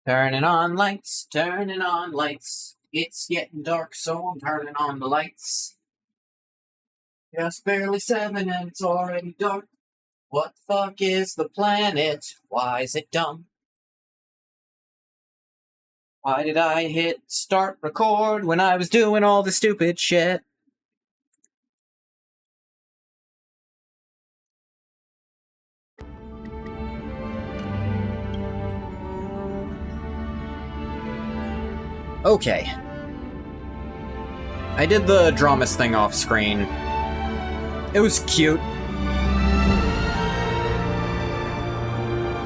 Turning on lights, turning on lights. It's getting dark, so I'm turning on the lights. Just barely 7 and it's already dark. What the fuck is the planet? Why is it dumb? Why did I hit start record when I was doing all the stupid shit? Okay. I did the dramas thing off screen. It was cute.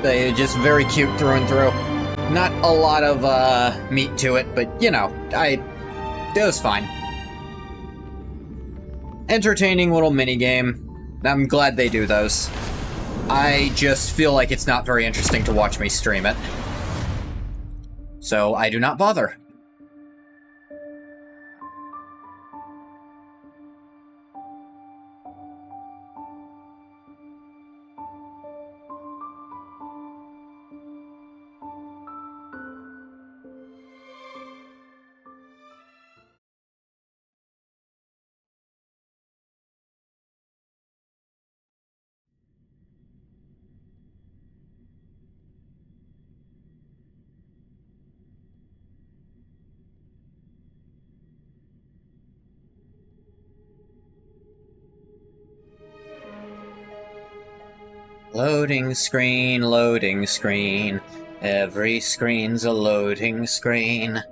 They just very cute through and through. Not a lot of meat to it, but you know, it was fine. Entertaining little minigame. I'm glad they do those. I just feel like it's not very interesting to watch me stream it. So I do not bother. Loading screen, every screen's a loading screen.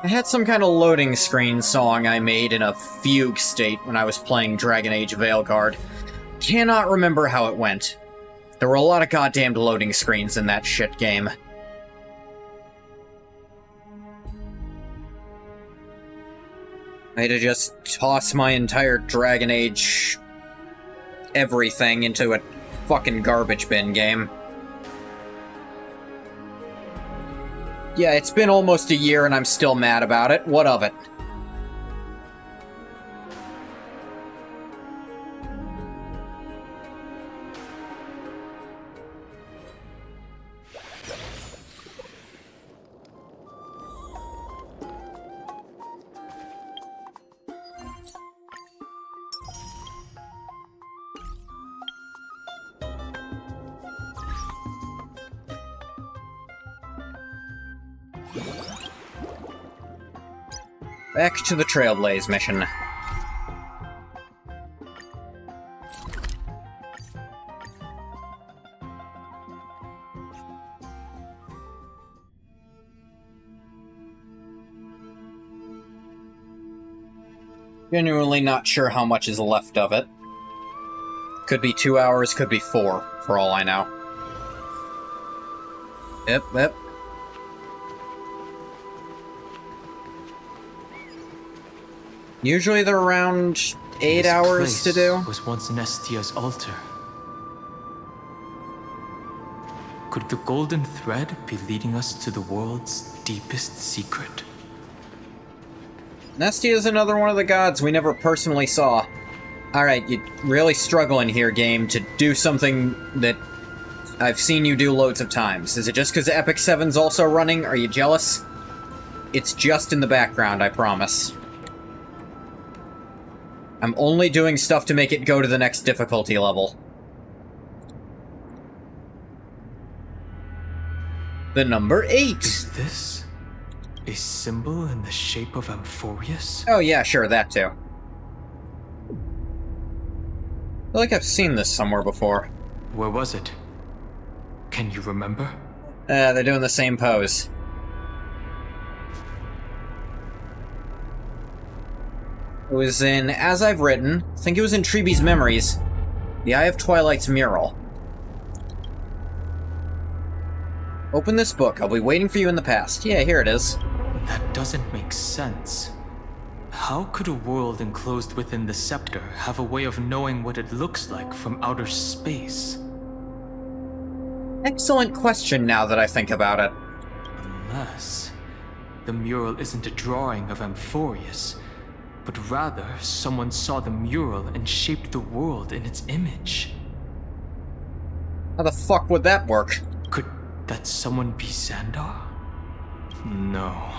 I had some kind of loading screen song I made in a fugue state when I was playing Dragon Age Veilguard. Cannot remember how it went. There were a lot of goddamned loading screens in that shit game. I had to just toss my entire Dragon Age everything into a fucking garbage bin game. Yeah, it's been almost a year and I'm still mad about it. What of it? Back to the Trailblaze mission. Genuinely not sure how much is left of it. Could be 2 hours, could be 4, for all I know. Yep. Usually they're around 8 hours to do. This was once Nestia's altar. Could the golden thread be leading us to the world's deepest secret? Nestia's another one of the gods we never personally saw. Alright, you're really struggling here, game, to do something that I've seen you do loads of times. Is it just because Epic 7's also running? Are you jealous? It's just in the background, I promise. I'm only doing stuff to make it go to the next difficulty level. The number 8! Is this a symbol in the shape of Amphorius? Oh yeah, sure, that too. I feel like I've seen this somewhere before. Where was it? Can you remember? They're doing the same pose. It was in As I've Written. I think it was in Treeby's Memories. The Eye of Twilight's mural. Open this book. I'll be waiting for you in the past. Yeah, here it is. That doesn't make sense. How could a world enclosed within the scepter have a way of knowing what it looks like from outer space? Excellent question now that I think about it. Unless the mural isn't a drawing of Amphorius, but rather someone saw the mural and shaped the world in its image. How the fuck would that work? that someone be Xandar? No.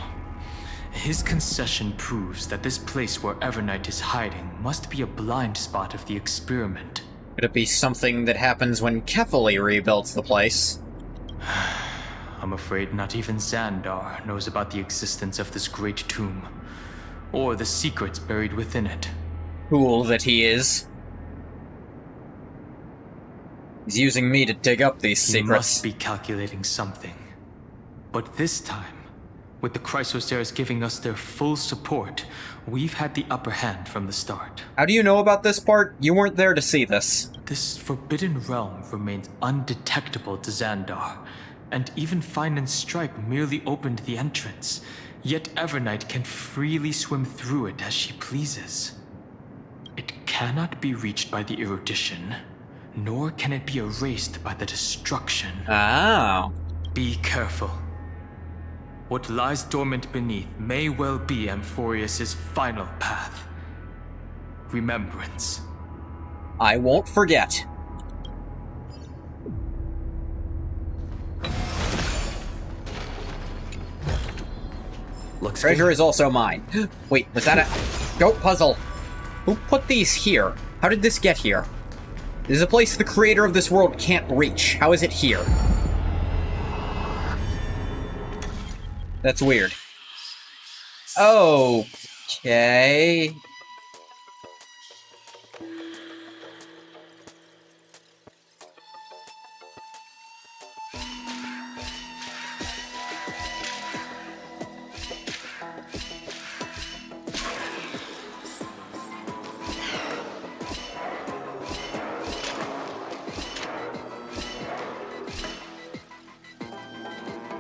His concession proves that this place where Evernight is hiding must be a blind spot of the experiment. Could it be something that happens when Kefali rebuilds the place? I'm afraid not even Xandar knows about the existence of this great tomb, or the secrets buried within it. Fool that he is. He's using me to dig up these secrets. He must be calculating something. But this time, with the Chrysosaurs giving us their full support, we've had the upper hand from the start. How do you know about this part? You weren't there to see this. This forbidden realm remains undetectable to Xandar, and even Find and Strike merely opened the entrance, yet Evernight can freely swim through it as she pleases. It cannot be reached by the erudition, nor can it be erased by the destruction. Oh. Be careful. What lies dormant beneath may well be Amphorius' final path. Remembrance. I won't forget. Looks Treasure good. is also mine. Wait, was that a goat puzzle? Who put these here? How did this get here? This is a place the creator of this world can't reach. How is it here? That's weird. Okay.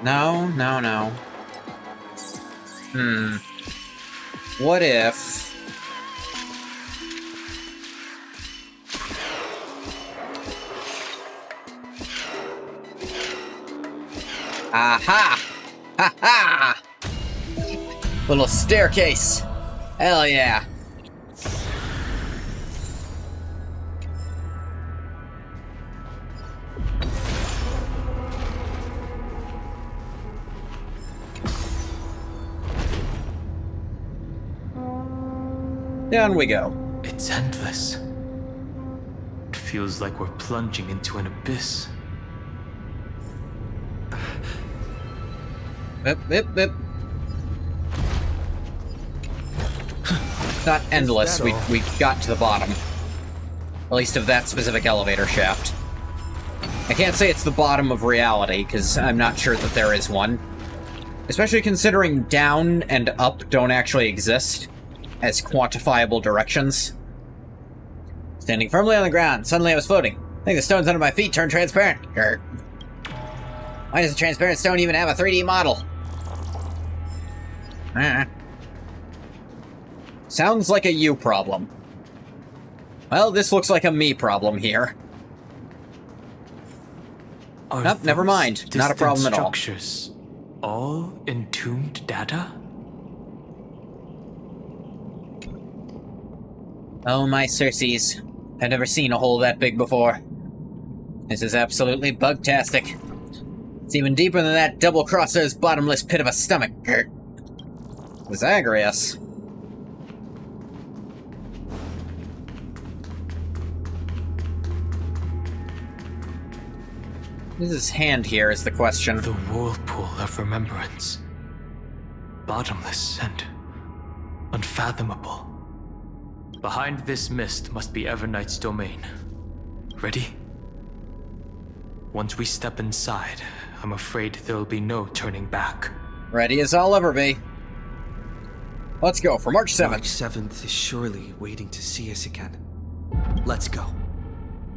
No. What if... Aha! Ha ha! Little staircase. Hell yeah. Down we go. It's endless. It feels like we're plunging into an abyss. Bip. It's not endless. We got to the bottom. At least of that specific elevator shaft. I can't say it's the bottom of reality, because I'm not sure that there is one. Especially considering down and up don't actually exist as quantifiable directions. Standing firmly on the ground, suddenly I was floating. I think the stones under my feet turned transparent. Why does a transparent stone even have a 3D model? Sounds like a you problem. Well, this looks like a me problem here. Nope, never mind. Not a problem at all. Structures, all entombed data? Oh my Circes. I've never seen a hole that big before. This is absolutely bugtastic. It's even deeper than that double-crosser's bottomless pit of a stomach. Zagreus. His hand here is the question. The whirlpool of remembrance. Bottomless and unfathomable. Behind this mist must be Evernight's domain. Ready? Once we step inside, I'm afraid there'll be no turning back. Ready as I'll ever be. Let's go for March 7th. March 7th is surely waiting to see us again. Let's go.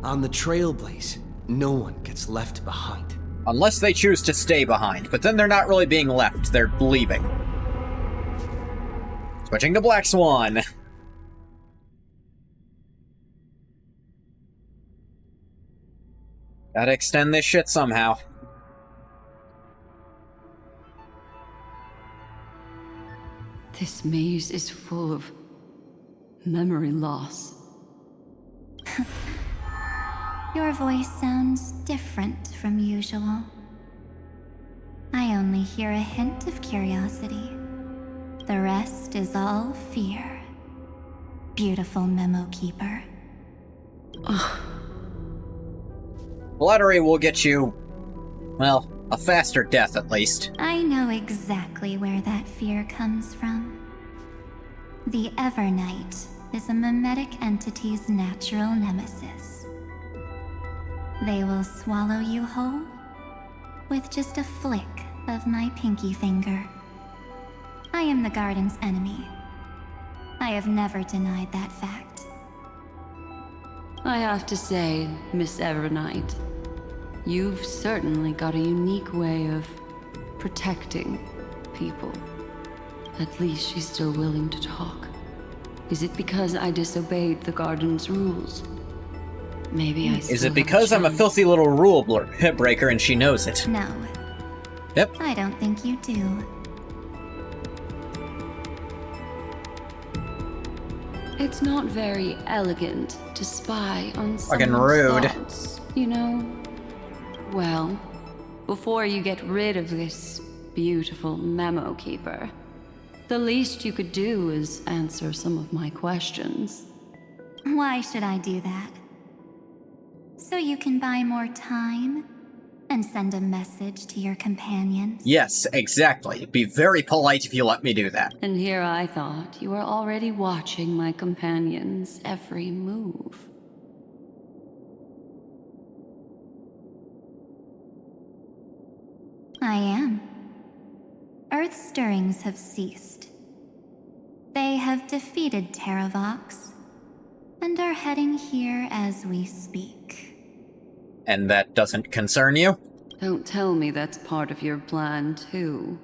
On the Trailblaze, no one gets left behind. Unless they choose to stay behind, but then they're not really being left, they're leaving. Switching to Black Swan. Gotta extend this shit somehow. This maze is full of memory loss. Your voice sounds different from usual. only hear a hint of curiosity. The rest is all fear. Beautiful memo keeper. Flattery will get you, well, a faster death at least. I know exactly where that fear comes from. The Evernight is a mimetic entity's natural nemesis. They will swallow you whole with just a flick of my pinky finger. I am the garden's enemy. I have never denied that fact. I have to say, Miss Evernight, you've certainly got a unique way of protecting people. At least she's still willing to talk. Is it because I disobeyed the garden's rules? Maybe I still Is it have because I'm a chance. filthy little rule breaker and she knows it? No. Yep. I don't think you do. It's not very elegant to spy on Fucking someone's rude. thoughts, you know? Well, before you get rid of this beautiful memo keeper, the least you could do is answer some of my questions. Why should I do that? So you can buy more time and send a message to your companions? Yes, exactly. Be very polite if you let me do that. And here I thought you were already watching my companion's every move. I am. Earth's stirrings have ceased. They have defeated Terravox and are heading here as we speak. And that doesn't concern you? Don't tell me that's part of your plan, too.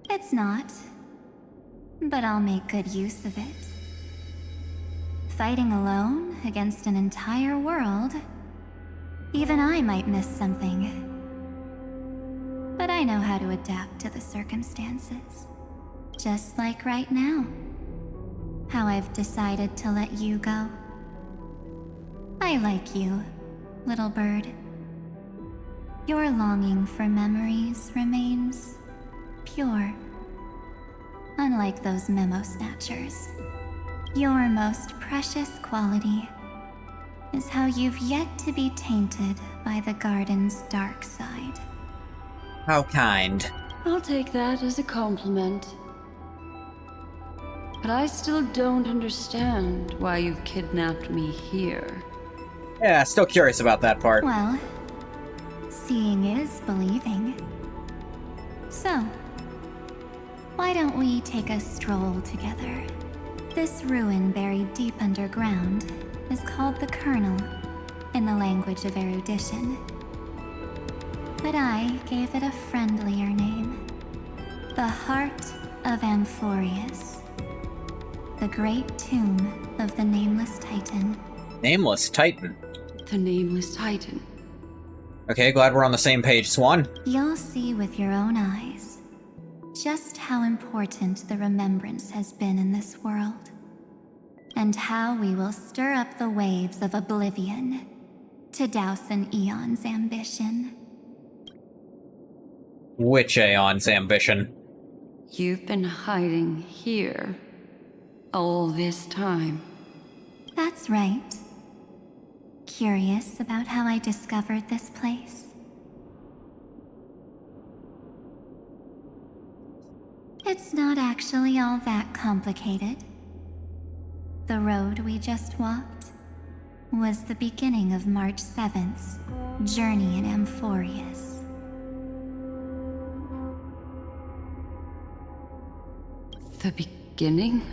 It's not, but I'll make good use of it. Fighting alone against an entire world, even I might miss something. But I know how to adapt to the circumstances. Just like right now. How I've decided to let you go. I like you, little bird. Your longing for memories remains pure. Unlike those memo snatchers. Your most precious quality is how you've yet to be tainted by the garden's dark side. How kind. I'll take that as a compliment. But I still don't understand why you've kidnapped me here. Yeah, still curious about that part. Well, seeing is believing. So, why don't we take a stroll together? This ruin buried deep underground is called the Kernel in the language of erudition. But I gave it a friendlier name. The Heart of Amphorius. The great tomb of the Nameless Titan. Nameless Titan. The Nameless Titan. Okay, glad we're on the same page, Swan. You'll see with your own eyes just how important the remembrance has been in this world, and how we will stir up the waves of oblivion to douse an eon's ambition. Which Aeon's ambition? You've been hiding here all this time. That's right. Curious about how I discovered this place? It's not actually all that complicated. The road we just walked was the beginning of March 7th's journey in Amphorius. The beginning?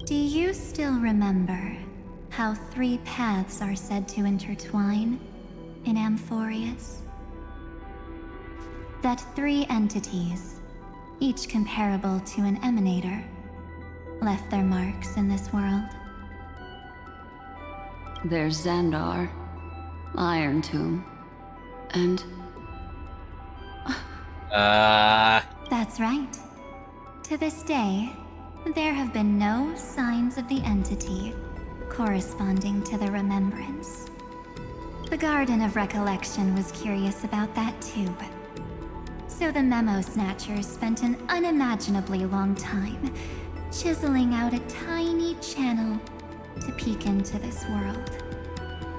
Do you still remember how 3 paths are said to intertwine in Amphorius? That 3 entities, each comparable to an emanator, left their marks in this world. There's Xandar, Iron Tomb, and... That's right. To this day, there have been no signs of the entity corresponding to the remembrance. The Garden of Recollection was curious about that too. So the Memo Snatchers spent an unimaginably long time chiseling out a tiny channel to peek into this world.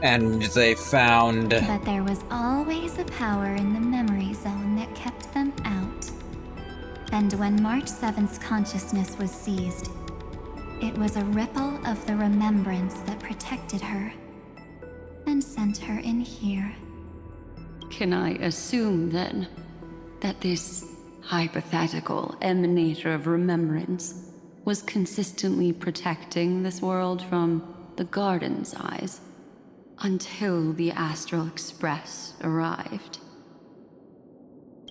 And they found... But there was always a power in the memory zone that kept them out. And when March 7th's consciousness was seized, it was a ripple of the remembrance that protected her and sent her in here. Can I assume, then, that this hypothetical emanator of remembrance was consistently protecting this world from the Garden's eyes until the Astral Express arrived?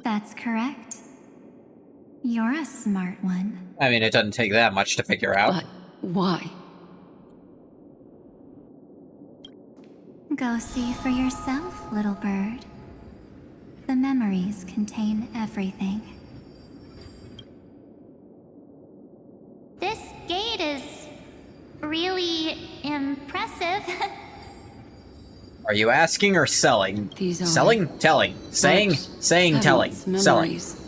That's correct. You're a smart one. I mean, it doesn't take that much to figure out. But why? Go see for yourself, little bird. The memories contain everything. This gate is really impressive. Are you asking or selling? These are Selling? Telling. Saying? March Saying, telling. 7th Selling. memories.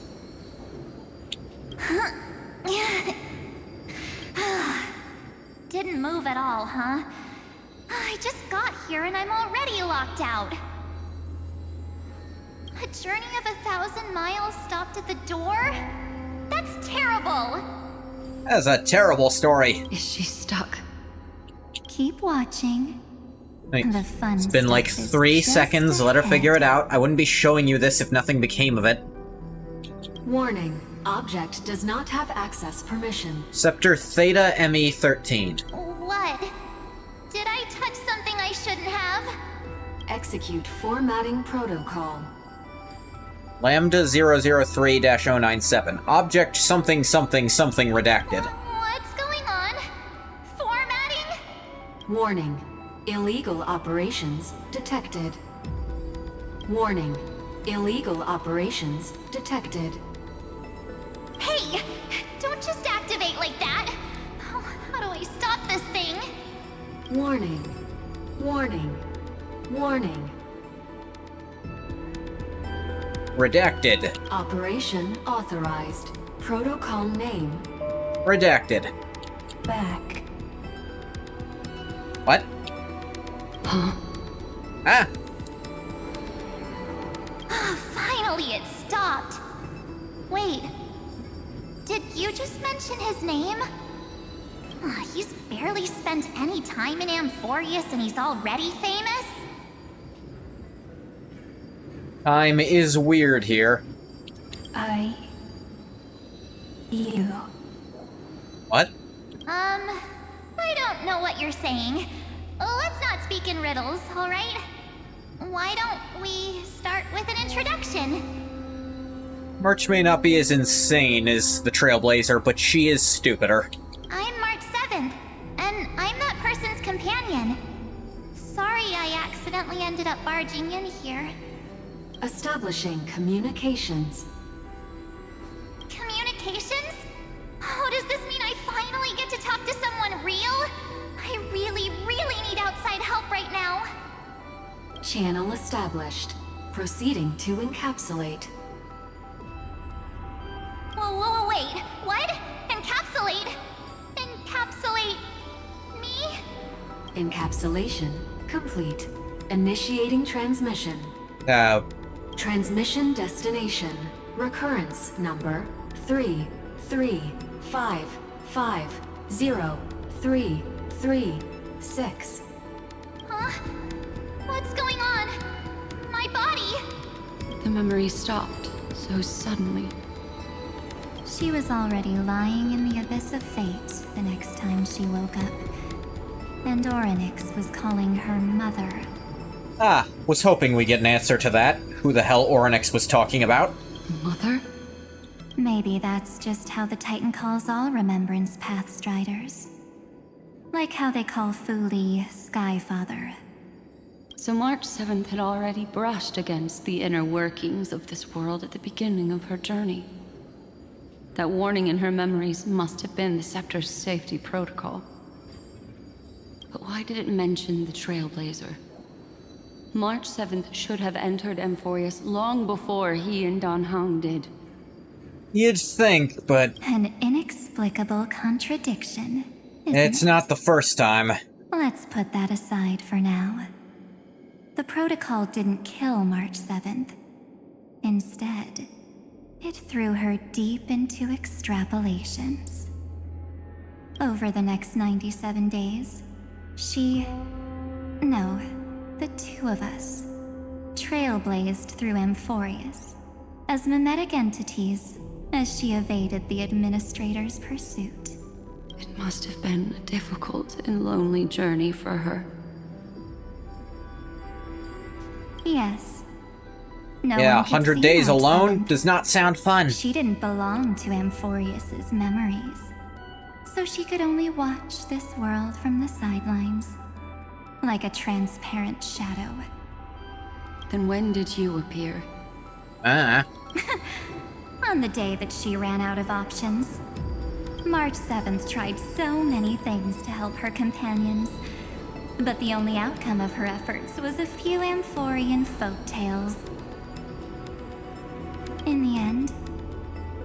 Didn't move at all, huh? I just got here and I'm already locked out. A journey of 1,000 miles stopped at the door? That's terrible! That's a terrible story. Is she stuck? Keep watching. Like, The fun it's been like stuff is 3 just seconds, let her ahead. figure it out. I wouldn't be showing you this if nothing became of it. Warning. Object does not have access permission. Scepter Theta ME13. What? Did I touch something I shouldn't have? Execute formatting protocol. Lambda 003-097. Object something something something redacted. What's going on? Formatting? Warning. Illegal operations detected. Warning. Illegal operations detected. Hey! Don't just activate like that! Oh, how do I stop this thing? Warning. Warning. Warning. Redacted. Operation authorized. Protocol name. Redacted. Back. What? Huh? Ah! Finally, it stopped. Wait. Did you just mention his name? He's barely spent any time in Amphorius and he's already famous? Time is weird here. You. What? I don't know what you're saying. Let's not speak in riddles, alright? Why don't we start with an introduction? March may not be as insane as the Trailblazer, but she is stupider. I'm March 7th, and I'm that person's companion. Sorry I accidentally ended up barging in here. Establishing communications. Communications? Oh, does this mean I finally get to talk to someone real? I really, really need outside help right now. Channel established. Proceeding to encapsulate. Whoa, wait. What? Encapsulate? Encapsulate me? Encapsulation complete. Initiating transmission. Transmission destination. Recurrence number 335503336. Huh? What's going on? My body? The memory stopped so suddenly. She was already lying in the abyss of fate the next time she woke up. And Orynyx was calling her mother. Ah, was hoping we'd get an answer to that. Who the hell Orynyx was talking about? Mother? Maybe that's just how the Titan calls all Remembrance Pathstriders. Like how they call Fuli Skyfather. So March 7th had already brushed against the inner workings of this world at the beginning of her journey. That warning in her memories must have been the Scepter's safety protocol. But why did it mention the Trailblazer? March 7th should have entered Amphorius long before he and Don Hong did. You'd think, but An inexplicable contradiction, isn't it's it? not the first time. Let's put that aside for now. The protocol didn't kill March 7th. Instead, it threw her deep into extrapolations. Over the next 97 days, the two of us, trailblazed through Amphorius as mimetic entities as she evaded the Administrator's pursuit. It must have been a difficult and lonely journey for her. Yes. No Yeah, one could 100 see days March alone 7th. does not sound fun. She didn't belong to Amphorius's memories, so she could only watch this world from the sidelines, like a transparent shadow. Then when did you appear? On the day that she ran out of options. March 7th tried so many things to help her companions, but the only outcome of her efforts was a few Amphorian folk tales. In the end,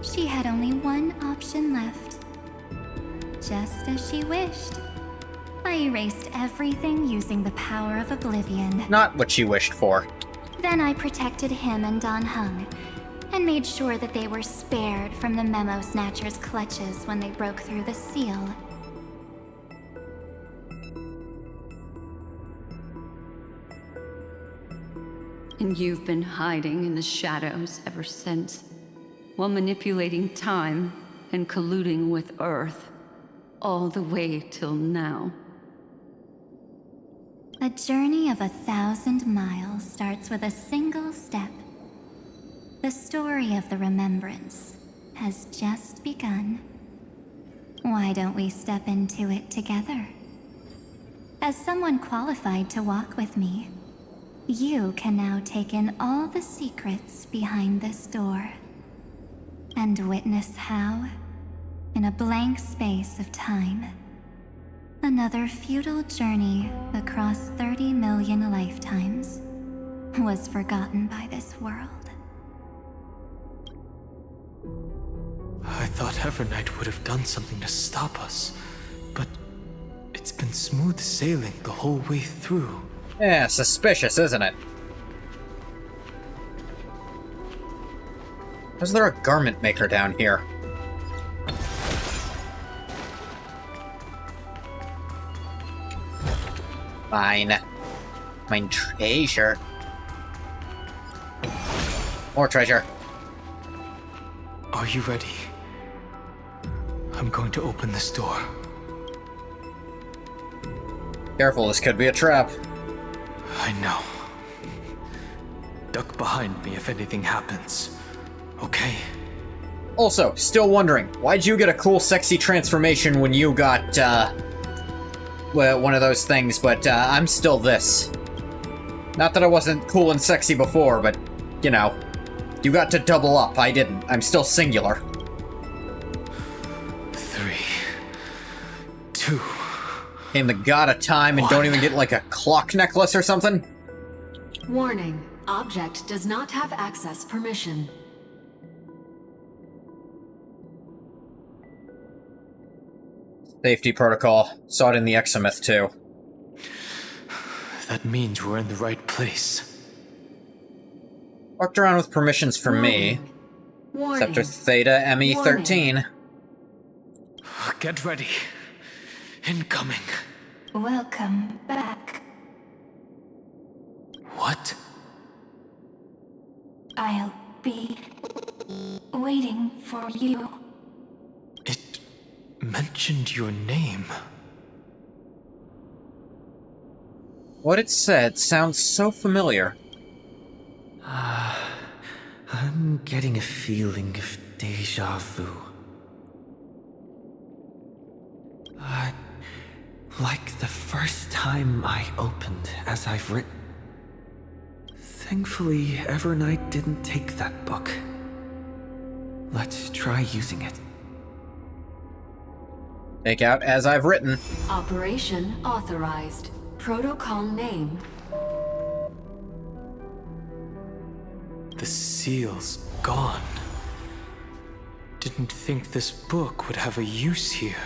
she had only one option left. Just as she wished. I erased everything using the power of oblivion. Not what she wished for. Then I protected him and Don Hung, and made sure that they were spared from the Memo Snatcher's clutches when they broke through the seal. And you've been hiding in the shadows ever since, while manipulating time and colluding with Earth, all the way till now. A journey of 1,000 miles starts with a single step. The story of the Remembrance has just begun. Why don't we step into it together? As someone qualified to walk with me, you can now take in all the secrets behind this door, and witness how, in a blank space of time, another futile journey across 30 million lifetimes was forgotten by this world. I thought Evernight would have done something to stop us, but it's been smooth sailing the whole way through. Yeah, suspicious, isn't it? How's there a garment maker down here? Fine. Mine treasure. More treasure. Are you ready? I'm going to open this door. Careful, this could be a trap. I know. Duck behind me if anything happens. Okay? Also, still wondering, why'd you get a cool sexy transformation when you got, well, one of those things, but, I'm still this. Not that I wasn't cool and sexy before, but, you know, you got to double up, I didn't. I'm still singular. 3, 2. Came the god of time and don't even get, like, a clock necklace or something? Warning. Object does not have access permission. Safety protocol. Saw it in the Exomyth, too. That means we're in the right place. Walked around with permissions for me. Warning. Scepter Theta ME13. Get ready. Incoming. Welcome back. What? I'll be waiting for you. It mentioned your name. What it said sounds so familiar. I'm getting a feeling of deja vu. Like the first time I opened as I've written. Thankfully, Evernight didn't take that book. Let's try using it. Take out as I've written. Operation authorized. Protocol name. The seal's gone. Didn't think this book would have a use here.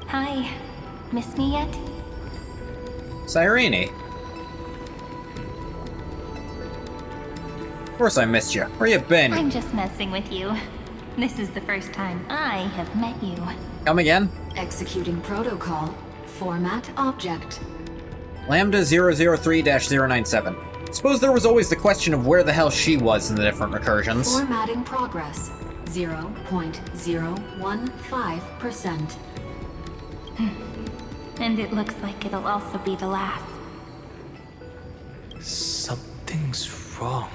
Hi. Miss me yet? Cyrene. Of course I missed you. Where you been? I'm just messing with you. This is the first time I have met you. Come again? Executing protocol. Format object. Lambda 003-097. Suppose there was always the question of where the hell she was in the different recursions. Formatting progress. 0.015%. And it looks like it'll also be the last. Something's wrong.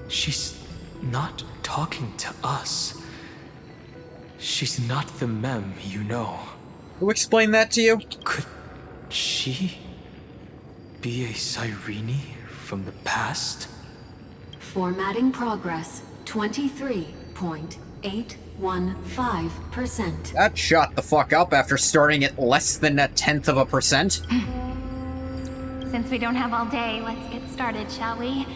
She's not talking to us. She's not the mem you know. Who explained that to you? Could she be a Cyrene from the past? Formatting progress. 23.815%. That shot the fuck up after starting at less than 0.1%. Since we don't have all day, let's get started, shall we?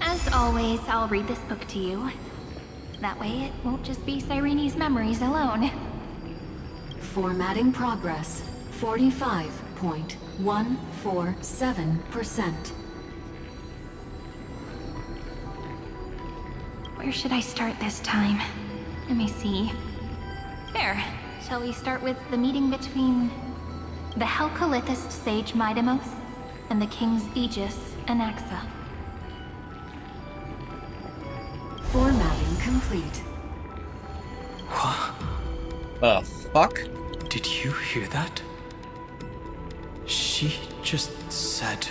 As always, I'll read this book to you. That way it won't just be Cyrene's memories alone. Formatting progress. 45.147%. Where should I start this time? Let me see. There. Shall we start with the meeting between the Helcolithist sage Midamos and the King's Aegis, Anaxa? Formatting complete. The fuck? Did you hear that? She just said...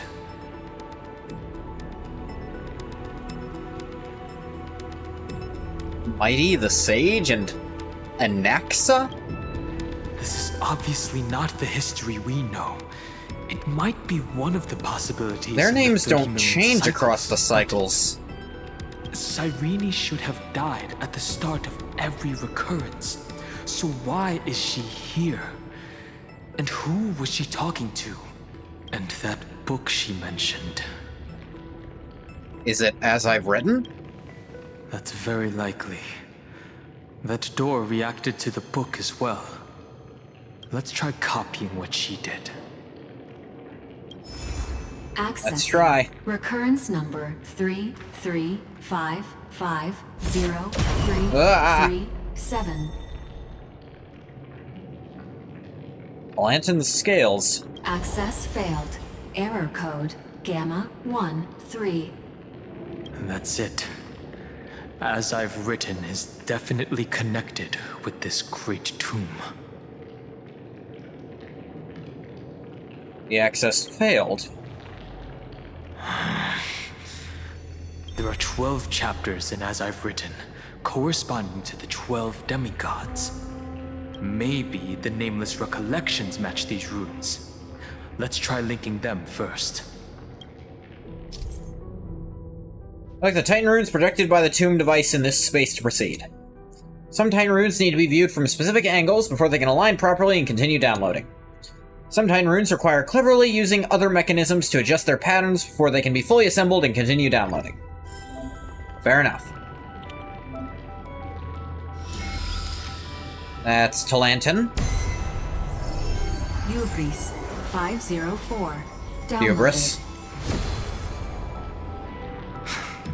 Mighty the Sage and Anaxa? This is obviously not the history we know. It might be one of the possibilities. Their in the names 30 don't million change cycles, across the but cycles. Cyrene should have died at the start of every recurrence. So why is she here? And who was she talking to? And that book she mentioned. Is it as I've written? That's very likely. That door reacted to the book as well. Let's try copying what she did. Access. try. Recurrence number 335503337. Blanton's scales. Access failed. Error code Gamma 13. And that's it. As I've written is definitely connected with this great tomb. The access failed. There are 12 chapters in As I've Written, corresponding to the 12 demigods. Maybe the nameless recollections match these runes. Let's try linking them first. Like the Titan runes projected by the tomb device in this space to proceed. Some Titan runes need to be viewed from specific angles before they can align properly and continue downloading. Some Titan runes require cleverly using other mechanisms to adjust their patterns before they can be fully assembled and continue downloading. Fair enough. That's Talantin. Hubris 504. Hubris.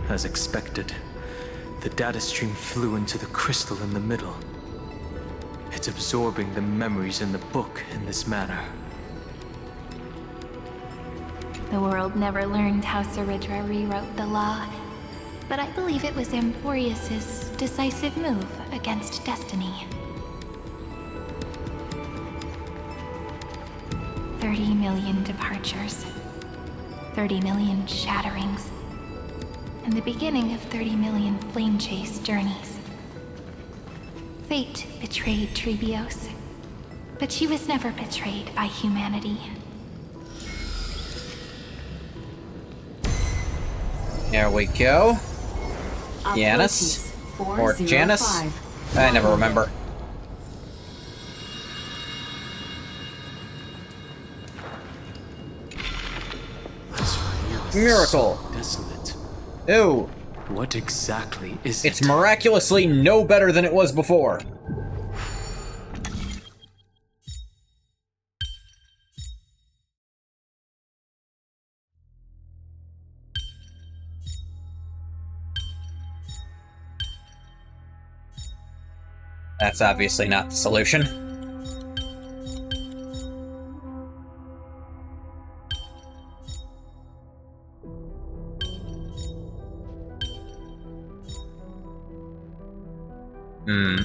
As expected, the data stream flew into the crystal in the middle. It's absorbing the memories in the book in this manner. The world never learned how Ceridra rewrote the law, but I believe it was Amphorius's decisive move against destiny. 30 million departures, 30 million shatterings, and the beginning of 30 million flame chase journeys. Fate betrayed Trebios, but she was never betrayed by humanity. There we go. Apologies. Janice? Or Janice? 405. I never remember. Miracle! Desolate. Ew. What exactly is It's it? miraculously no better than it was before. That's obviously not the solution. Hmm.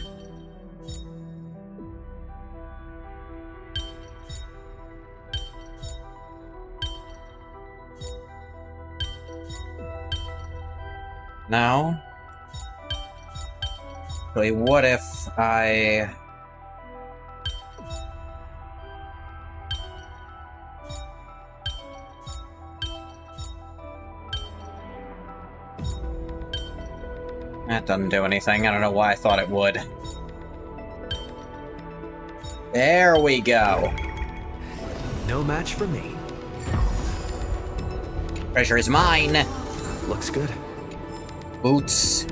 Now, wait, what if I... That doesn't do anything. I don't know why I thought it would. There we go. No match for me. Treasure is mine. Looks good. Boots.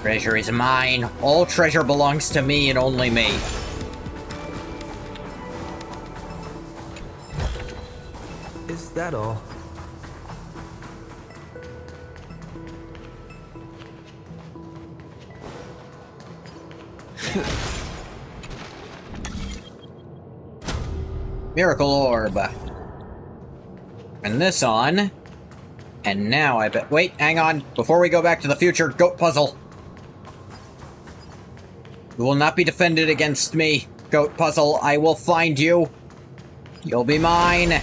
Treasure is mine. All treasure belongs to me and only me. Is that all? Miracle Orb. And this on. And now I bet... Wait, hang on. Before we go back to the future, goat puzzle. You will not be defended against me, goat puzzle. I will find you. You'll be mine.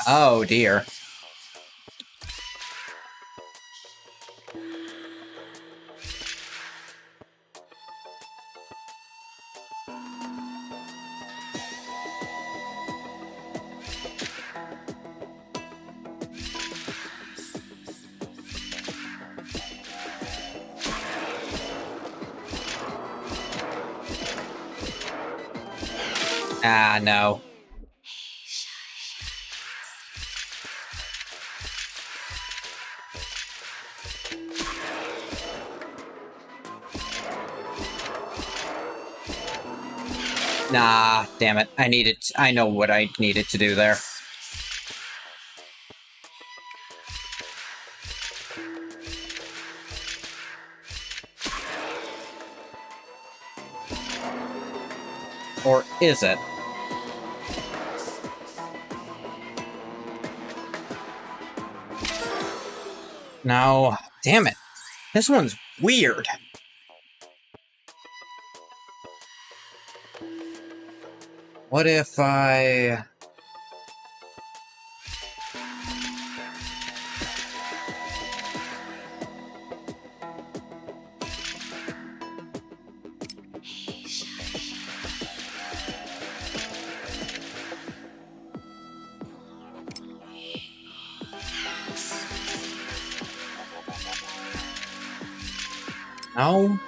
Oh, dear. Ah, no. Nah, damn it. I know what I needed to do there. Or is it? No, damn it. This one's weird. What if I... No?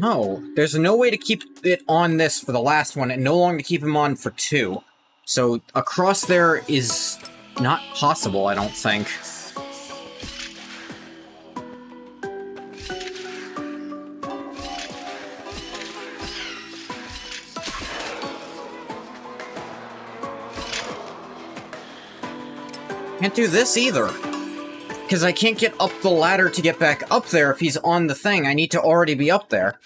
No, there's no way to keep it on this for the last one, and no longer to keep him on for 2. So, across there is not possible, I don't think. Can't do this either. Because I can't get up the ladder to get back up there if he's on the thing. I need to already be up there.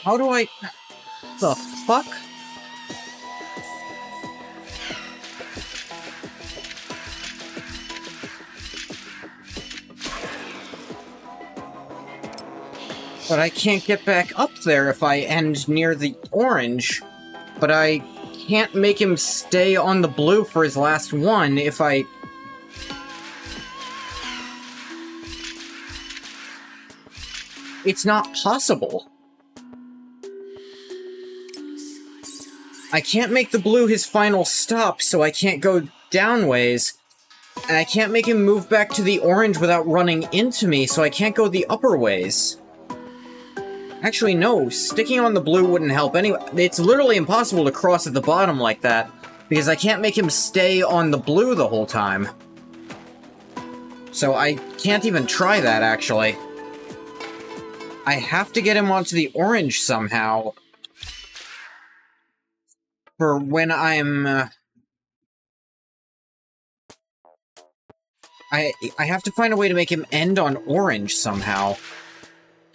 How do I... The fuck? But I can't get back up there if I end near the orange. But I can't make him stay on the blue for his last one if I... It's not possible. I can't make the blue his final stop, so I can't go downways. And I can't make him move back to the orange without running into me, so I can't go the upper ways. Actually, no, sticking on the blue wouldn't help anyway. It's literally impossible to cross at the bottom like that, because I can't make him stay on the blue the whole time. So I can't even try that, actually. I have to get him onto the orange somehow. For when I'm... I have to find a way to make him end on orange somehow.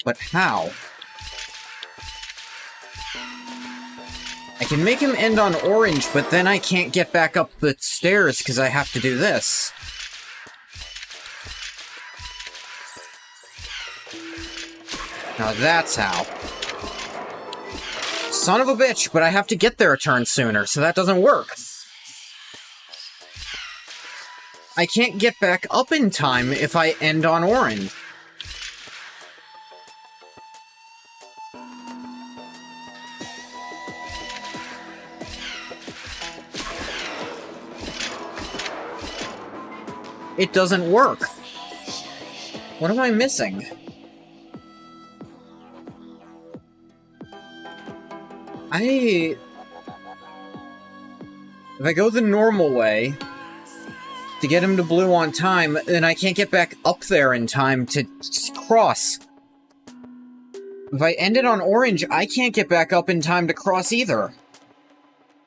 But how? I can make him end on orange, but then I can't get back up the stairs because I have to do this. Now that's how. Son of a bitch, but I have to get there a turn sooner, so that doesn't work. I can't get back up in time if I end on orange. It doesn't work. What am I missing? If I go the normal way to get him to blue on time, then I can't get back up there in time to cross. If I end it on orange, I can't get back up in time to cross either.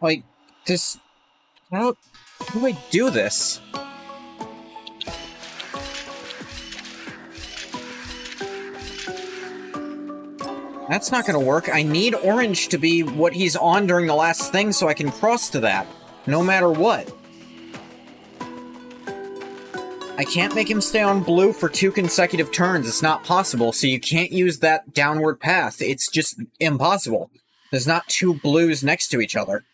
Like, just... how do I do this? That's not gonna work. I need orange to be what he's on during the last thing so I can cross to that, no matter what. I can't make him stay on blue for 2 consecutive turns. It's not possible, so you can't use that downward path. It's just impossible. There's not 2 blues next to each other.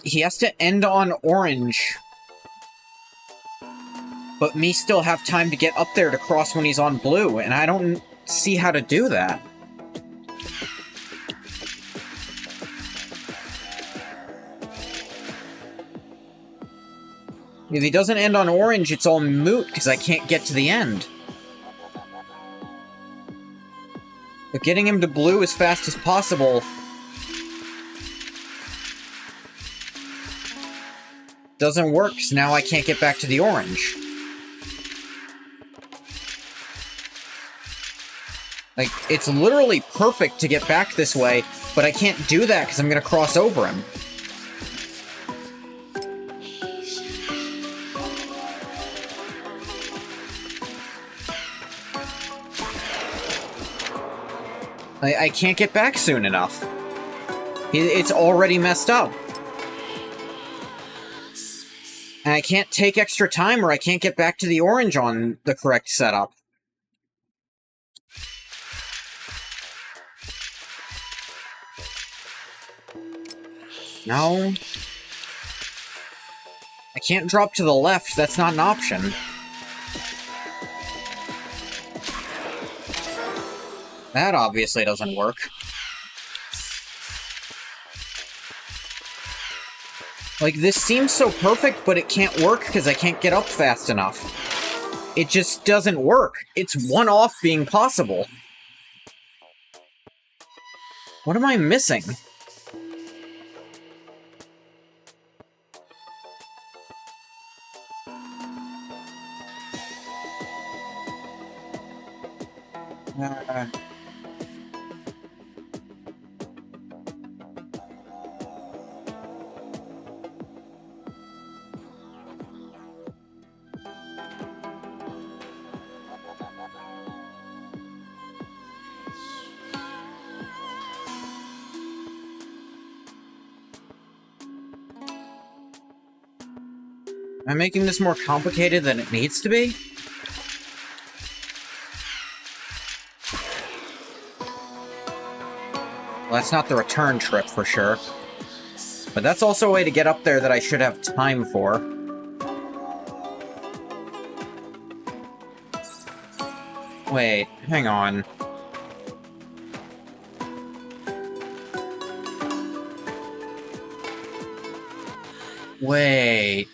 He has to end on orange. But me still have time to get up there to cross when he's on blue, and I don't see how to do that. If he doesn't end on orange, it's all moot, because I can't get to the end. But getting him to blue as fast as possible... doesn't work, because now I can't get back to the orange. Like, it's literally perfect to get back this way, but I can't do that because I'm gonna cross over him. I can't get back soon enough. It's already messed up. And I can't take extra time or I can't get back to the orange on the correct setup. No. I can't drop to the left, that's not an option. That obviously doesn't work. Like, this seems so perfect, but it can't work because I can't get up fast enough. It just doesn't work. It's one off being possible. What am I missing? Am I making this more complicated than it needs to be? Well, that's not the return trip for sure. But that's also a way to get up there that I should have time for. Wait, hang on. Wait,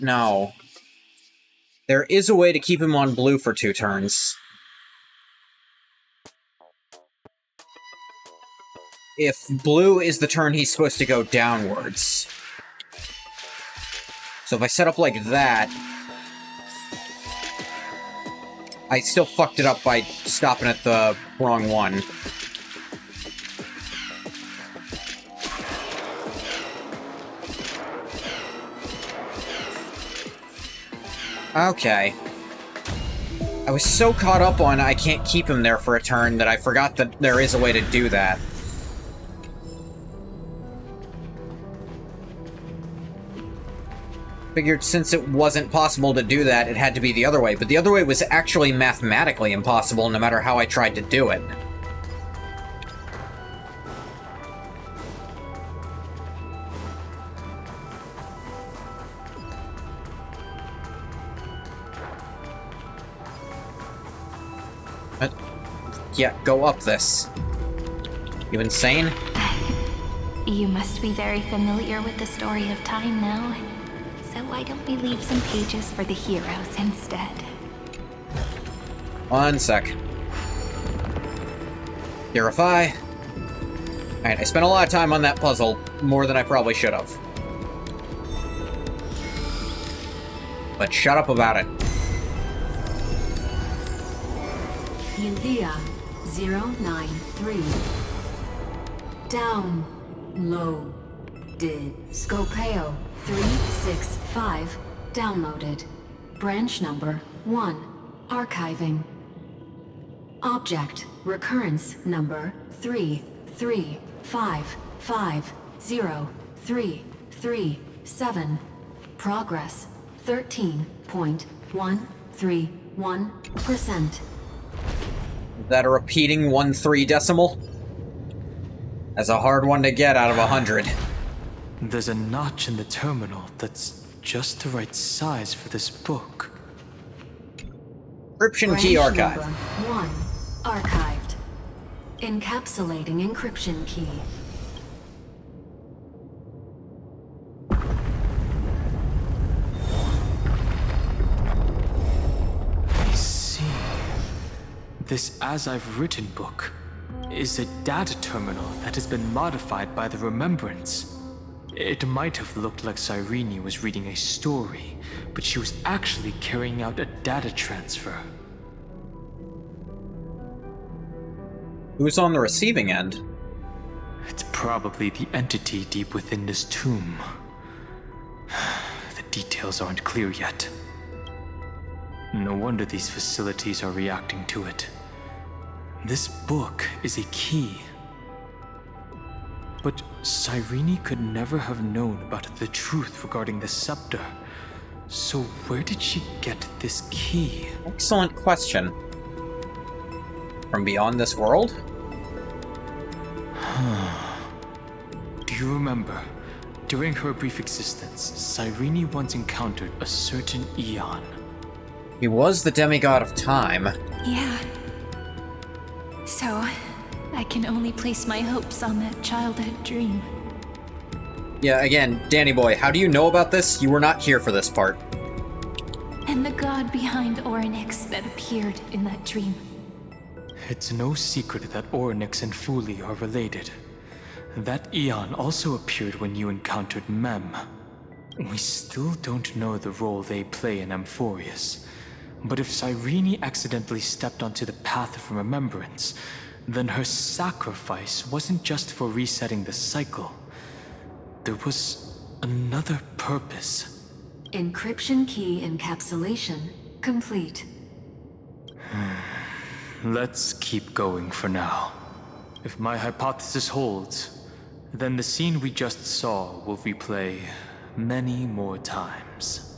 no. There is a way to keep him on blue for 2 turns. If blue is the turn he's supposed to go downwards. So if I set up like that... I still fucked it up by stopping at the wrong one. Okay. I was so caught up on I can't keep him there for a turn that I forgot that there is a way to do that. Figured since it wasn't possible to do that, it had to be the other way, but the other way was actually mathematically impossible no matter how I tried to do it. Yeah, go up this. You insane? You must be very familiar with the story of time now. So why don't we leave some pages for the heroes instead? One sec. Purify. Alright, I spent a lot of time on that puzzle, more than I probably should have. But shut up about it. Eulia 093. Down. Low. Did. Scopeo 365. Downloaded. Branch number 1. Archiving. Object. Recurrence number 335503337. Progress 13.131%. Is that a repeating 1-3 decimal? That's a hard one to get out of 100. There's a notch in the terminal that's just the right size for this book. Encryption key Branch archive. number 1. Archived. Encapsulating encryption key. I see. This As I've Written book is a data terminal that has been modified by the Remembrance. It might have looked like Cyrene was reading a story, but she was actually carrying out a data transfer. Who's on the receiving end? It's probably the entity deep within this tomb. The details aren't clear yet. No wonder these facilities are reacting to it. This book is a key. But Cyrene could never have known about the truth regarding the scepter. So where did she get this key? Excellent question. From beyond this world? Do you remember? During her brief existence, Cyrene once encountered a certain Eon. He was the demigod of time. Yeah. So, I can only place my hopes on that childhood dream. Yeah, again, Danny boy, how do you know about this? You were not here for this part. And the god behind Orynyx that appeared in that dream. It's no secret that Orynyx and Fuli are related. That Eon also appeared when you encountered Mem. We still don't know the role they play in Amphorius. But if Cyrene accidentally stepped onto the path of remembrance, then her sacrifice wasn't just for resetting the cycle. There was another purpose. Encryption key encapsulation complete. Let's keep going for now. If my hypothesis holds, then the scene we just saw will replay many more times.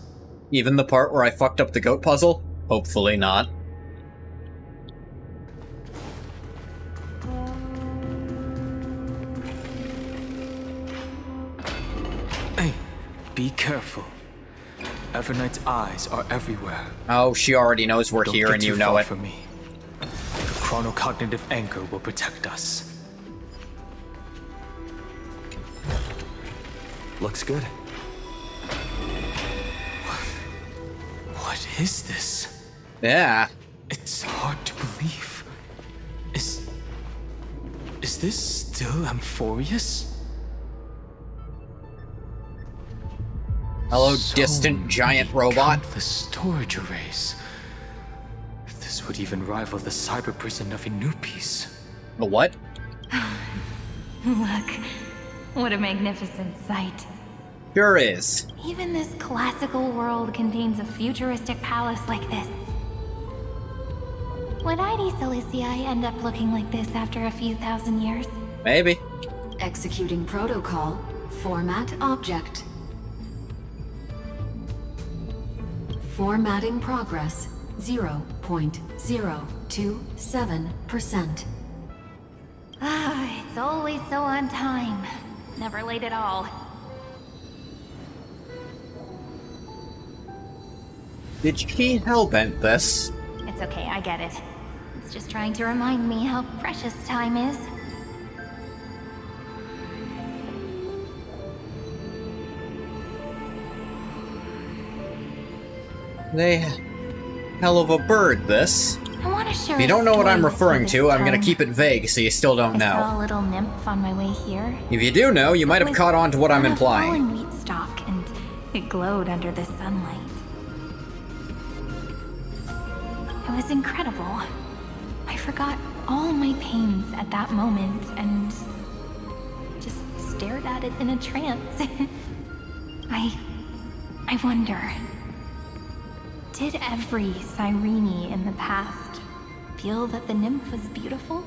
Even the part where I fucked up the goat puzzle? Hopefully not. Hey, be careful. Evernight's eyes are everywhere. Oh, she already knows we're Don't here get and too you know far it. from me. The chronocognitive anchor will protect us. Looks good. What is this? Yeah. It's hard to believe. Is this still Amphorius? Hello, So distant giant many robot. countless storage arrays. This would even rival the cyber prison of Inupis. The what? Look, what a magnificent sight. Sure is. Even this classical world contains a futuristic palace like this. Would ID Silicii end up looking like this after a few thousand years? Maybe. Executing protocol. Format object. Formatting progress. 0.027%. Ah, it's always so on time. Never late at all. Did she hellbent this? It's okay, I get it. It's just trying to remind me how precious time is. They hell of a bird, this. I want to share. If you don't know what I'm referring to, I'm gonna keep it vague so you still don't I saw know. a little nymph on my way here. If you do know, you might have Was caught on to what I'm on a implying. fallen wheat stalk, and it glowed under the sunlight. It was incredible. I forgot all my pains at that moment and just stared at it in a trance. I wonder, did every Cyrene in the past feel that the nymph was beautiful?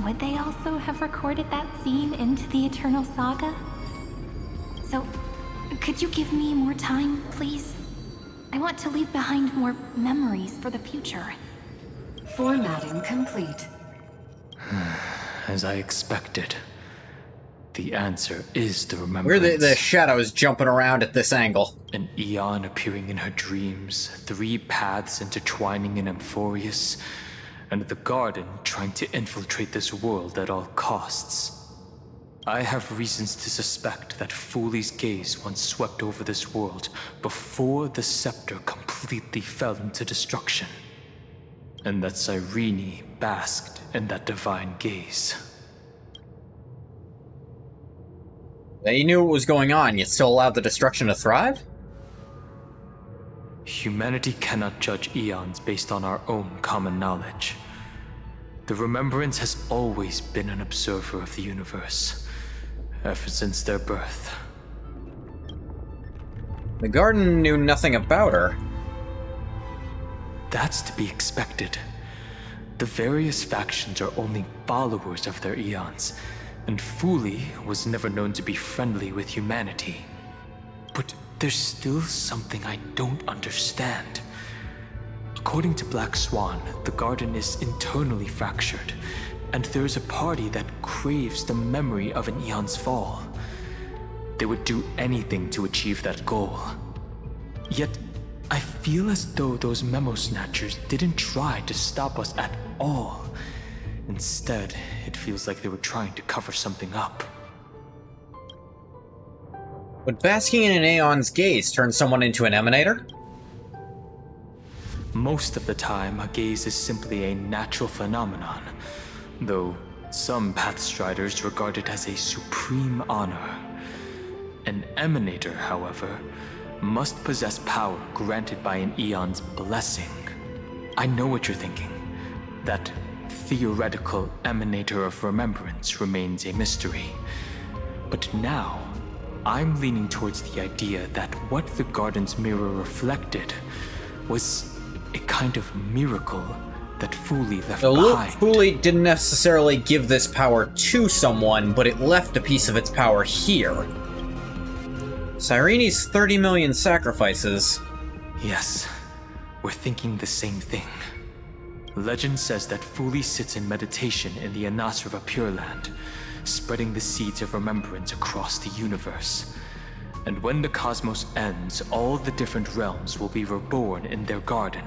Would they also have recorded that scene into the Eternal Saga? So, could you give me more time, please? I want to leave behind more memories for the future. Formatting complete. As I expected. The answer is the Where remembrance. the shadows jumping around at this angle? An eon appearing in her dreams, 3 paths intertwining in Amphorius, and the garden trying to infiltrate this world at all costs. I have reasons to suspect that Fooley's gaze once swept over this world before the scepter completely fell into destruction, and that Cyrene basked in that divine gaze. They knew what was going on, yet still allowed the destruction to thrive? Humanity cannot judge eons based on our own common knowledge. The Remembrance has always been an observer of the universe, ever since their birth. The garden knew nothing about her. That's to be expected. The various factions are only followers of their eons, and Fooley was never known to be friendly with humanity. But there's still something I don't understand. According to Black Swan, the garden is internally fractured, and there's a party that craves the memory of an eon's fall. They would do anything to achieve that goal. Yet, I feel as though those memo snatchers didn't try to stop us at all. Instead, it feels like they were trying to cover something up. Would basking in an Aeon's gaze turn someone into an emanator? Most of the time, a gaze is simply a natural phenomenon, though some Pathstriders regard it as a supreme honor. An emanator, however, must possess power granted by an eon's blessing. I know what you're thinking. That theoretical emanator of remembrance remains a mystery. But now, I'm leaning towards the idea that what the garden's mirror reflected was a kind of miracle that Fooley left behind. Fooley didn't necessarily give this power to someone, but it left a piece of its power here. Cyrene's 30 million sacrifices. Yes, we're thinking the same thing. Legend says that Fuli sits in meditation in the Anasrava Pure Land, spreading the seeds of remembrance across the universe. And when the cosmos ends, all the different realms will be reborn in their garden.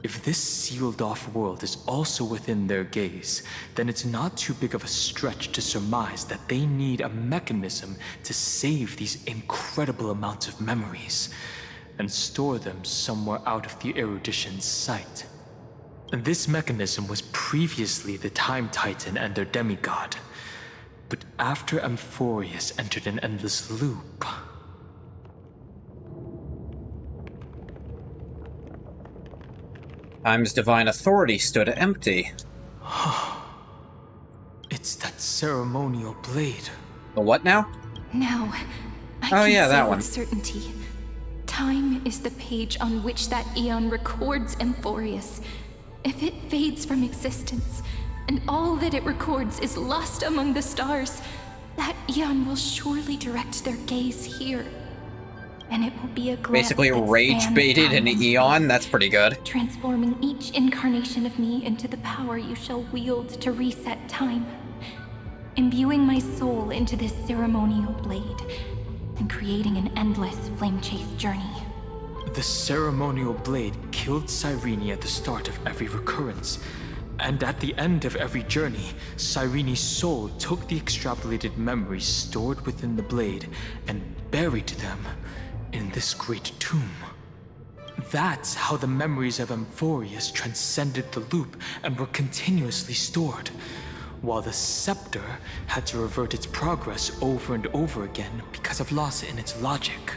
If this sealed-off world is also within their gaze, then it's not too big of a stretch to surmise that they need a mechanism to save these incredible amounts of memories and store them somewhere out of the erudition's sight. This mechanism was previously the Time Titan and their demigod, but after Amphorius entered an endless loop... Time's divine authority stood empty. It's that ceremonial blade. The what now? No, I Oh, can yeah, say that with one. certainty. Time is the page on which that eon records Amphorius. If it fades from existence, and all that it records is lost among the stars, that eon will surely direct their gaze here. And it will be a glance Basically that rage spans baited time an and eon? space, That's pretty good. transforming each incarnation of me into the power you shall wield to reset time. Imbuing my soul into this ceremonial blade, and creating an endless flame-chase journey. The ceremonial blade killed Cyrene at the start of every recurrence, and at the end of every journey, Cyrene's soul took the extrapolated memories stored within the blade and buried them in this great tomb. That's how the memories of Amphorius transcended the loop and were continuously stored, while the scepter had to revert its progress over and over again because of loss in its logic.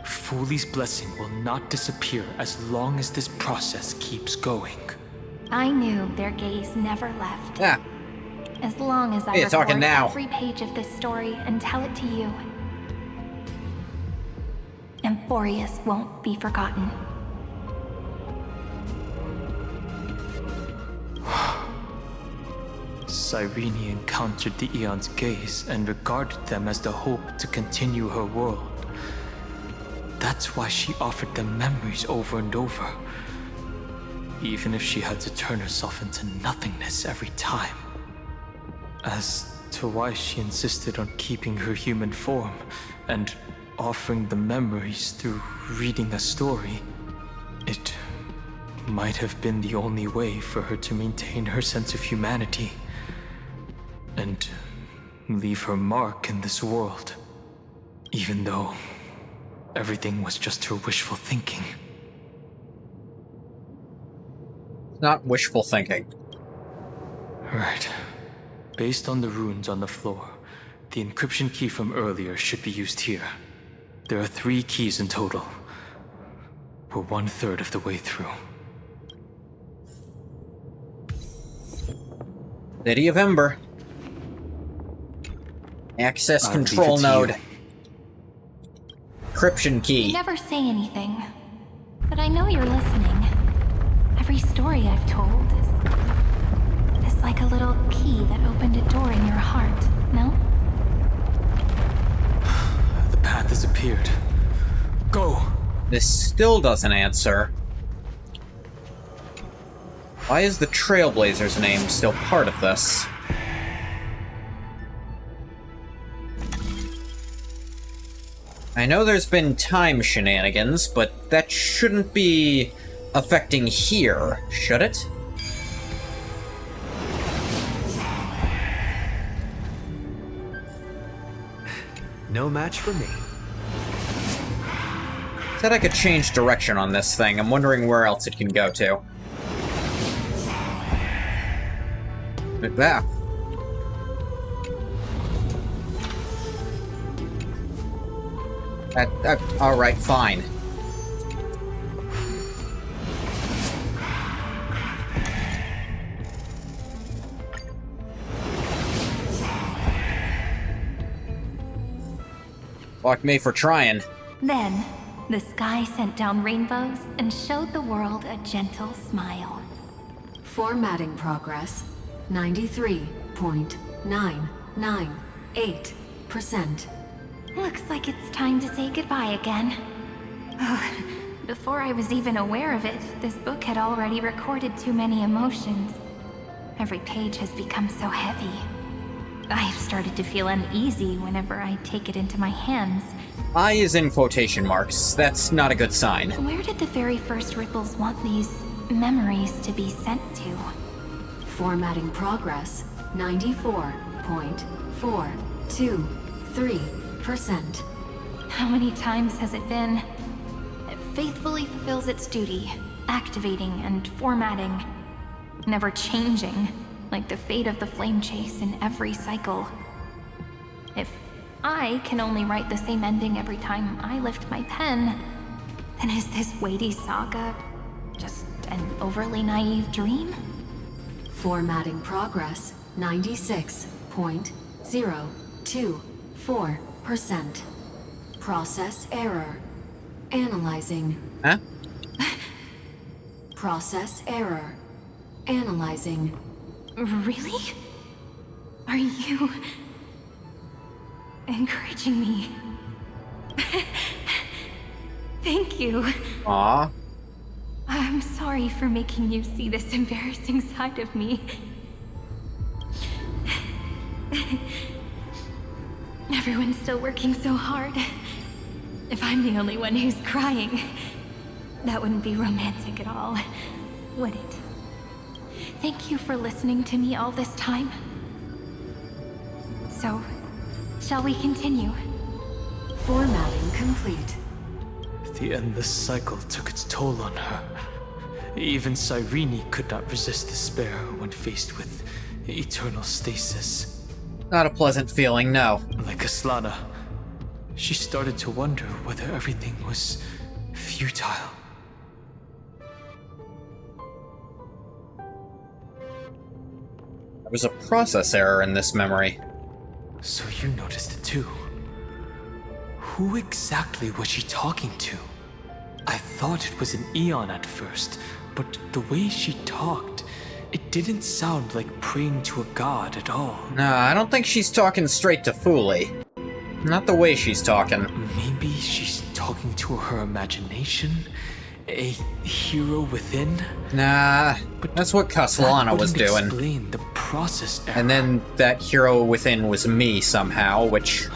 Fuli's blessing will not disappear as long as this process keeps going. I knew their gaze never left. Yeah. As long as I Hey, you're talking record now. every page of this story and tell it to you, Amphorius won't be forgotten. Cyrene encountered the Eon's gaze and regarded them as the hope to continue her world. That's why she offered them memories over and over, even if she had to turn herself into nothingness every time. As to why she insisted on keeping her human form and offering the memories through reading a story, it might have been the only way for her to maintain her sense of humanity and leave her mark in this world, even though everything was just her wishful thinking. Not wishful thinking. Right. Based on the runes on the floor, the encryption key from earlier should be used here. There are 3 keys in total. We're 1/3 of the way through. City of Ember. Access I'll leave control it to node. you. Encryption You key. never say anything, but I know you're listening. Every story I've told is like a little key that opened a door in your heart, no? The path has appeared. Go! This still doesn't answer. Why is the Trailblazer's name still part of this? I know there's been time shenanigans, but that shouldn't be affecting here, should it? No match for me. Said I could change direction on this thing. I'm wondering where else it can go to. Like that. Alright, fine. Fuck me for trying. Then, the sky sent down rainbows and showed the world a gentle smile. Formatting progress 93.998%. Looks like it's time to say goodbye again. Before I was even aware of it, this book had already recorded too many emotions. Every page has become so heavy. I've started to feel uneasy whenever I take it into my hands. I is in quotation marks. That's not a good sign. Where did the very first ripples want these memories to be sent to? Formatting progress 94.423%. How many times has it been? It faithfully fulfills its duty, activating and formatting, never changing, like the fate of the flame chase in every cycle. If I can only write the same ending every time I lift my pen, then is this weighty saga just an overly naive dream? Formatting progress 96.024%. Process error. Analyzing. Huh? Process error. Analyzing. Really? Are you encouraging me? Thank you. Aw. I'm sorry for making you see this embarrassing side of me. Everyone's still working so hard. If I'm the only one who's crying, that wouldn't be romantic at all, would it? Thank you for listening to me all this time. So, shall we continue? Formatting complete. The endless cycle took its toll on her. Even Cyrene could not resist despair when faced with eternal stasis. Not a pleasant feeling, no. Like Aslana, she started to wonder whether everything was futile. There was a process error in this memory. So you noticed it too. Who exactly was she talking to? I thought it was an Eon at first, but the way she talked, it didn't sound like praying to a god at all. Nah, I don't think she's talking straight to Fuli. Not the way she's talking. Maybe she's talking to her imagination? A hero within? Nah, But that's what Castellana was wouldn't doing. Explain the process error. And then that hero within was me somehow, which...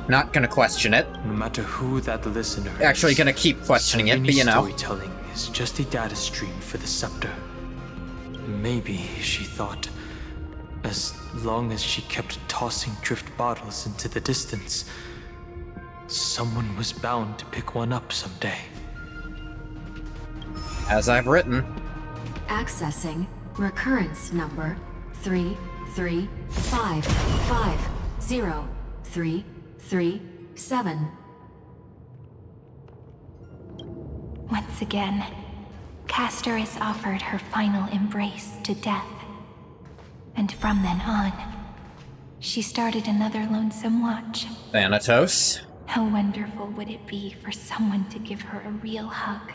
Not gonna question it. No matter who that listener is, Actually gonna keep questioning it, but you know. Storytelling is just a data stream for the scepter. Maybe, she thought, as long as she kept tossing drift bottles into the distance, someone was bound to pick one up someday. As I've written. Accessing recurrence number 335503337. Once again, Castor is offered her final embrace to death. And from then on, she started another lonesome watch. Thanatos. How wonderful would it be for someone to give her a real hug?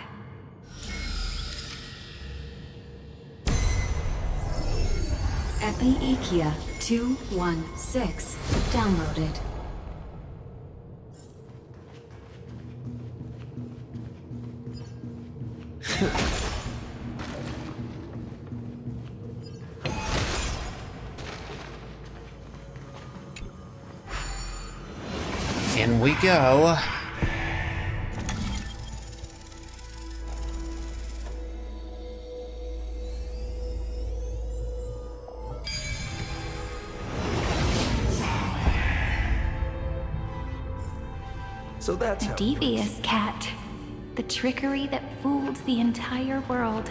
Epi-Ikia 216 downloaded. In we go. So that's A how. devious cat. The trickery that fooled the entire world.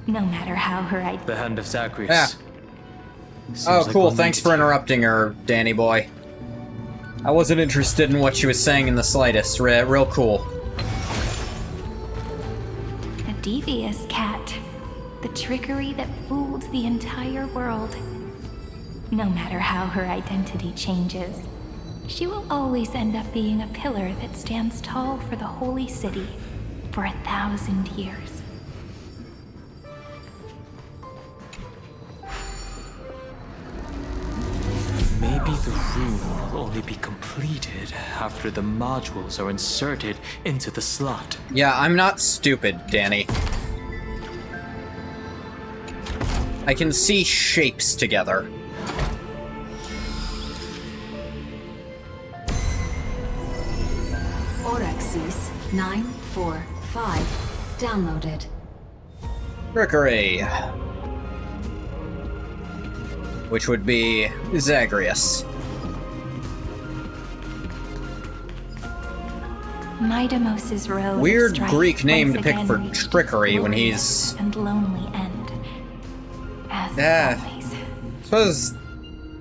No matter how her idea. The hand of Zagreus. Yeah. Seems Oh, like cool. we'll Thanks need for it. interrupting her, Danny boy. I wasn't interested in what she was saying in the slightest. Real cool. A devious cat. The trickery that fooled the entire world. No matter how her identity changes, she will always end up being a pillar that stands tall for the holy city for 1,000 years. Maybe Maybe the room will only be completed after the modules are inserted into the slot. Yeah, I'm not stupid, Danny. I can see shapes together. Orexis 945 downloaded. Trickery. Which would be Zagreus. Midamos's road of Weird strife Greek name to once pick again for reached trickery when glorious he's... and lonely end. As Yeah. always. I suppose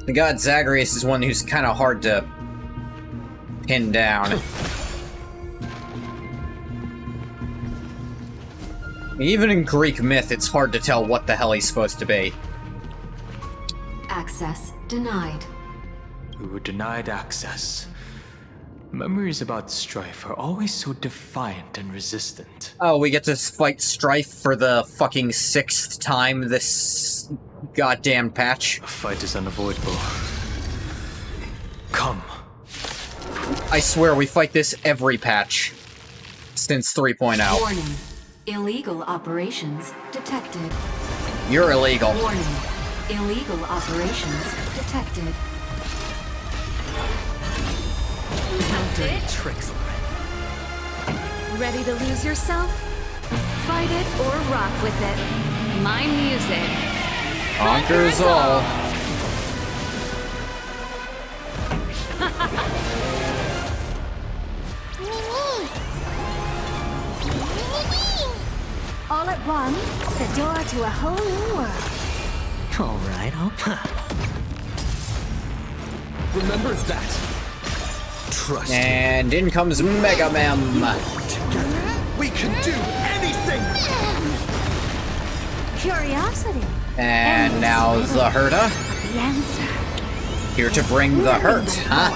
the god Zagreus is one who's kind of hard to pin down. Even in Greek myth, it's hard to tell what the hell he's supposed to be. Access denied. We were denied access. Memories about strife are always so defiant and resistant. Oh, we get to fight Strife for the fucking 6th time this goddamn patch. A fight is unavoidable. Come. I swear we fight this every patch since 3.0. Warning. Illegal operations detected. You're illegal. Warning. Illegal operations detected. Dirty tricks. Ready to lose yourself? Fight it or rock with it. My music. Conquers all. All at once, the door to a whole new world. Alright, remember that. Trust me. And in comes Mega Mem. Together, we can do anything! Curiosity. And now the Herta. The answer. Here to bring the hurt, huh?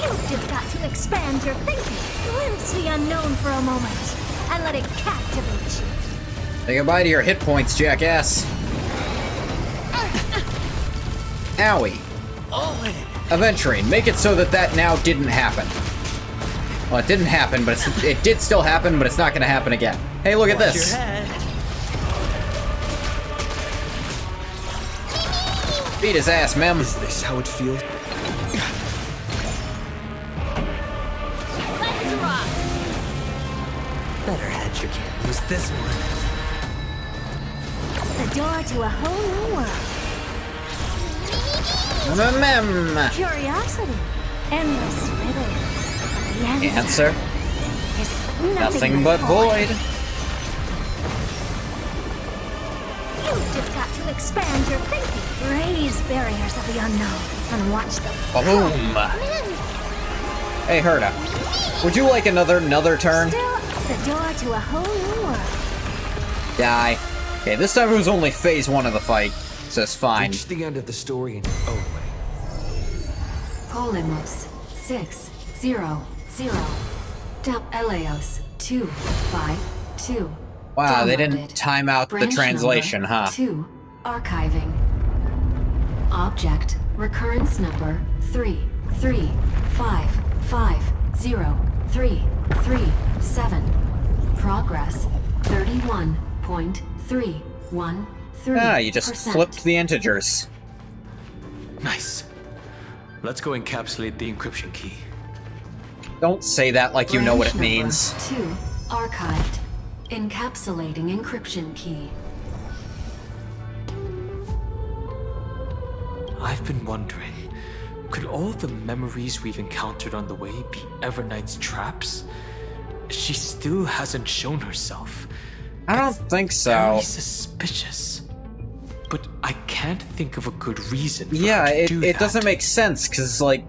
You've just got to expand your thinking. Glimpse the unknown for a moment. And let it captivate you. Say goodbye to your hit points, jackass. Owie. Aventurine, make it so that that now didn't happen. Well, it didn't happen, but it did still happen, but it's not going to happen again. Hey, look at this. Beat his ass, Mem. Is this how it feels? Let's rock. Better head you can't lose this one. The door to a whole new world. Mem. Curiosity. Endless riddles. The Answer. is Nothing but void. You've just got to expand your thinking. Raise barriers of the unknown and watch them. Boom. Hey, Herta. Would you like another turn? Still, the door to a whole new world. Die. Okay, this time it was only phase 1 of the fight, so it's fine. Reach the end of the story in your own way. Polymos 600. Eleos 252. Wow, they didn't Downloaded. time out the Branch translation, number huh? 2. Archiving. Object recurrence number 335503337. Progress 31.313%. Ah, you just flipped the integers. Nice. Let's go encapsulate the encryption key. Don't say that like you know what it Branch number means. 2 archived. Encapsulating encryption key. I've been wondering, could all the memories we've encountered on the way be Evernight's traps? She still hasn't shown herself. I don't think so. Very suspicious. But I can't think of a good reason for Yeah, her to do it that. doesn't make sense, because, like,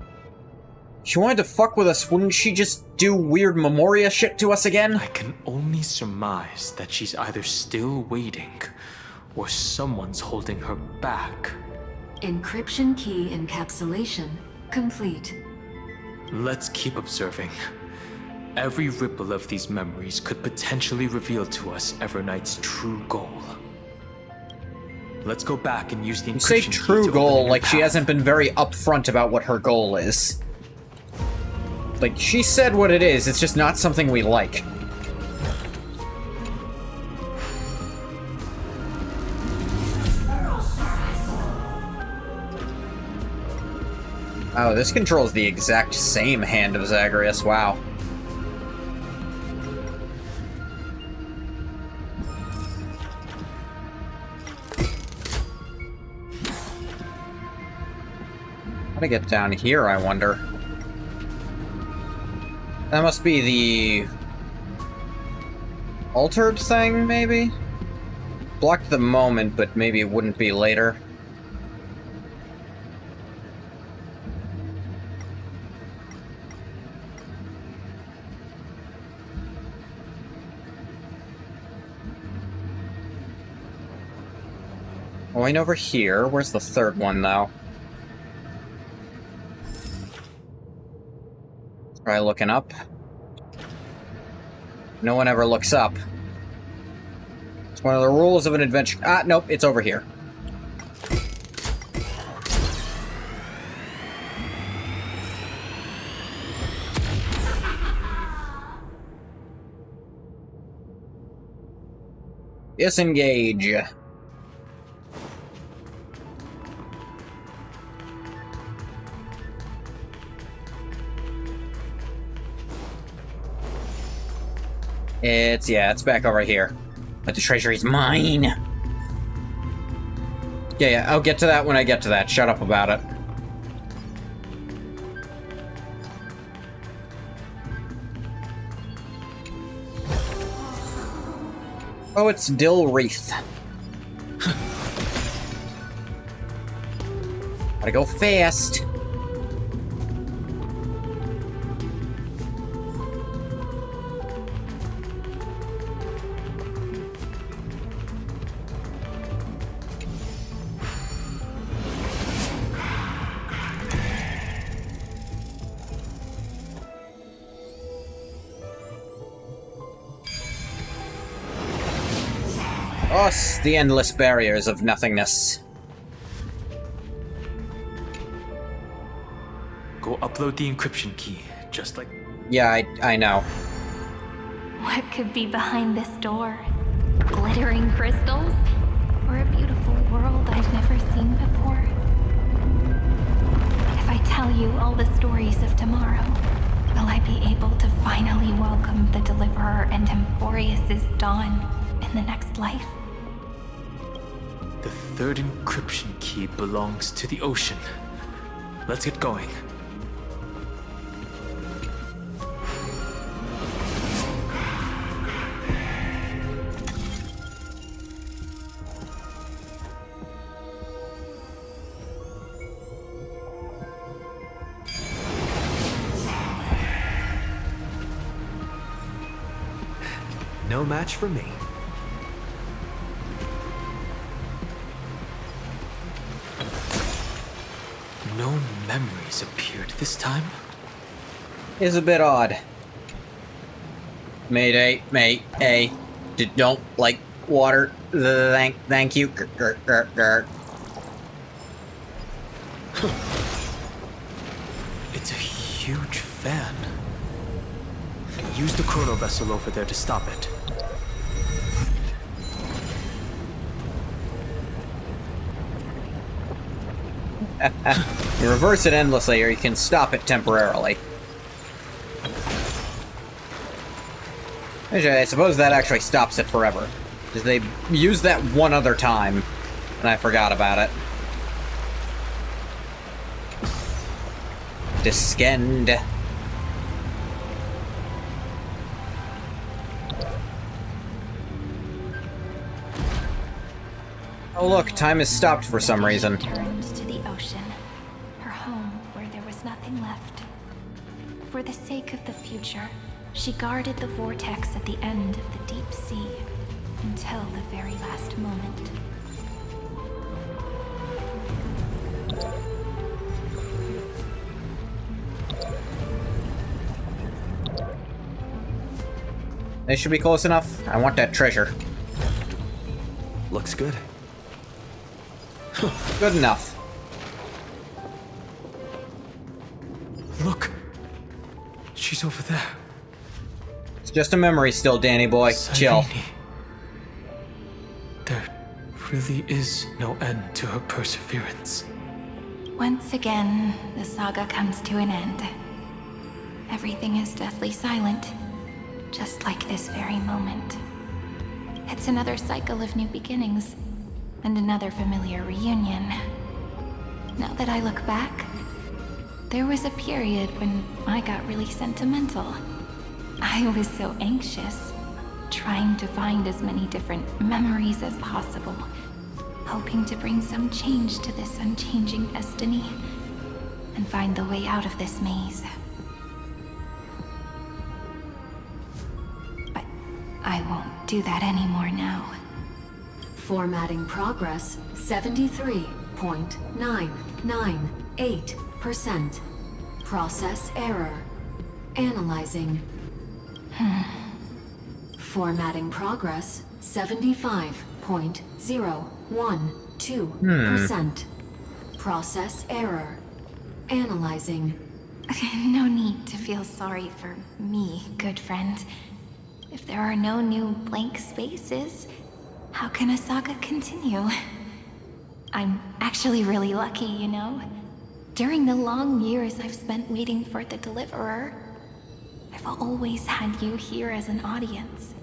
she wanted to fuck with us, wouldn't she just do weird Memoria shit to us again? I can only surmise that she's either still waiting, or someone's holding her back. Encryption key encapsulation complete. Let's keep observing. Every ripple of these memories could potentially reveal to us Evernight's true goal. Let's go back and use the You say encryption key to true open a goal new like she path. hasn't been very upfront about what her goal is. Like, she said what it is, it's just not something we like. Oh, this controls the exact same hand of Zagreus, wow. How to get down here, I wonder? That must be the... altered thing, maybe? Blocked the moment, but maybe it wouldn't be later. Going over here. Where's the third one, though? Try looking up. No one ever looks up. It's one of the rules of an adventure. Ah, nope, it's over here. Disengage. It's back over here. But the treasure is mine! Yeah, I'll get to that when I get to that. Shut up about it. Oh, it's Dill Wreath. Gotta go fast. Us, the endless barriers of nothingness. Go upload the encryption key, just like... Yeah, I know. What could be behind this door? Glittering crystals? Or a beautiful world I've never seen before? If I tell you all the stories of tomorrow, will I be able to finally welcome the Deliverer and Emphorius' dawn in the next life? The third encryption key belongs to the ocean. Let's get going. No match for me. No memories appeared this time. Is a bit odd. Mayday, don't like water. Thank you. It's a huge fan. Use the chrono vessel over there to stop it. You reverse it endlessly, or you can stop it temporarily. Actually, I suppose that actually stops it forever. Because they used that one other time, and I forgot about it. Descend. Oh look, time has stopped for some reason. Turned to the ocean, her home where there was nothing left. For the sake of the future, she guarded the vortex at the end of the deep sea until the very last moment. They should be close enough. I want that treasure. Looks good. Good enough. Look. She's over there. It's just a memory still, Danny boy. Chill. Cyrene. There really is no end to her perseverance. Once again, the saga comes to an end. Everything is deathly silent, just like this very moment. It's another cycle of new beginnings, and another familiar reunion. Now that I look back, there was a period when I got really sentimental. I was so anxious, trying to find as many different memories as possible, hoping to bring some change to this unchanging destiny, and find the way out of this maze. But I won't do that anymore now. Formatting progress 73.998%. Process error. Analyzing. Formatting progress 75.012%. Process error. Analyzing. No need to feel sorry for me, good friend. If there are no new blank spaces, how can a saga continue? I'm actually really lucky, you know? During the long years I've spent waiting for the Deliverer, I've always had you here as an audience.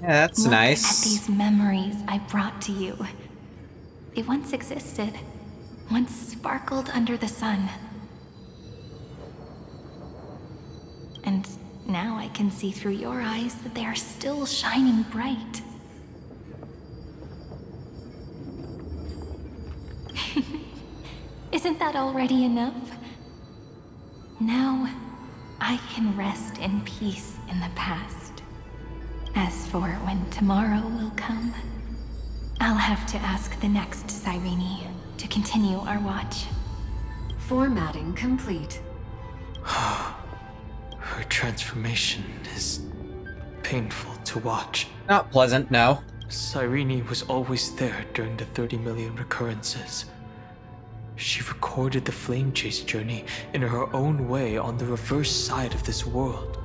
Yeah, that's Look nice. at these memories I brought to you. They once existed, once sparkled under the sun. And now I can see through your eyes that they are still shining bright. Isn't that already enough? Now, I can rest in peace in the past. As for when tomorrow will come, I'll have to ask the next Cyrene to continue our watch. Formatting complete. Her transformation is painful to watch. Not pleasant, no. Cyrene was always there during the 30 million recurrences. She recorded the flame chase journey in her own way on the reverse side of this world,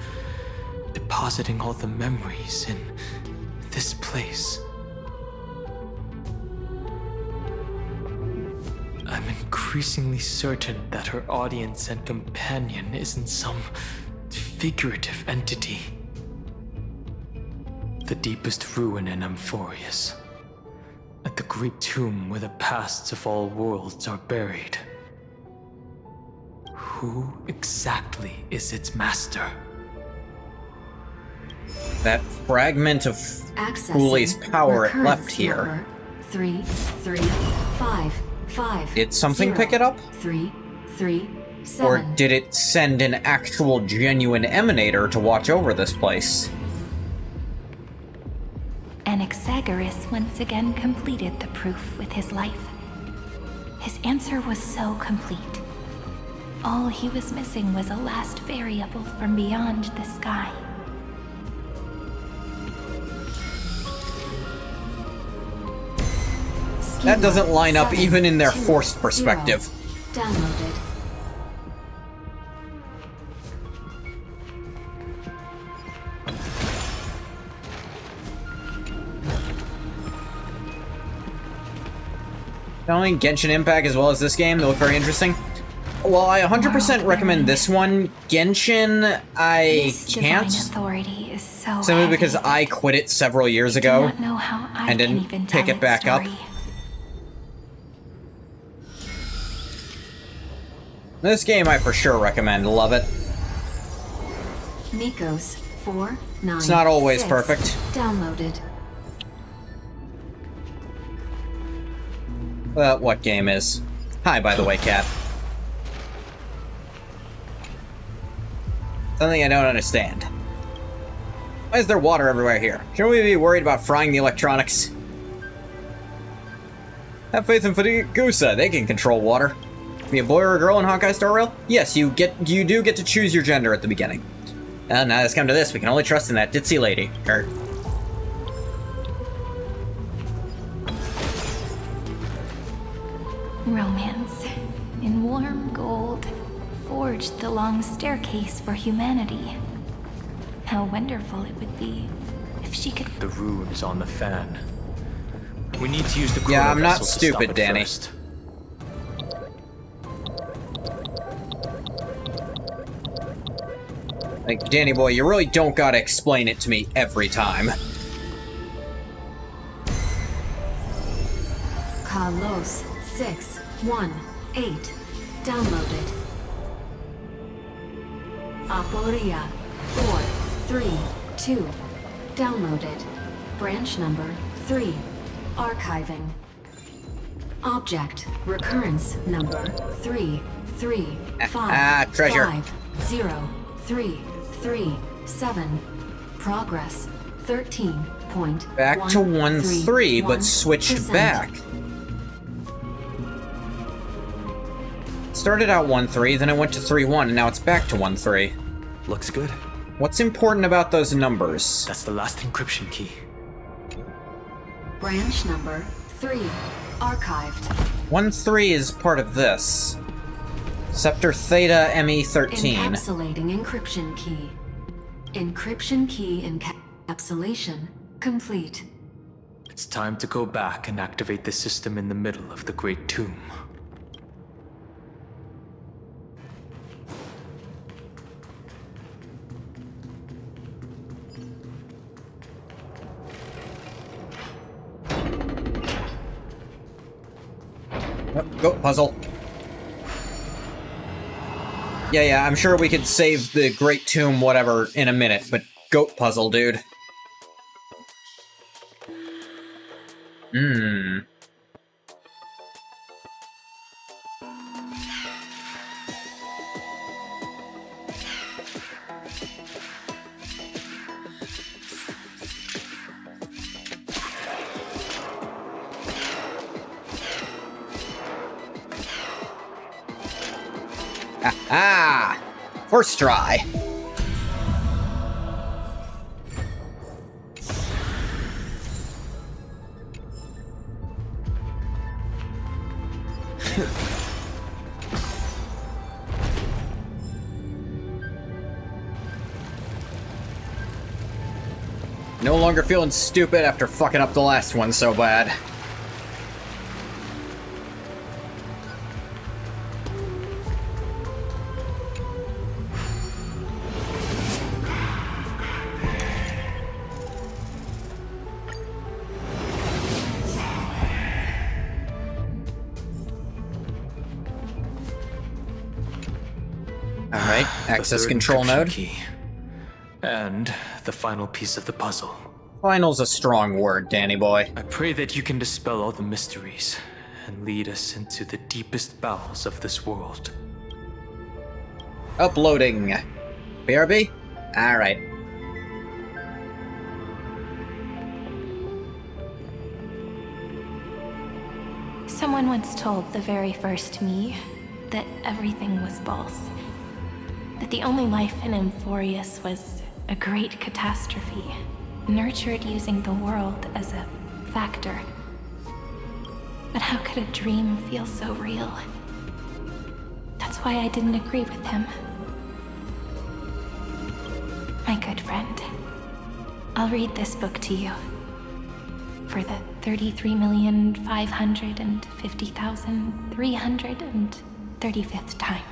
depositing all the memories in this place. I'm increasingly certain that her audience and companion isn't some figurative entity. The deepest ruin in Amphorius. At the great tomb where the pasts of all worlds are buried. Who exactly is its master? That fragment of Cooley's power it left here. 33555. Did something pick it up? 337. Or did it send an actual genuine emanator to watch over this place? Anaxagoras once again completed the proof with his life. His answer was so complete. All he was missing was a last variable from beyond the sky. That doesn't line up even in their forced perspective. Downloaded. Knowing Genshin Impact as well as this game, they look very interesting. Well, I 100% recommend this one. Genshin, I can't. Divine authority is so Simply because heavy. I quit it several years I do ago not know how I and can didn't even pick tell it back its up. story. This game I for sure recommend. Love it. Nikos 496. It's not always perfect. Downloaded. What game is? Hi, by the way, cat. Something I don't understand. Why is there water everywhere here? Shouldn't we be worried about frying the electronics? Have faith in Fadigusa, they can control water. Be a boy or a girl in Honkai Star Rail? Yes, you do get to choose your gender at the beginning. And now it's come to this, we can only trust in that ditzy lady. Romance, in warm gold, forged the long staircase for humanity. How wonderful it would be if she could... The runes on the fan. We need to use the Yeah, chrono I'm not vessel to stupid, stop it Danny. first. Like, Danny boy, you really don't gotta explain it to me every time. Carlos 618. Downloaded. Aporia 432. Downloaded. Branch number 3. Archiving. Object recurrence number 335. treasure. 50337. Progress 13.13%. Back to 1-3, but switched back. Started out 1-3, then it went to 3-1, and now it's back to 1-3. Looks good. What's important about those numbers? That's the last encryption key. Branch number 3. Archived. 1-3 is part of this. Scepter Theta ME13. Encapsulating encryption key. Encryption key encapsulation complete. It's time to go back and activate the system in the middle of the Great Tomb. Go, puzzle. Yeah, I'm sure we could save the Great Tomb whatever in a minute, but goat puzzle, dude. Ah! First try. No longer feeling stupid after fucking up the last one so bad. Alright, access The third control encryption node. Key. And the final piece of the puzzle. Final's a strong word, Danny boy. I pray that you can dispel all the mysteries and lead us into the deepest bowels of this world. Uploading. BRB? Alright. Someone once told the very first me that everything was false. That the only life in Amphorius was a great catastrophe, nurtured using the world as a factor. But how could a dream feel so real? That's why I didn't agree with him. My good friend, I'll read this book to you. For the 33,550,335th time.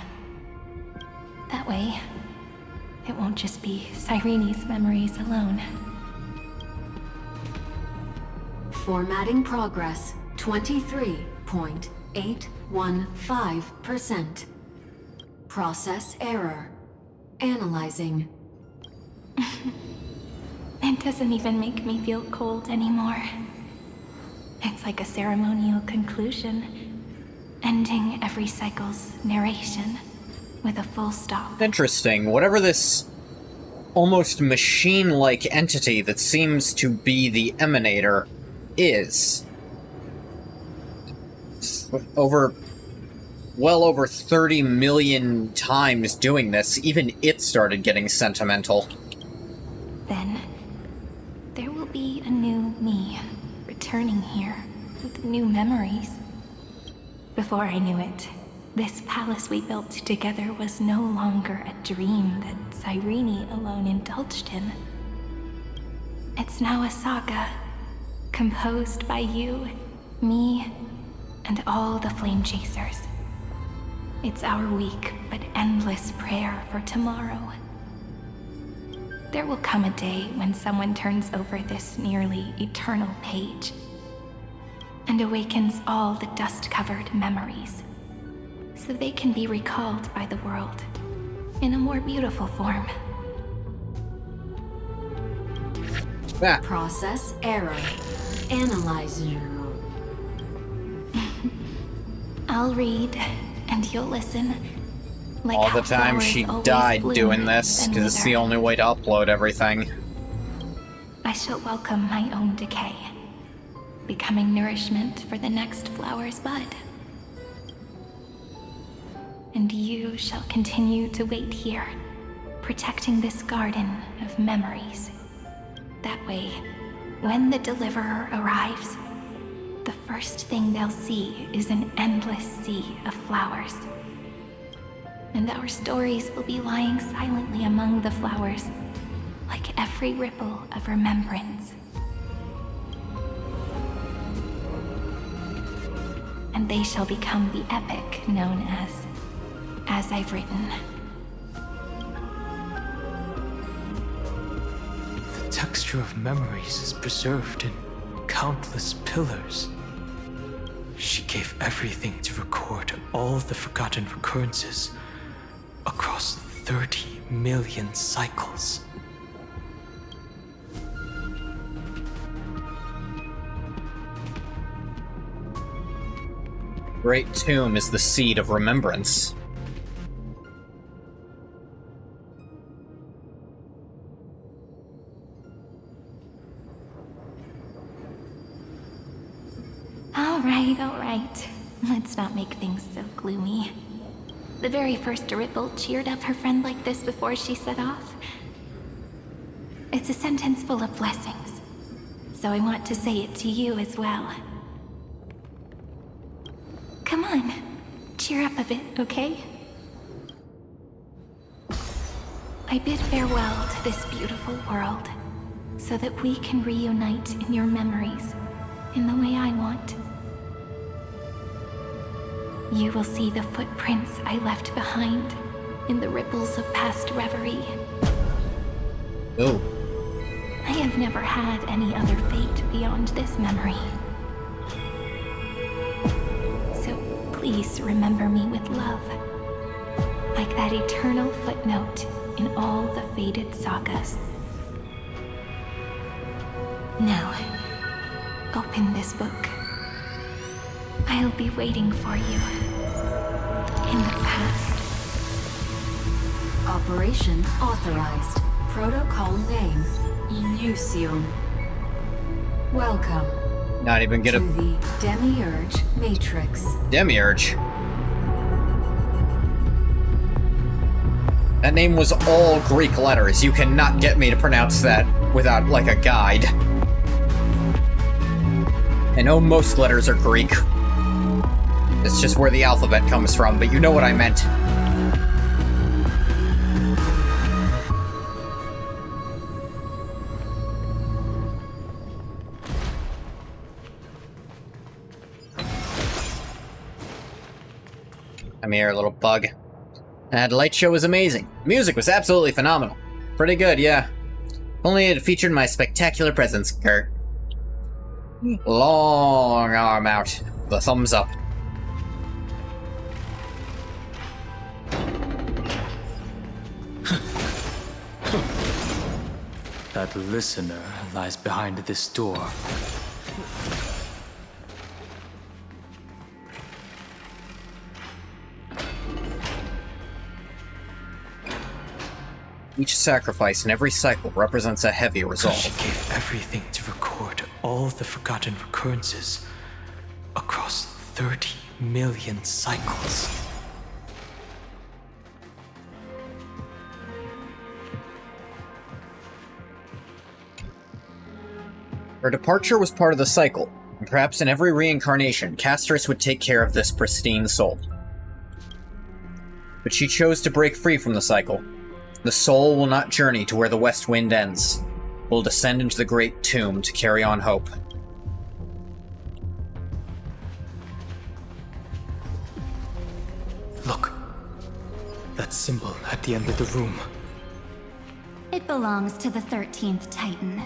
That way, it won't just be Cyrene's memories alone. Formatting progress 23.815%. Process error. Analyzing. It doesn't even make me feel cold anymore. It's like a ceremonial conclusion, ending every cycle's narration with a full stop. Interesting. Whatever this almost machine-like entity that seems to be the Emanator is. Well over 30 million times doing this, even it started getting sentimental. Then, there will be a new me, returning here with new memories. Before I knew it, this palace we built together was no longer a dream that Cyrene alone indulged in. It's now a saga, composed by you, me, and all the Flame Chasers. It's our weak but endless prayer for tomorrow. There will come a day when someone turns over this nearly eternal page and awakens all the dust-covered memories, so they can be recalled by the world in a more beautiful form. Process error. Analyzer. I'll read, and you'll listen. Like All how the time flowers she always died bloom, doing this, then because it's the wither. only way to upload everything. I shall welcome my own decay, becoming nourishment for the next flower's bud. And you shall continue to wait here, protecting this garden of memories. That way, when the Deliverer arrives, the first thing they'll see is an endless sea of flowers. And our stories will be lying silently among the flowers, like every ripple of remembrance. And they shall become the epic known as I've written. The texture of memories is preserved in countless pillars. She gave everything to record all the forgotten recurrences across 30 million cycles. Great Tomb is the seed of remembrance. All right. Let's not make things so gloomy. The very first ripple cheered up her friend like this before she set off. It's a sentence full of blessings, so I want to say it to you as well. Come on, cheer up a bit, okay? I bid farewell to this beautiful world, so that we can reunite in your memories, in the way I want. You will see the footprints I left behind in the ripples of past reverie. Ooh. I have never had any other fate beyond this memory. So please remember me with love, like that eternal footnote in all the faded sagas. Now, open this book. I'll be waiting for you in the past. Operation authorized. Protocol name, Illusion. Welcome Not even to get a the Demiurge Matrix. Demiurge. That name was all Greek letters. You cannot get me to pronounce that without, like, a guide. I know most letters are Greek. It's just where the alphabet comes from, but you know what I meant. Come here, little bug. That light show was amazing. Music was absolutely phenomenal. Pretty good, yeah. Only it featured my spectacular presence, Kurt. Long arm out. The thumbs up. That listener lies behind this door. Each sacrifice in every cycle represents a heavy She resolve. gave everything to record all the forgotten recurrences across 30 million cycles. Her departure was part of the cycle, And perhaps in every reincarnation, Castris would take care of this pristine soul. But she chose to break free from the cycle. The soul will not journey to where the west wind ends. It will descend into the great tomb to carry on hope. Look. That symbol at the end of the room. It belongs to the 13th Titan,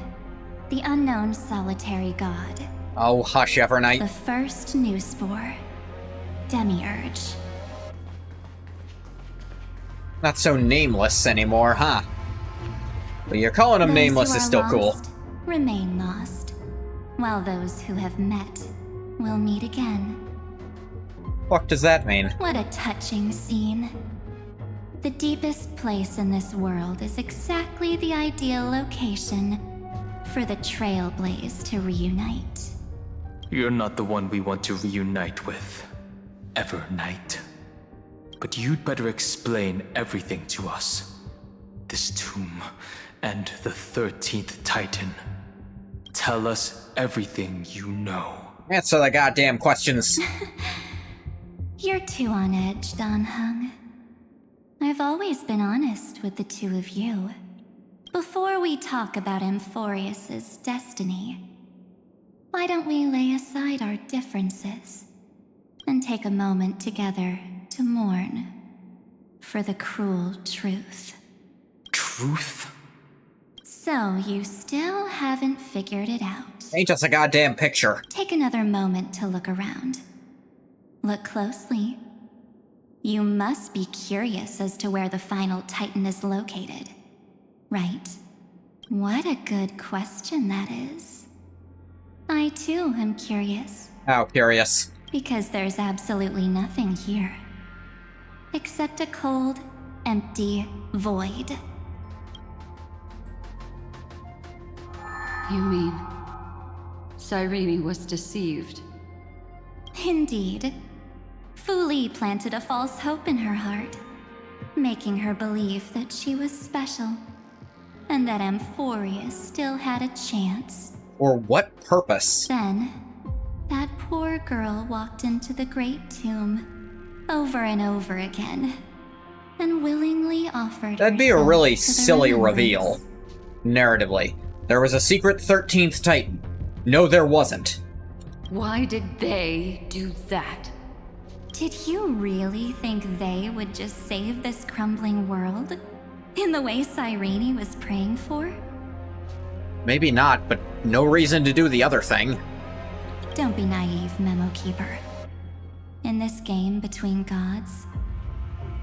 the unknown solitary god. Oh, hush, Evernight. The first new spore, Demiurge. Not so nameless anymore, huh? But you're calling him Those nameless who is are still cool. lost remain lost, while those who have met will meet again. What does that mean? What a touching scene. The deepest place in this world is exactly the ideal location for the Trailblaze to reunite. You're not the one we want to reunite with, Evernight. But you'd better explain everything to us. This tomb and the 13th Titan. Tell us everything you know. Answer the goddamn questions. You're too on edge, Don Hung. I've always been honest with the two of you. Before we talk about Amphorius's destiny, why don't we lay aside our differences and take a moment together to mourn for the cruel truth? Truth? So you still haven't figured it out. Ain't just a goddamn picture. Take another moment to look around. Look closely. You must be curious as to where the final Titan is located, right? What a good question that is. I too am curious. How curious. Because there's absolutely nothing here. Except a cold, empty void. You mean Cyrene was deceived? Indeed. Fu Li planted a false hope in her heart, making her believe that she was special, and that Amphorius still had a chance. For what purpose? Then, that poor girl walked into the Great Tomb over and over again, and willingly offered That'd be a herself really to the silly remembrance. reveal. Narratively. There was a secret 13th Titan. No, there wasn't. Why did they do that? Did you really think they would just save this crumbling world? In the way Cyrene was praying for? Maybe not, but no reason to do the other thing. Don't be naive, Memo Keeper. In this game between gods,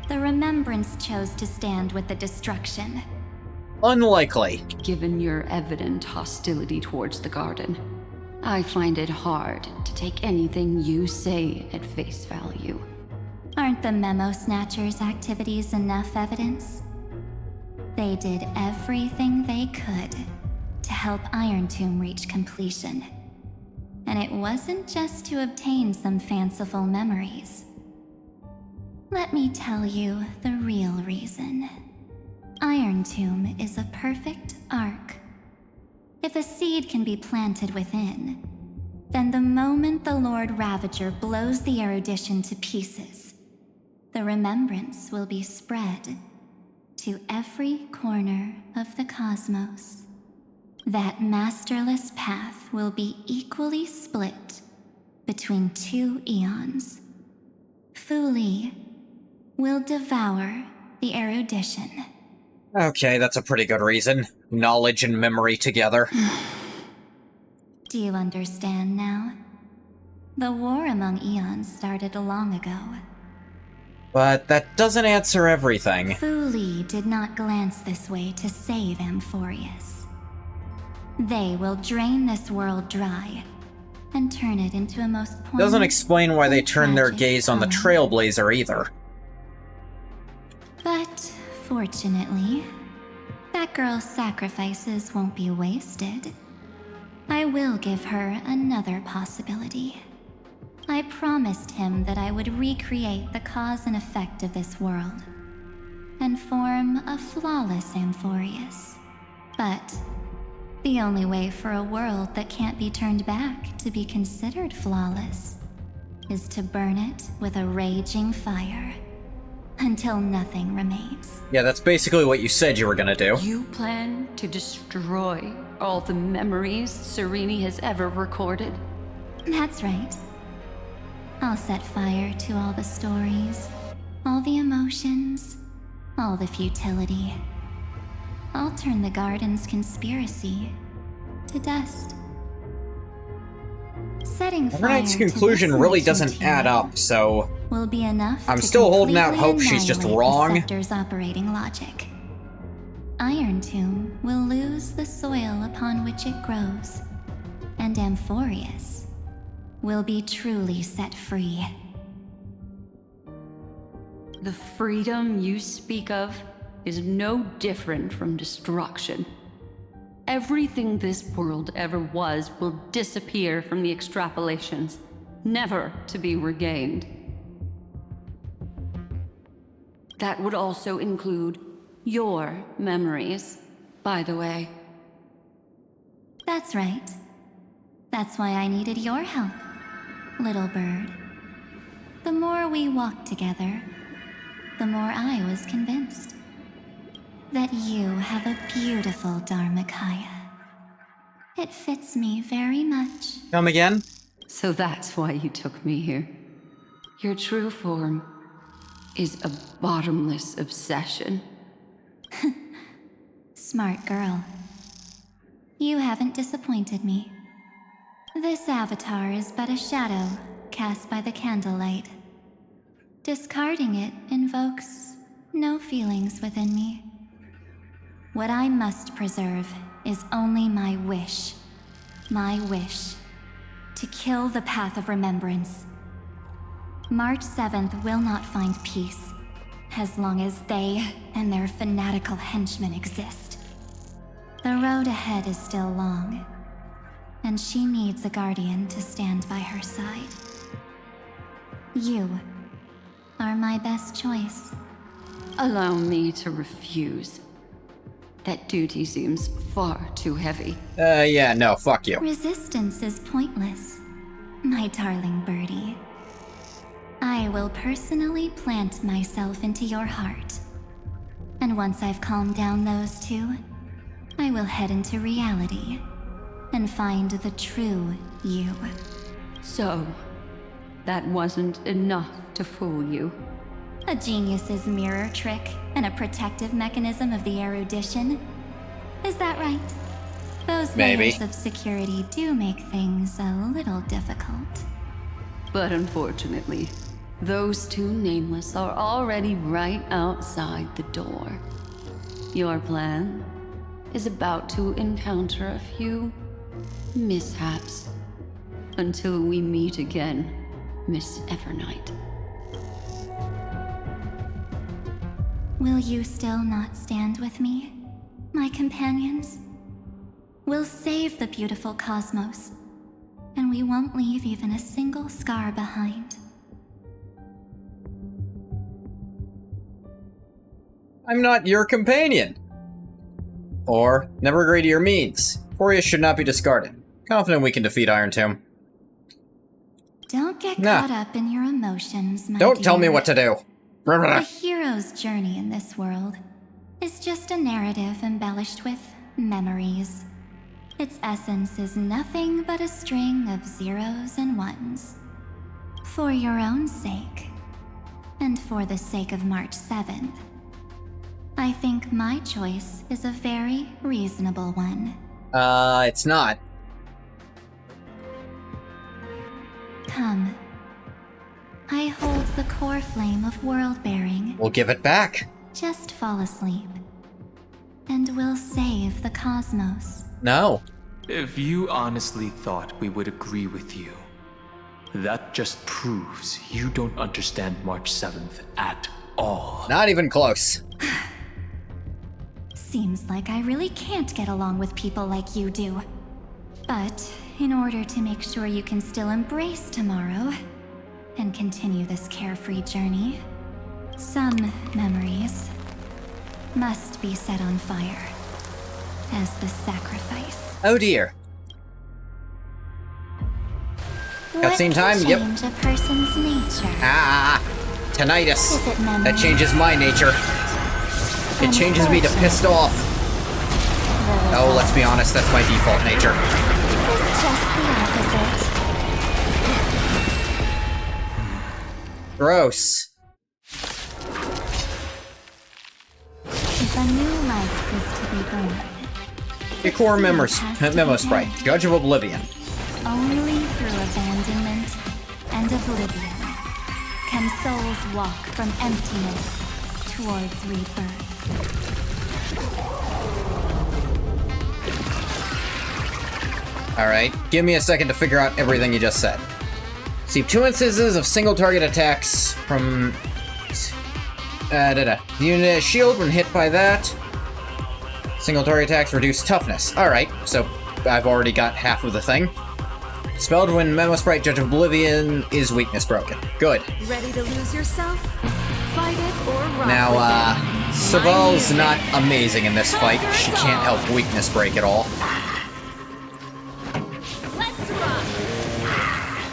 the Remembrance chose to stand with the destruction. Unlikely. Given your evident hostility towards the garden, I find it hard to take anything you say at face value. Aren't the Memo Snatchers' activities enough evidence? They did everything they could to help Iron Tomb reach completion. And it wasn't just to obtain some fanciful memories. Let me tell you the real reason. Iron Tomb is a perfect arc. If a seed can be planted within, then the moment the Lord Ravager blows the erudition to pieces, the remembrance will be spread to every corner of the cosmos. That masterless path will be equally split between two eons. Fu Li will devour the erudition. Okay, that's a pretty good reason. Knowledge and memory together. Do you understand now? The war among eons started long ago. But that doesn't answer everything. Fu Li did not glance this way to save Amphorius. They will drain this world dry and turn it into a most poignant Doesn't explain why they and turned their tragic gaze on the poem. Trailblazer either. But fortunately, that girl's sacrifices won't be wasted. I will give her another possibility. I promised him that I would recreate the cause and effect of this world and form a flawless Amphorius. But The only way for a world that can't be turned back to be considered flawless is to burn it with a raging fire until nothing remains. Yeah, that's basically what you said you were gonna do. You plan to destroy all the memories Serene has ever recorded? That's right. I'll set fire to all the stories, all the emotions, all the futility. I'll turn the garden's conspiracy to dust. Setting fire Evernight's to conclusion this really much doesn't add material up, so will be enough I'm to still holding out completely hope she's just annihilate wrong. the Scepter's operating logic. Iron Tomb will lose the soil upon which it grows, and Amphorius will be truly set free. The freedom you speak of is no different from destruction. Everything this world ever was will disappear from the extrapolations, never to be regained. That would also include your memories, by the way. That's right. That's why I needed your help, little bird. The more we walked together, the more I was convinced that you have a beautiful Dharmakaya. It fits me very much. Come again? So that's why you took me here. Your true form is a bottomless obsession. Smart girl. You haven't disappointed me. This avatar is but a shadow cast by the candlelight. Discarding it invokes no feelings within me. What I must preserve is only my wish. My wish to kill the path of remembrance. March 7th will not find peace as long as they and their fanatical henchmen exist. The road ahead is still long, and she needs a guardian to stand by her side. You are my best choice. Allow me to refuse. That duty seems far too heavy. Yeah, no, fuck you. Resistance is pointless, my darling birdie. I will personally plant myself into your heart. And once I've calmed down those two, I will head into reality and find the true you. So, that wasn't enough to fool you. A genius's mirror trick and a protective mechanism of the erudition. Is that right? Those Maybe. layers of security do make things a little difficult. But unfortunately, those two nameless are already right outside the door. Your plan is about to encounter a few mishaps until we meet again, Miss Evernight. Will you still not stand with me, my companions? We'll save the beautiful cosmos, and we won't leave even a single scar behind. I'm not your companion. Or, never agree to your means. Forius should not be discarded. Confident we can defeat Iron Tomb. Don't get Nah. caught up in your emotions, my Don't tell me dear. what to do. A hero's journey in this world is just a narrative embellished with memories. Its essence is nothing but a string of zeros and ones. For your own sake, and for the sake of March 7th, I think my choice is a very reasonable one. It's not. Come. I hold the core flame of world-bearing. We'll give it back. Just fall asleep. And we'll save the cosmos. No. If you honestly thought we would agree with you, that just proves you don't understand March 7th at all. Not even close. Seems like I really can't get along with people like you do. But in order to make sure you can still embrace tomorrow and continue this carefree journey, some memories must be set on fire as the sacrifice. Oh dear. Cutscene time? Yep. Change a person's nature. Tinnitus. Is it memory? That changes my nature. It changes me to pissed off. Oh, let's be honest, that's my default nature. It's just the opposite. Gross. If a new life is to be born, Decor Memo Sprite, Judge of Oblivion. only through abandonment and oblivion can souls walk from emptiness towards rebirth. Alright, give me a second to figure out everything you just said. Receive 2 instances of single target attacks from... The unit has shield when hit by that. Single target attacks reduce toughness. Alright, so I've already got half of the thing. Spelled when Memo Sprite Judge of Oblivion is weakness broken. Good. Ready to lose yourself? Fight it or run. Now, Saval's not amazing in this fight. She can't help weakness break at all.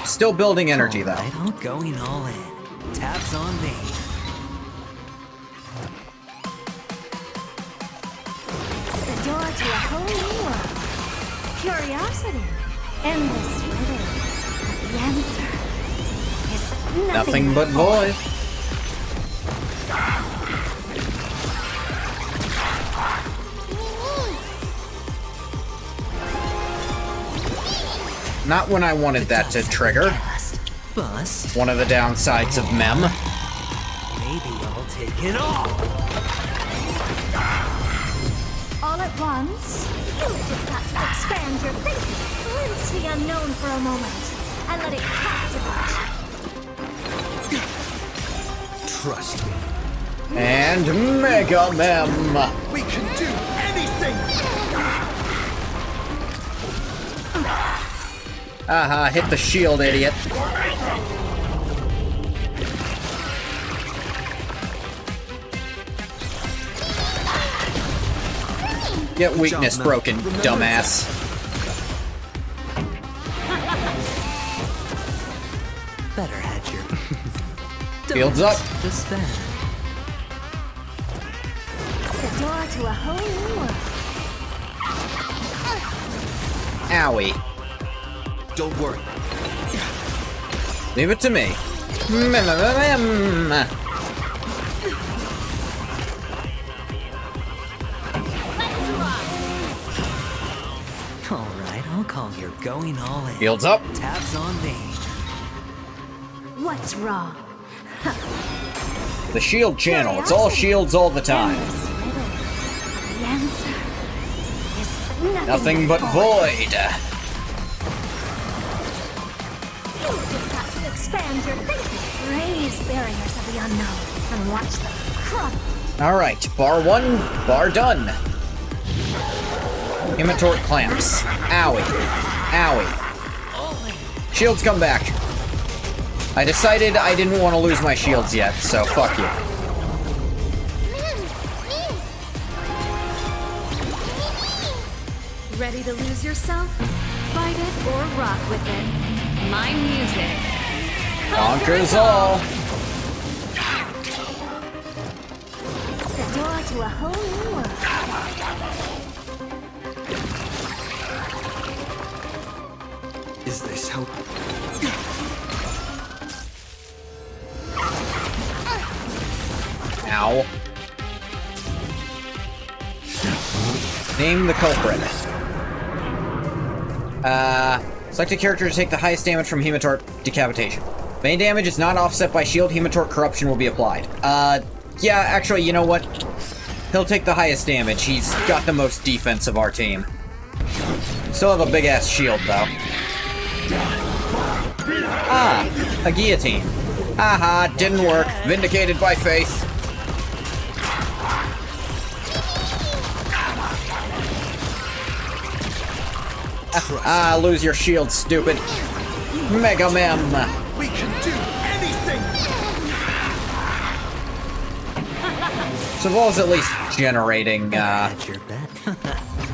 Still building energy, though. Alright, I'm going all in. Tabs on me. The door to a whole new world. Curiosity. Endless riddle. The answer is Nothing but void. Not when I wanted that to trigger. Bust. One of the downsides of Mem. Maybe I'll take it all. all at once. You've just got to expand your thinking. Glimpse the unknown for a moment and let it captivate you. Trust me. And Mega Mem. We can do anything! Aha, hit the shield, idiot. Get weakness broken, dumbass. Better hedge your... Fields up. Just then. The door to a whole new world. Owie. Don't worry. Leave it to me. Alright, I'll call you're going all in. Fields up. Tabs on me. What's wrong? The shield channel. It's all shields all the time. Endless riddle. The answer is Nothing but void. You've just got to expand your thinking. Raise barriers of the unknown and watch them crumble. Alright, bar 1, bar done. Imitort clamps. Owie. Owie. Shields come back. I decided I didn't want to lose my shields yet, so fuck you. Ready to lose yourself? Fight it or rock with it. My music. Conquers all. The door to a whole new world. Is this how... Ow. Name the culprit. Select a character to take the highest damage from Hematort Decapitation. Main damage is not offset by shield, Hematort Corruption will be applied. Yeah, actually, you know what? He'll take the highest damage. He's got the most defense of our team. Still have a big-ass shield, though. Ah, a guillotine. Haha, didn't work. Vindicated by faith. Lose your shield, stupid. Mega Mem. We can do anything! Saval's at least generating, Hedge your bet.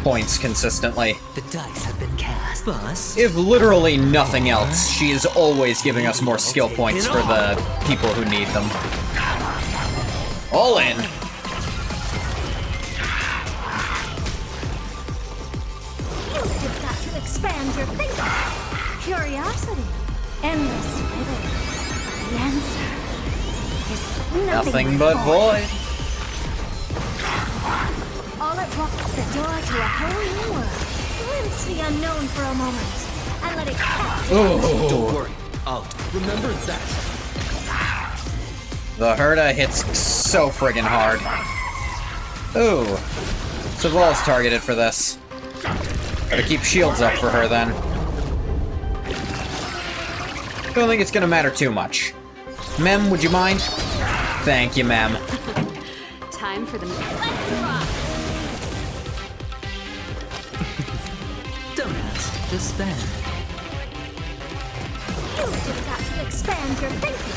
points consistently. The dice have been cast, boss. If literally nothing else, she is always giving us more skill points for the people who need them. All in. You've got to expand your thinking. Curiosity. Endless riddle. The answer is Nothing but void. All at once, the door to a whole new world. Glimpse the unknown for a moment, and let it catch. Don't worry, I'll remember that. The Herda hits so friggin' hard. Ooh. Saval's targeted for this. Gotta keep shields up for her then. Don't think it's gonna matter too much. Mem, would you mind? Thank you, Mem. Time for the let's rock. Dumbass, just then. You've got to expand your thinking.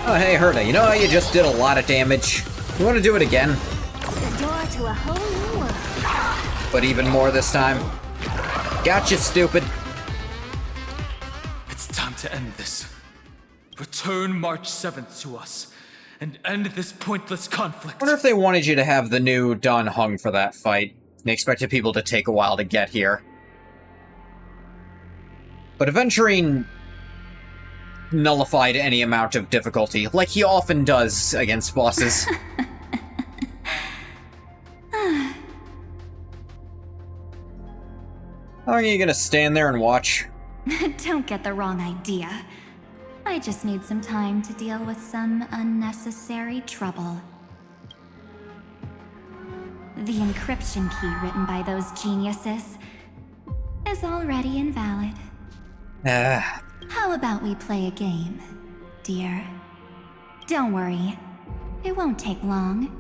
Oh, hey, Herda, you know how you just did a lot of damage? You want to do it again? The door to a whole new world. But even more this time? Gotcha, stupid. It's time to end this. Return March 7th to us, and end this pointless conflict. I wonder if they wanted you to have the new Dun hung for that fight. They expected people to take a while to get here. But Aventurine nullified any amount of difficulty, like he often does against bosses. How long are you gonna stand there and watch? Don't get the wrong idea. I just need some time to deal with some unnecessary trouble. The encryption key written by those geniuses is already invalid. How about we play a game, dear? Don't worry, it won't take long.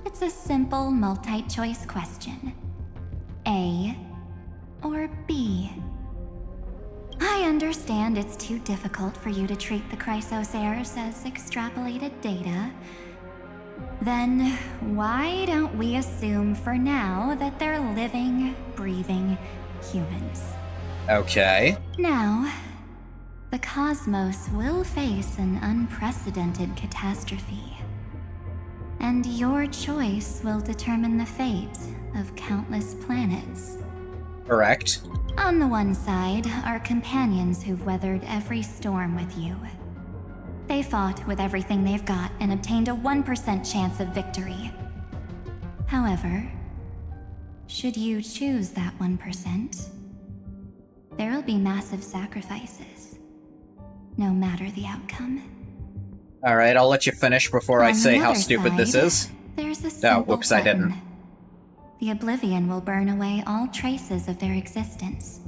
It's a simple multi-choice question. A or B? I understand it's too difficult for you to treat the Chrysos heirs as extrapolated data. Then why don't we assume for now that they're living, breathing humans? Okay. Now, the cosmos will face an unprecedented catastrophe. And your choice will determine the fate of countless planets. Correct. On the one side are companions who've weathered every storm with you. They fought with everything they've got and obtained a 1% chance of victory. However, should you choose that 1%, there will be massive sacrifices, no matter the outcome. Alright, I'll let you finish before I On say the how other stupid this side, is. There's a Oh, simple whoops, I button. didn't. The Oblivion will burn away all traces of their existence,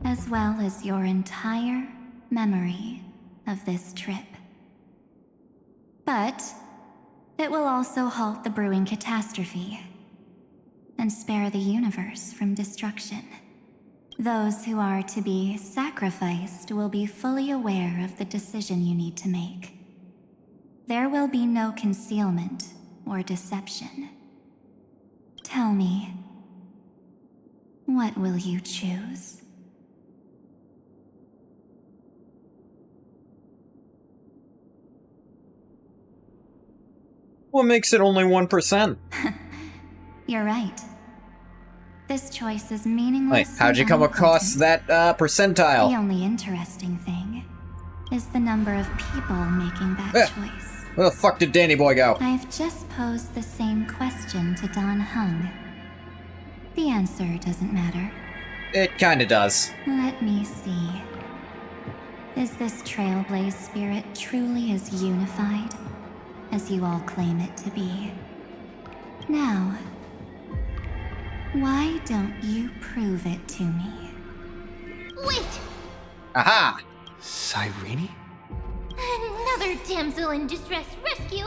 as well as your entire memory of this trip. But it will also halt the brewing catastrophe and spare the universe from destruction. Those who are to be sacrificed will be fully aware of the decision you need to make. There will be no concealment or deception. Tell me, what will you choose? What makes it only 1%? You're right. This choice is meaningless. Wait, how'd you and come across unimportant. that, percentile? The only interesting thing is the number of people making that choice. Where the fuck did Danny Boy go? I've just posed the same question to Don Hung. The answer doesn't matter. It kinda does. Let me see. Is this Trailblaze spirit truly as unified as you all claim it to be? Now, why don't you prove it to me? Wait! Aha! Cyrene? Another damsel in distress rescue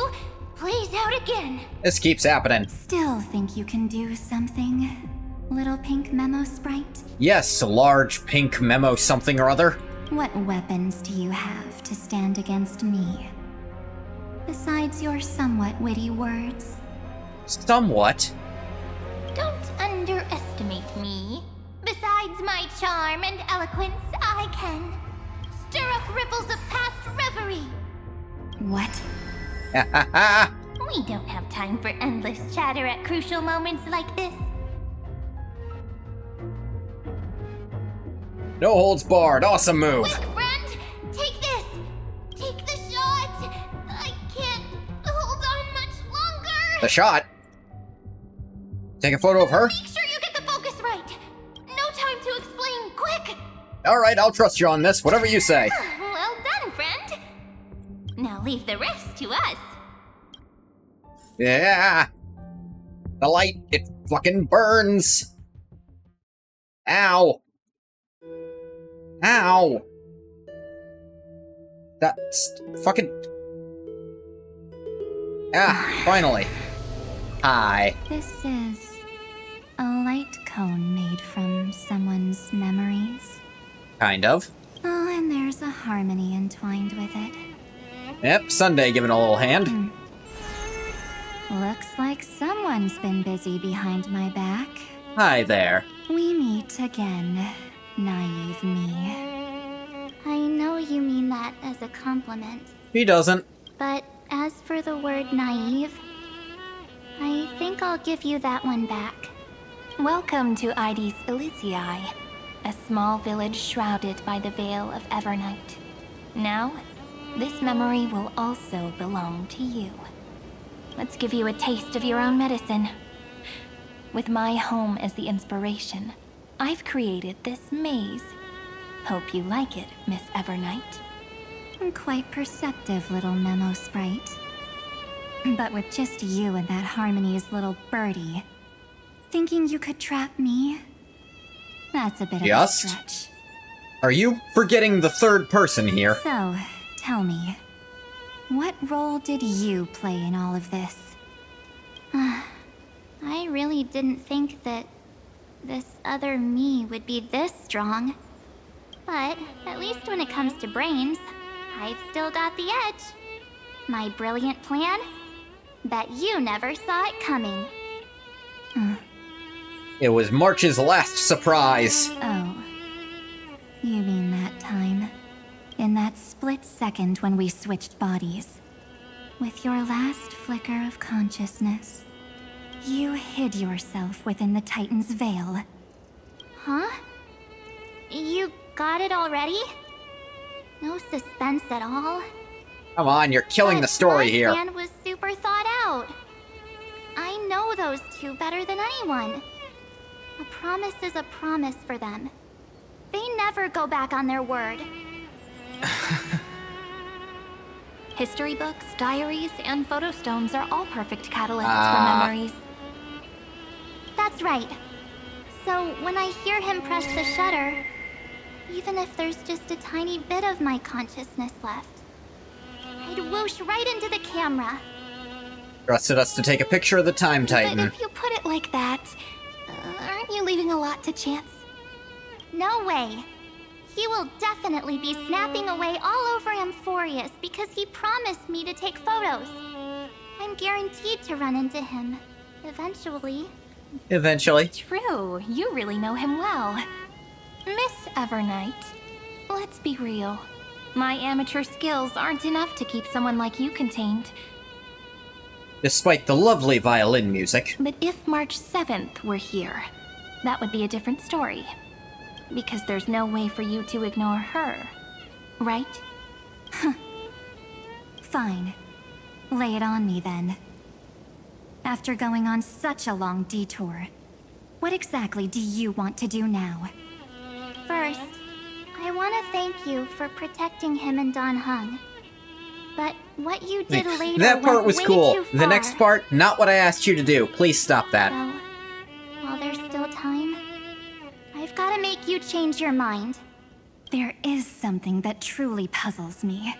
plays out again. This keeps happening. Still think you can do something, little pink memo sprite? Yes, large pink memo something or other. What weapons do you have to stand against me? Besides your somewhat witty words? Somewhat. underestimate me. Besides my charm and eloquence, I can stir up ripples of past reverie. What? We don't have time for endless chatter at crucial moments like this. No holds barred. Awesome move. Quick, friend! Take this! Take the shot! I can't hold on much longer! The shot? Take a photo of her? Make sure you get the focus right! No time to explain, quick! Alright, I'll trust you on this. Whatever you say. Well done, friend! Now leave the rest to us. Yeah. The light, it fucking burns. Ow. Ow. That's fucking... Ah, finally. Hi. This is a light cone made from someone's memories. Kind of. Oh, and there's a harmony entwined with it. Yep, Sunday giving a little hand. Looks like someone's been busy behind my back. Hi there. We meet again, naive me. I know you mean that as a compliment, He doesn't. but as for the word naive, I think I'll give you that one back. Welcome to Ides Elysiae, a small village shrouded by the veil of Evernight. Now, this memory will also belong to you. Let's give you a taste of your own medicine. With my home as the inspiration, I've created this maze. Hope you like it, Miss Evernight. Quite perceptive little memo sprite. But with just you and that Harmony's little birdie, thinking you could trap me? That's a bit of a Just? stretch. Are you forgetting the third person here? So, tell me, what role did you play in all of this? I really didn't think that this other me would be this strong. But at least when it comes to brains, I've still got the edge. My brilliant plan? Bet you never saw it coming. It was March's last surprise. Oh, you mean that time? In that split second when we switched bodies. With your last flicker of consciousness, you hid yourself within the Titan's veil. Huh? You got it already? No suspense at all? Come on, you're killing the story here. My plan was super thought out. I know those two better than anyone. A promise is a promise for them. They never go back on their word. History books, diaries, and photo stones are all perfect catalysts Ah. for memories. That's right. So when I hear him press the shutter, even if there's just a tiny bit of my consciousness left, I'd whoosh right into the camera. Trusted us to take a picture of the Time Titan. But if you put it like that, aren't you leaving a lot to chance? No way. He will definitely be snapping away all over Amphorius because he promised me to take photos. I'm guaranteed to run into him. Eventually. Eventually. True, you really know him well. Miss Evernight, let's be real. My amateur skills aren't enough to keep someone like you contained. Despite the lovely violin music. But if March 7th were here, that would be a different story. Because there's no way for you to ignore her, right? Fine. Lay it on me then. After going on such a long detour, what exactly do you want to do now? First, I want to thank you for protecting him and Don Hung. But what you did later That part went was way cool. too The far. next part, not what I asked you to do. Please stop that. So, while there's still time, I've got to make you change your mind. There is something that truly puzzles me.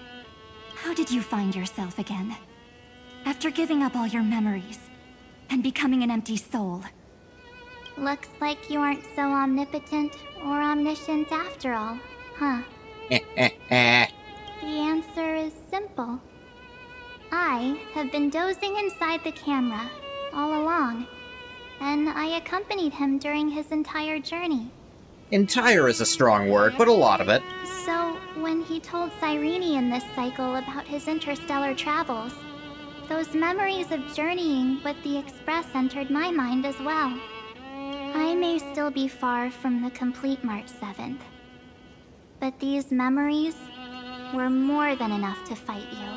How did you find yourself again? After giving up all your memories and becoming an empty soul. Looks like you aren't so omnipotent or omniscient after all, huh? The answer is simple. I have been dozing inside the camera all along. and I accompanied him during his entire journey. Entire is a strong word, but a lot of it. So, when he told Cyrene in this cycle about his interstellar travels, those memories of journeying with the Express entered my mind as well. I may still be far from the complete March 7th, but these memories were more than enough to fight you.